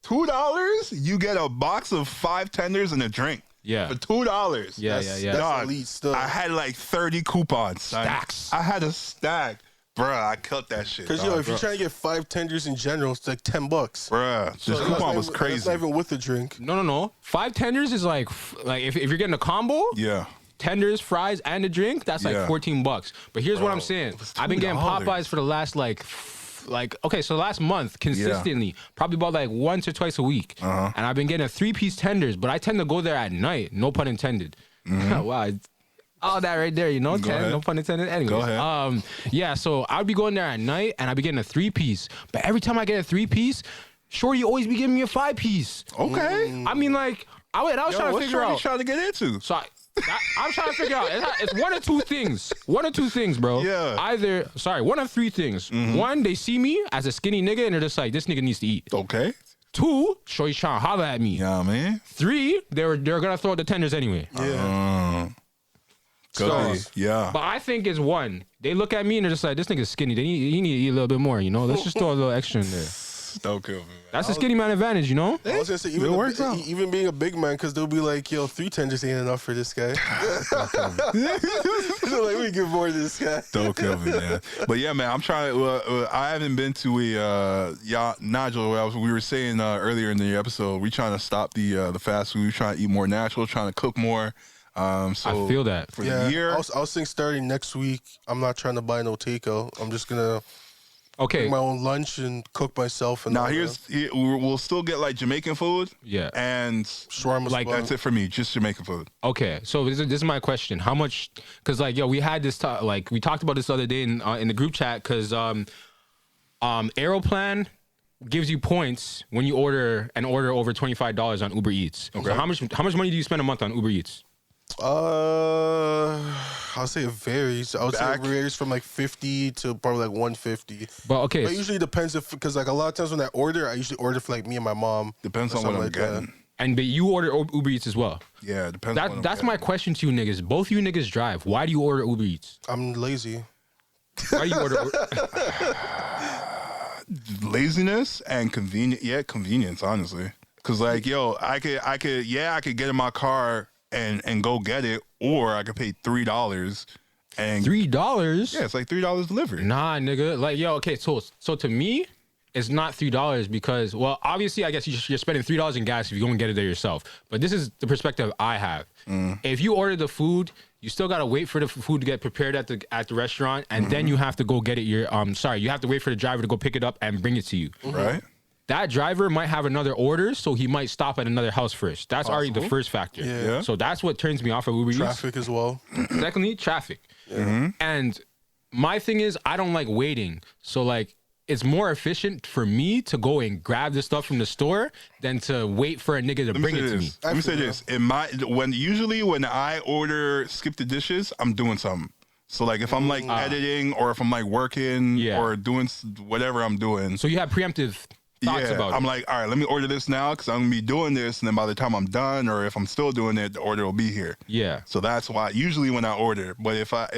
$2? You get a box of 5 tenders and a drink. Yeah. For $2. Yeah, That's Dog, elite still. I had like 30 coupons. Stacks. I had a stack. Bruh, I killed that shit. Because if you're trying to get 5 tenders in general, it's like $10. Bruh, this So coupon was That's crazy. not even with the drink. No. 5 tenders is like if you're getting a combo, Yeah. tenders, fries, and a drink, that's like Yeah. $14. But here's what I'm saying. I've been getting $2. Popeyes for the last so last month consistently, probably about like once or twice a week. And I've been getting a 3-piece tenders, but I tend to go there at night. No pun intended. Wow. All that right there, Go 10, ahead. no pun intended. Anyways, Go ahead. yeah, so I'd be going there at night and I'd be getting a 3-piece. But every time I get a 3-piece, Shorty always be giving me a 5-piece. Okay. I mean, like, I was trying to What figure Shorty out. trying to get into? So I'm trying to figure out. It's one of two things. One of two things, bro. Yeah. One of 3 things. One, they see me as a skinny nigga and they're just like, this nigga needs to eat. Okay. 2, Shorty's trying to holler at me. Yeah, man. 3, they're gonna throw the tenders anyway. Yeah. Yeah. But I think it's 1. They look at me and they're just like, this nigga's skinny. He need to eat a little bit more, Let's just throw a little extra in there. Don't kill me, man. That's the skinny man advantage, I was gonna say It works out. even being a big man, because they'll be like, yo, 3 tenders ain't enough for this guy. They're like, we give more to this guy. Don't kill me, man. But yeah, man, I'm trying to. I haven't been to Nigel. We were saying earlier in the episode, we trying to stop the fast food. We trying to eat more natural. Trying to cook more. So I feel that. for the year. I was thinking starting next week, I'm not trying to buy no takeout. I'm just gonna Okay. make my own lunch and cook myself. And Now all we'll still get like Jamaican food. Yeah. And shawarma. like, that's it for me. Just Jamaican food. Okay, so this is my question. How much? Because we had this we talked about this the other day in the group chat. Because Aeroplan gives you points when you order over $25 on Uber Eats. Okay. So how much money do you spend a month on Uber Eats? I'll say it varies. I would say it varies from like 50 to probably like 150. But okay, But it usually depends because like a lot of times when I order, I usually order for like me and my mom. Depends or on what I'm something like getting. and but you order Uber Eats as well. Yeah, it depends. on what I'm That's my getting. question to you niggas. Both you niggas drive. Why do you order Uber Eats? I'm lazy. Why do you order? Laziness and convenience, honestly. Cause like, yo, I could get in my car and go get it, or I could pay $3 and $3? yeah, it's like $3 delivery. Nah, nigga. Like, yo, okay, so to me, it's not $3 because, well, obviously, I guess you're spending $3 in gas if you go and get it there yourself. But this is the perspective I have. If you order the food, you still gotta wait for the food to get prepared at the restaurant, and then you have to go get it. You have to wait for the driver to go pick it up and bring it to you. Right? That driver might have another order, so he might stop at another house first. That's already the first factor. Yeah. So that's what turns me off of Uber Eats. Traffic as well. Secondly, traffic. And my thing is, I don't like waiting. So like, it's more efficient for me to go and grab the stuff from the store than to wait for a nigga to bring it to me. Let me say this. Usually when I order skip the dishes, I'm doing something. So like if I'm like editing or if I'm like working or doing whatever I'm doing. So you have preemptive thoughts about I'm it. like, all right, let me order this now because I'm gonna be doing this, and then by the time I'm done, or if I'm still doing it, the order will be here. Yeah. So that's why usually when I order, but if I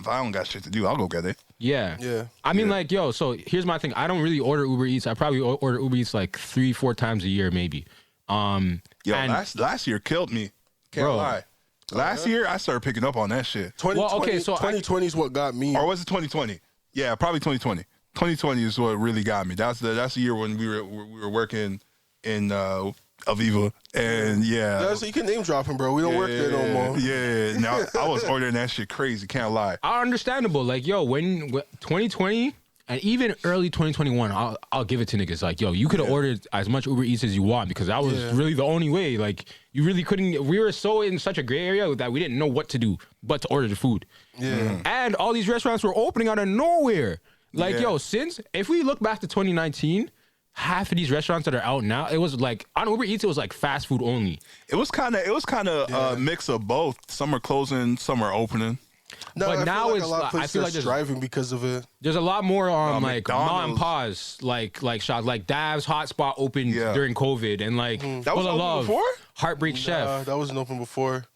don't got shit to do, I'll go get it. Yeah. Yeah. I mean, like, yo, so here's my thing. I don't really order Uber Eats. I probably order Uber Eats like 3-4 times a year, maybe. Yo, last year killed me. Can't lie. Last year, I started picking up on that shit. 2020 is what got me. Or was it 2020? Yeah, probably 2020. 2020 is what really got me. That's the year when we were working in Aviva, and Yeah, so you can name drop him, bro. We don't work there no more. Yeah, now I was ordering that shit crazy. Can't lie. Understandable. Like, yo, when 2020 and even early 2021, I'll give it to niggas. Like, yo, you could have ordered as much Uber Eats as you want because that was really the only way. Like, you really couldn't. We were so in such a gray area that we didn't know what to do but to order the food. Yeah. And all these restaurants were opening out of nowhere. Like, yo, if we look back to 2019, half of these restaurants that are out now, it was like on Uber Eats, it was like fast food only. It was kind of a mix of both. Some are closing, some are opening. No, But I now feel like it's a lot of I places feel are like there's striving because of it. There's a lot more like mom and McDonald's. pa's like shops like Dav's Hotspot opened during COVID and like That was Full of open Love, before? Heartbreak Chef. That wasn't open before.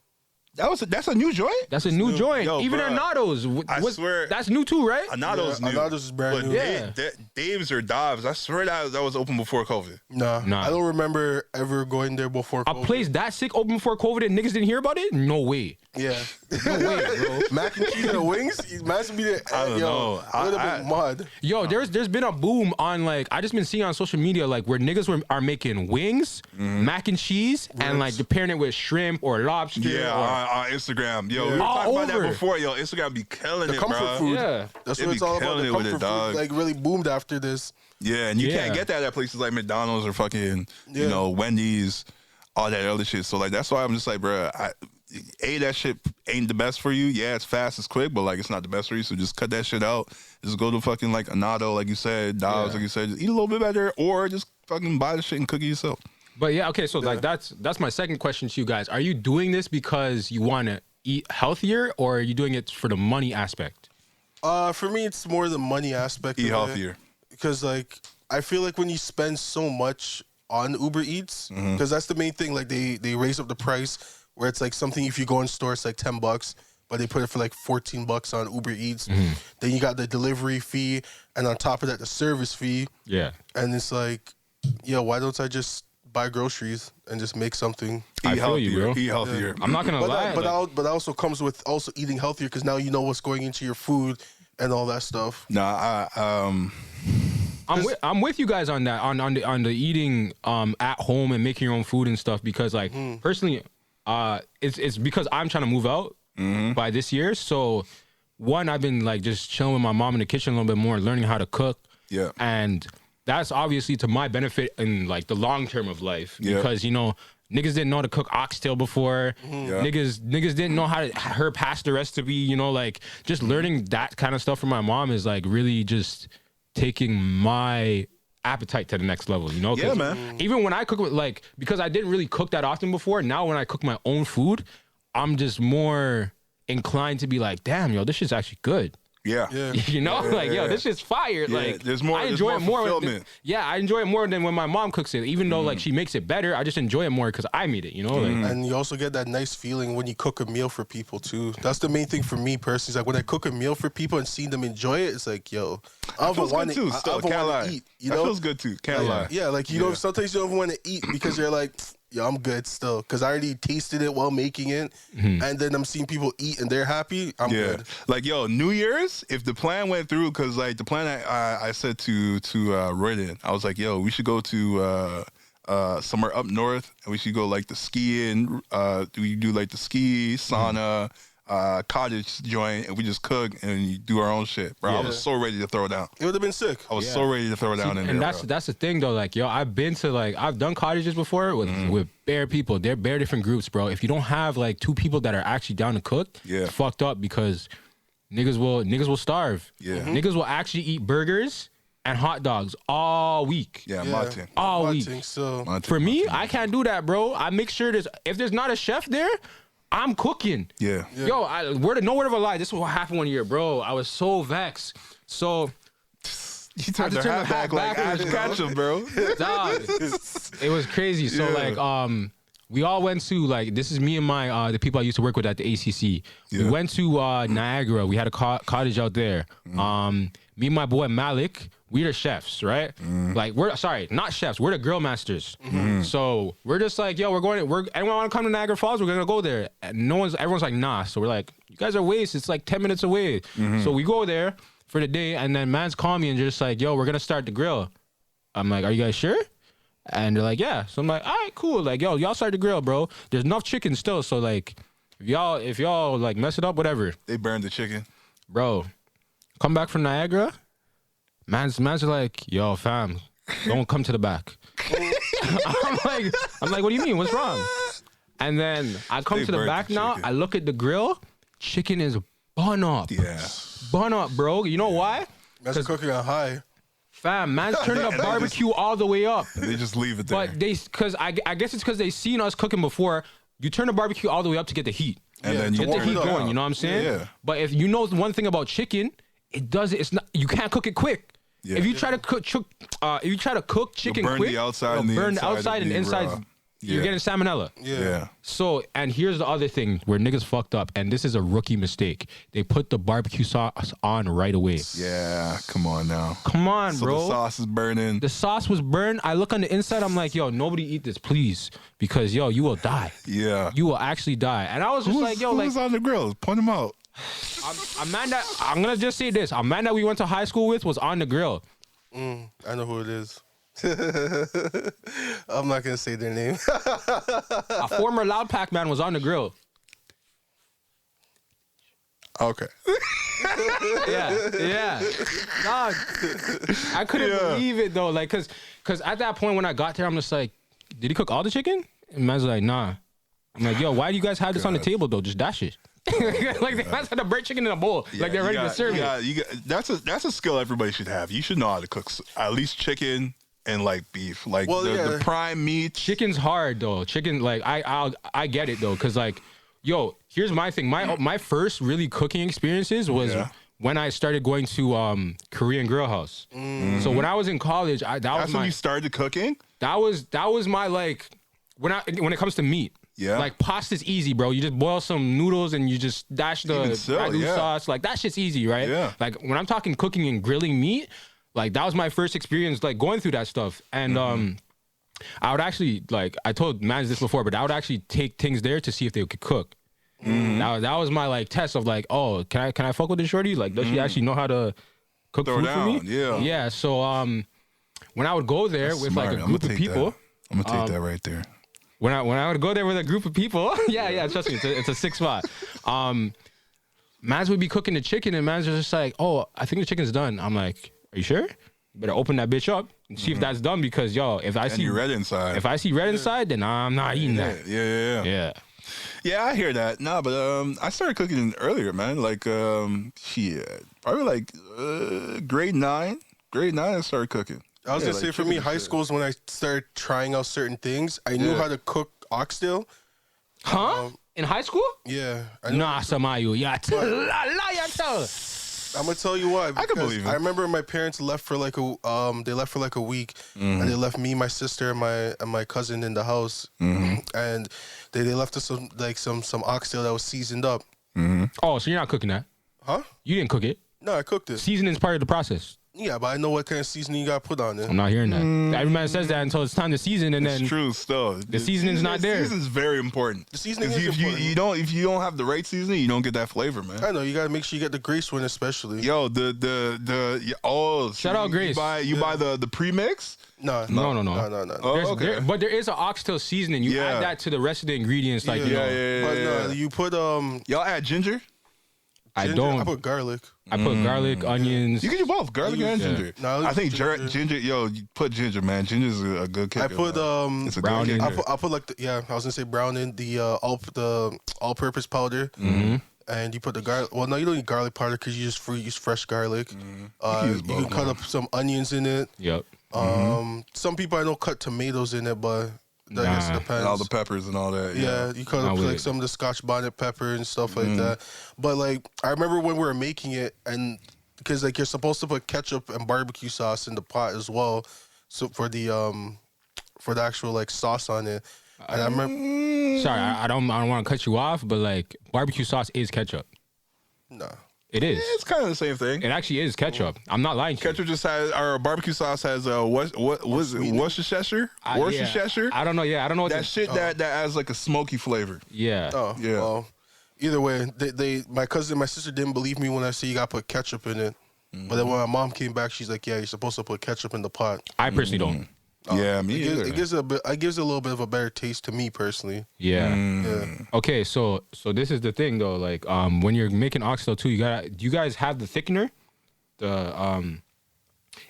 That's a new joint? That's a new joint. Yo, Even bruh, Arnado's. I swear. That's new too, right? Anado's new. Anado's is brand But new. Yeah. Dave's or Dobbs, I swear that was open before COVID. Nah, Nah. I don't remember ever going there before A COVID. place that sick open before COVID and niggas didn't hear about it? No way. Yeah. No way, bro. Mac and cheese and wings? Imagine be there. I don't know. A little bit mud. Yo, there's been a boom on like I just been seeing on social media like where niggas are making wings, mac and cheese, and like they're pairing it with shrimp or lobster. Yeah, or, on Instagram. Yo, we were All talking about over. that before. Yo, Instagram be killing The it, comfort bro. food. Yeah. That's They what be it's all about. killing The it with comfort it, dog. food like really boomed after this. Yeah, and you Yeah. can't get that at places like McDonald's or fucking, Yeah. Wendy's, all that other shit. So, like, that's why I'm just like, bro, that shit ain't the best for you. Yeah, it's fast, it's quick, but, like, it's not the best for you. So just cut that shit out. Just go to fucking, like, Anado, like you said, Dobbs, like you said. Just eat a little bit better, or just fucking buy the shit and cook it yourself. But yeah, okay, so like that's my second question to you guys. Are you doing this because you want to eat healthier, or are you doing it for the money aspect? For me, it's more the money aspect. Eat of healthier. it. Because, like, I feel like when you spend so much on Uber Eats, because that's the main thing, like, they raise up the price where it's like something, if you go in store, it's like $10, but they put it for like $14 on Uber Eats. Then you got the delivery fee, and on top of that, the service fee. Yeah. And it's like, yo, why don't I just buy groceries and just make something? I Eat feel you, healthier. bro. Eat healthier. I'm not gonna lie. But that also comes with also eating healthier, because now you know what's going into your food and all that stuff. Nah, I'm with you guys on that on the eating at home and making your own food and stuff, because like personally it's because I'm trying to move out by this year. So one, I've been like just chilling with my mom in the kitchen a little bit more, learning how to cook. Yeah. And that's obviously to my benefit in like the long term of life, Yeah. because niggas didn't know how to cook oxtail before. Yeah. Niggas didn't know how to her pasta recipe, like just learning that kind of stuff from my mom is like really just taking my appetite to the next level, 'cause Yeah, man. even when I cook with like, because I didn't really cook that often before, now when I cook my own food, I'm just more inclined to be like, damn, yo, this shit's actually good. yeah. This shit's fire. Yeah, Like, there's more- I there's enjoy more it more. fulfillment. I enjoy it more than when my mom cooks it. Even though like she makes it better, I just enjoy it more because I made it. Like, And you also get that nice feeling when you cook a meal for people too. That's the main thing for me personally. It's like when I cook a meal for people and seeing them enjoy it, it's like, yo, I Feels good too. Still, can't lie. to eat. That feels good too. Can't lie. Yeah, like sometimes you don't even want to eat because you're like, yo, I'm good still, because I already tasted it while making it, and then I'm seeing people eat and they're happy. I'm good. Like, yo, New Year's, if the plan went through, because like the plan I said to Reddit, I was like, yo, we should go to somewhere up north, and we should go like the skiing. We do like the ski sauna. Cottage joint, and we just cook and you do our own shit, bro. I was so ready to throw down. It would have been sick. I was so ready to throw down in there. and bro. that's the thing though. Like, yo, I've been to I've done cottages before with bare people. They're bare different groups, bro. If you don't have like two people that are actually down to cook, it's fucked up, because niggas will starve. Yeah. Niggas will actually eat burgers and hot dogs all week. Yeah, my thing. All My week. thing, so My thing, For my me, thing. I can't do that, bro. I make sure if there's not a chef there, I'm cooking. Yeah. Yo, no word of a lie. This is what happened one year, bro. I was so vexed. So, You turned to the turn hat the hat back like back Ash and- Ketchum, bro. dog, it was crazy. So, we all went to this is me and my the people I used to work with at the ACC. We Yeah. went to Niagara. We had a cottage out there. Me and my boy Malik, we're the chefs, right? Like we're not chefs. We're the grill masters. So we're just like, yo, anyone want to come to Niagara Falls? We're gonna go there. And everyone's like, nah. So we're like, you guys are wasted. It's like 10 minutes away. So we go there for the day, and then man's call me and just like, yo, we're gonna start the grill. I'm like, are you guys sure? And they're like, yeah. So I'm like, all right, cool. Like, yo, y'all start the grill, bro. There's enough chicken still. So like, if y'all like mess it up, whatever. They burned the chicken. Bro, come back from Niagara. Man's are like, yo, fam, don't come to the back. I'm like, what do you mean? What's wrong? And then I come They to the burnt back the now. chicken. I look at the grill. Chicken is bun up. Yeah. Bun up, bro. You know why? that's cooking on high. Fam, man's turning the barbecue all the way up. They just leave it there. But I guess it's because they seen us cooking before. You turn the barbecue all the way up to get the heat. and then to you Get the warm heat it up. going, you know what I'm saying? Yeah. But if you know one thing about chicken, it's not, you can't cook it quick. Yeah. If you try to cook chicken burn quick, the outside you'll and the burn inside the outside will and be the inside raw. You're getting salmonella. Yeah. So, and here's the other thing where niggas fucked up, and this is a rookie mistake. They put the barbecue sauce on right away. Yeah, come on now. Come on, So bro. the sauce is burning. The sauce was burned. I look on the inside. I'm like, yo, nobody eat this, please, because yo, you will die. Yeah. You will actually die. And I was just like, yo, who like, was on the grill? Point them out. a man that I'm gonna just say this: a man that we went to high school with was on the grill. I know who it is. I'm not gonna say their name. A former Loud Pack man was on the grill. Okay. Yeah. Dog. I couldn't believe it though, like, cause at that point when I got there, I'm just like, did he cook all the chicken? And man's like, nah. I'm like, yo, why do you guys have this on the table though? Just dash it. Like they guys had to burn chicken in a bowl, like they're ready to serve it. That's a skill everybody should have. You should know how to cook at least chicken and like beef, like the prime meat. Chicken's hard though. Chicken, like I get it though, cause like, yo, here's my thing. My first really cooking experiences was when I started going to Korean Grill House. So when I was in college, That's when you started cooking. That was my like when it comes to meat. Yeah. Like pasta's easy, bro. You just boil some noodles and you just dash the ragu sauce. Like that shit's easy, right? Yeah. Like when I'm talking cooking and grilling meat, like that was my first experience like going through that stuff. And I would actually, like, I told Mans this before, but I would actually take things there to see if they could cook. That was my like test of like, oh, can I fuck with this shorty? Like, does she actually know how to cook food for me? Yeah. Yeah. So when I would go there with like a group of people, I'm gonna take that right there. When I would go there with a group of people, trust me, it's a sick spot. Mans would be cooking the chicken, and Mans was just like, "Oh, I think the chicken's done." I'm like, "Are you sure? You better open that bitch up and see if that's done, because yo, if I see red inside, then I'm not eating that." Yeah, I hear that. Nah, but I started cooking earlier, man. Like probably like grade 9. Grade 9, I started cooking. I was gonna say for me, high school is when I started trying out certain things. I knew how to cook oxtail. Huh? In high school? Yeah. Nah, Samayu. I'm gonna tell you why. I can believe it. I remember my parents left for like a week, and they left me, my sister, and my cousin in the house, and they left us some oxtail that was seasoned up. Oh, so you're not cooking that? Huh? You didn't cook it? No, I cooked it. Seasoning's part of the process. Yeah, but I know what kind of seasoning you got to put on it. I'm not hearing that. Every man says that until it's time to season, and then it's true. Still, the seasoning's not there. Seasoning's very important. The seasoning is important. If you don't have the right seasoning, you don't get that flavor, man. I know you got to make sure you get the Grace one, especially. Yo, shout out Grace. You buy the premix. No. Oh, okay. But there is an oxtail seasoning. You add that to the rest of the ingredients, like But no, you put y'all add ginger. I don't. I put garlic. I put garlic, onions. You can do both, garlic and ginger. No, I think ginger. Yo, you put ginger, man. Ginger's a good kicker. I put it's a brown good in. kicker. I put like I was gonna say brown in the all-purpose powder. And you put the garlic. Well, no, you don't need garlic powder because you just use fresh garlic. You can cut up some onions in it. Yep. Some people I know cut tomatoes in it, but I guess it depends. And all the peppers and all that. Yeah, you cut up like some of the Scotch bonnet pepper and stuff like that. But like, I remember when we were making it, and because like you're supposed to put ketchup and barbecue sauce in the pot as well, so for the actual like sauce on it. And I remember. Sorry, I don't want to cut you off, but like barbecue sauce is ketchup. No. It is. Yeah, it's kind of the same thing. It actually is ketchup. I'm not lying to you. Ketchup just has, our barbecue sauce has what was it? Worcestershire? Worcestershire? I don't know. Yeah, I don't know what that shit that adds like a smoky flavor. Yeah. Oh, yeah. Well, either way, my cousin and my sister didn't believe me when I said you got to put ketchup in it. But then when my mom came back, she's like, "Yeah, you're supposed to put ketchup in the pot." I personally don't. Yeah, me either. It gives a little bit of a better taste to me personally. Yeah. Yeah. Okay, so this is the thing though. Like, when you're making oxtail too, do you guys have the thickener?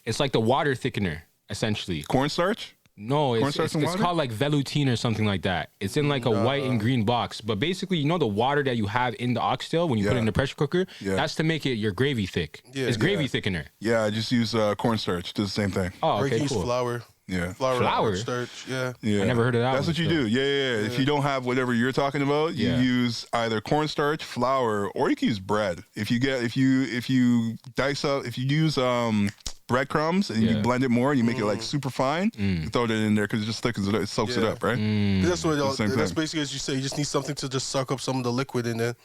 It's like the water thickener essentially. Cornstarch? No, it's called like veloutine or something like that. It's in like a white and green box. But basically, you know the water that you have in the oxtail when you put it in the pressure cooker? Yeah. That's to make it your gravy thick. Yeah. It's gravy thickener. Yeah, I just use cornstarch. Do the same thing. Oh, Or you okay, can use cool. flour. Yeah. Flour? Starch. Yeah. Yeah. I never heard of that That's one, what you so. do. Yeah. If you don't have whatever you're talking about, you use either cornstarch, flour, or you can use bread. If you use breadcrumbs and you blend it more and you make it like super fine. You throw it in there because it just thickens it up. It soaks it up, right? That's what that's basically, as you say, you just need something to just suck up some of the liquid in it.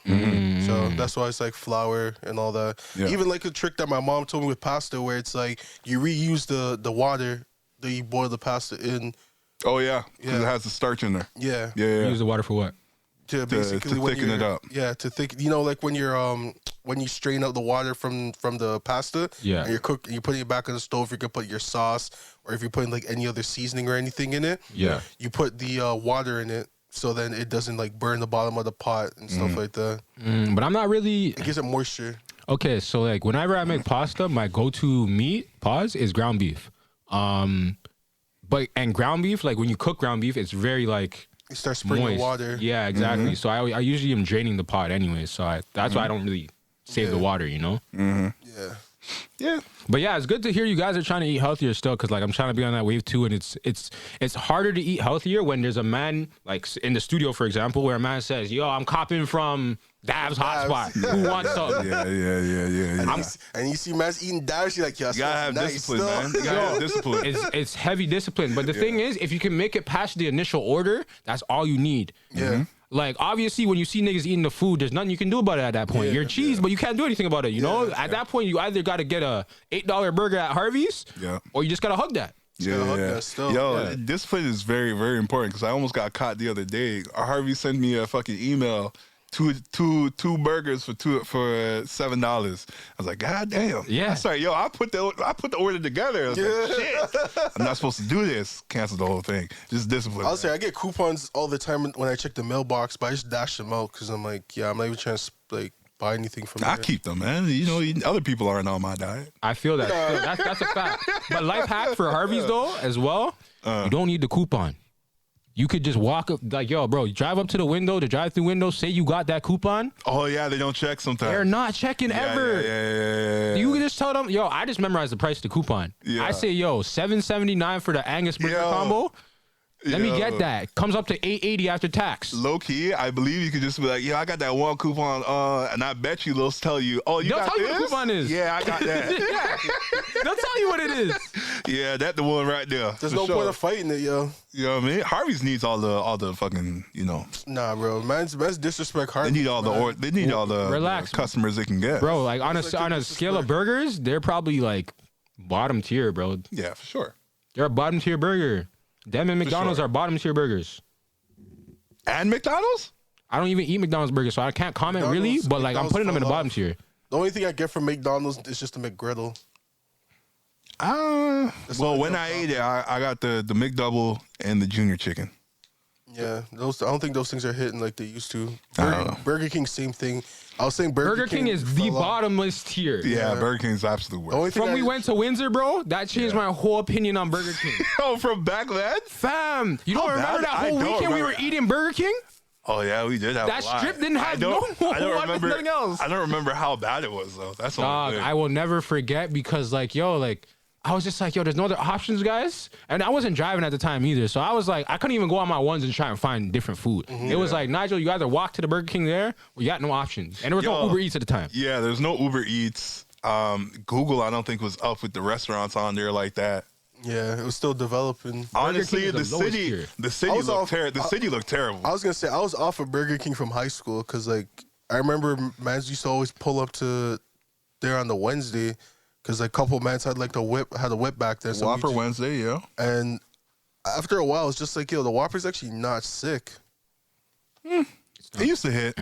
So that's why it's like flour and all that. Even like a trick that my mom told me with pasta, where it's like you reuse the water that you boil the pasta in. Oh yeah, because it has the starch in there. Yeah. Use the water for what? To basically to thicken it up. Yeah, to thick. You know, like when you strain out the water from the pasta. Yeah. And you're putting it back on the stove. You can put your sauce, or if you're putting like any other seasoning or anything in it. Yeah. You put the water in it, so then it doesn't like burn the bottom of the pot and stuff like that. But I'm not really. It gives it moisture. Okay, so like whenever I make pasta, my go-to meat is ground beef. But ground beef, like when you cook ground beef, it's very like. You start spraying water. Yeah, exactly. So I usually am draining the pot anyway. So that's why I don't really save the water, you know? Yeah. But yeah, it's good to hear you guys are trying to eat healthier still, because like I'm trying to be on that wave too, and it's harder to eat healthier when there's a man like in the studio, for example, where a man says, "Yo, I'm copping from Dab's Hotspot. Who wants some?" Yeah. And you see man's eating Dab's, you're like, yo, You gotta have discipline, man. You gotta have discipline. It's heavy discipline. But the thing is, if you can make it past the initial order, that's all you need. Yeah. Like, obviously, when you see niggas eating the food, there's nothing you can do about it at that point. You're cheese, but you can't do anything about it, you know? At that point, you either got to get a $8 burger at Harvey's, or you just got to hug that. Discipline is very, very important, because I almost got caught the other day. Harvey sent me a fucking email. Two burgers for $7. I was like, God damn. Yeah. Sorry, I put the order together. I was like, shit. I'm not supposed to do this. Cancel the whole thing. Just discipline. I'll say I get coupons all the time when I check the mailbox, but I just dash them out because I'm like, I'm not even trying to like buy anything from there. I keep them, man. You know, other people aren't on my diet. I feel that. That's a fact. But life hack for Harvey's though, as well. You don't need the coupon. You could just walk up, like, yo, bro, you drive up to the drive-through window, say you got that coupon. Oh, yeah, they don't check sometimes. They're not checking ever. Yeah. You can just tell them, yo, I just memorized the price of the coupon. Yeah. I say, yo, $7.79 for the Angus burger combo. Let me get that. Comes up to $8.80 after tax. Low key, I believe you could just be like, I got that one coupon, and I bet you they'll tell you, oh, they'll got tell this? you what the coupon is. Yeah, I got that. They'll tell you what it is. Yeah, that's the one right there. There's no point of fighting it, yo. You know what I mean? Harvey's needs all the fucking, Nah, bro. Man's disrespect Harvey. They need all the customers they can get. Bro, like on a scale of burgers, they're probably like bottom tier, bro. Yeah, for sure. They're a bottom tier burger. Them and McDonald's are bottom tier burgers. And McDonald's? I don't even eat McDonald's burgers, so I can't comment really, but like I'm putting them in the bottom tier. The only thing I get from McDonald's is just a McGriddle. Well, when I ate it, I got the McDouble and the junior chicken. Yeah, I don't think those things are hitting like they used to. I don't know. Burger King, same thing. I was saying Burger King is the bottomless tier. Yeah, Burger King's absolute worst. From we went to Windsor, bro, that changed my whole opinion on Burger King. Oh, from back then? Fam, you don't remember that whole weekend we were eating Burger King? Oh, yeah, we did have that strip didn't have nothing else. I don't remember how bad it was, though. That's all. I will never forget because, I was just like, yo, there's no other options, guys. And I wasn't driving at the time either. So I was like, I couldn't even go on my ones and try and find different food. It was like, Nigel, you either walk to the Burger King there or you got no options. And there was no Uber Eats at the time. Yeah, there's no Uber Eats. Google, I don't think, was up with the restaurants on there like that. Yeah, it was still developing. Honestly, the city looked terrible. I was going to say, I was off of Burger King from high school because, I remember mans used to always pull up to there on the Wednesday. Because a couple mans had a whip back there. So Whopper Wednesday, yeah. And after a while, it's just like, the Whopper's actually not sick. It used to hit.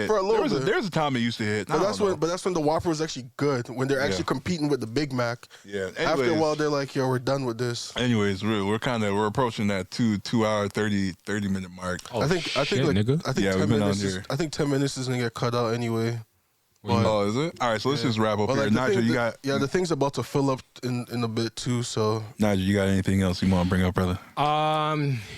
For a little bit. There's a time it used to hit. But that's when the Whopper was actually good. When they're actually competing with the Big Mac. Yeah. Anyways, after a while, they're like, we're done with this. Anyways, we're approaching that 2 hour 30 minute mark. Oh, I think 10 minutes. I think 10 minutes is gonna get cut out anyway. Oh, is it? All right, so let's just wrap up here. Nigel, you got... Yeah, the thing's about to fill up in a bit, too, so... Nigel, you got anything else you want to bring up, brother?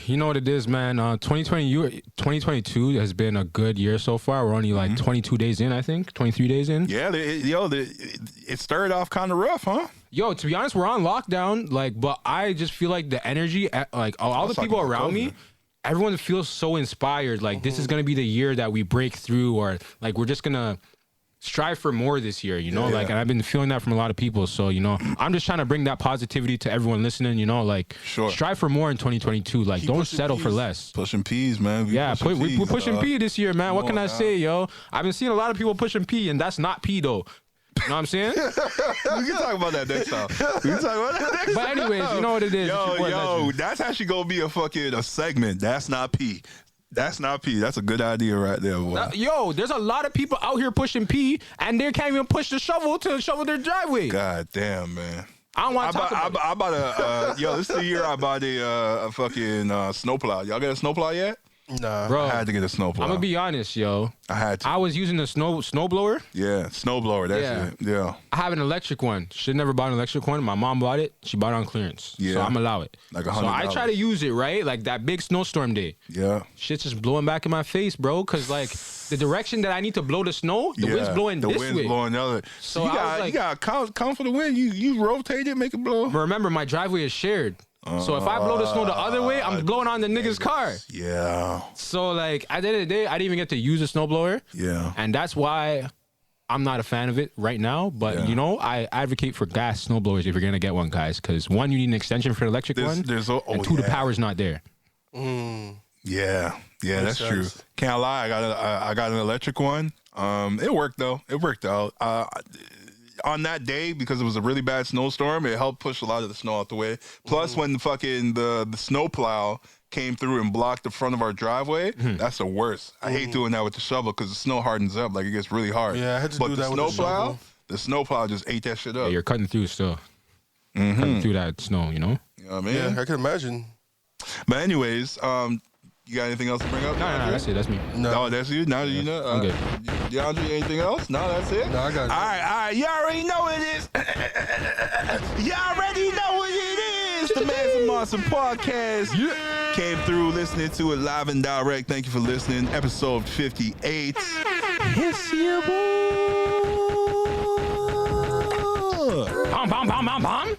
You know what it is, man. 2022 has been a good year so far. We're only 22 days in, I think. 23 days in. Yeah, it started off kind of rough, huh? Yo, to be honest, we're on lockdown, but I just feel like the energy, all the people around me... Everyone feels so inspired. This is going to be the year that we break through or, we're just going to... strive for more this year, you know, Yeah. like, and I've been feeling that from a lot of people. So, you know, I'm just trying to bring that positivity to everyone listening, you know, like, Sure. strive for more in 2022. Like, Keep don't pushing settle for Ps. less. Pushing P's, man. Yeah, we're pushing P this year, man. What Come can on I now. say, yo? I've been seeing a lot of people pushing P, and that's not P, though. You know what I'm saying? We can talk about that next time. We can talk about that next But anyways, you know what it is. It's your boy, Yo, Legin. that's actually gonna be a segment. That's not P. That's not P. That's a good idea right there, boy. Yo, there's a lot of people out here pushing P, and they can't even push the shovel to shovel their driveway. God damn, man. I don't want to talk about it. I bought this is the year I bought a fucking snowplow. Y'all got a snowplow yet? Nah. Bro, I had to get a snowplow. I'm going to be honest, yo. I had to. I was using the snowblower. Yeah, snowblower. That's it. Yeah. I have an electric one. Should never bought an electric one. My mom bought it. She bought it on clearance. Yeah. So I'm allow it. Like So $100. I try to use it, right? Like that big snowstorm day. Yeah. Shit's just blowing back in my face, bro. Because like the direction that I need to blow the snow, the wind's blowing the this wind's way. blowing the other. So you I was got like- you got to count for the wind. You rotate it, make it blow. But remember, my driveway is shared. So if I blow the snow the other way, I'm blowing on the nigga's car. Yeah. So like at the end of the day, I didn't even get to use a snowblower. Yeah. And that's why I'm not a fan of it right now. But Yeah. you know, I advocate for gas snowblowers if you're gonna get one, guys. Because one, you need an extension for the electric one. And two, the power's not there. Yeah, that's true. sense. Can't lie. I got an electric one. It worked though. It worked out. On that day, because it was a really bad snowstorm, it helped push a lot of the snow out the way. Plus, when the snowplow came through and blocked the front of our driveway, that's the worst. I hate doing that with the shovel because the snow hardens up. Like it gets really hard. Yeah, I had to do that with the shovel. The snowplow just ate that shit Yeah, up. you're cutting through still. Cutting through that snow, you know? You know what I mean? Yeah, I can imagine. But anyways, you got anything else to bring up? No, that's it. That's me. No, that's you. Now you know. I'm good. DeAndre, anything else? No, that's it. No, I got it. All right. You already know what it is. You already know what it is. The Man from Mossin podcast came through listening to it live and direct. Thank you for listening. Episode 58. It's your boy. Bom, bom, bom, bom, bom.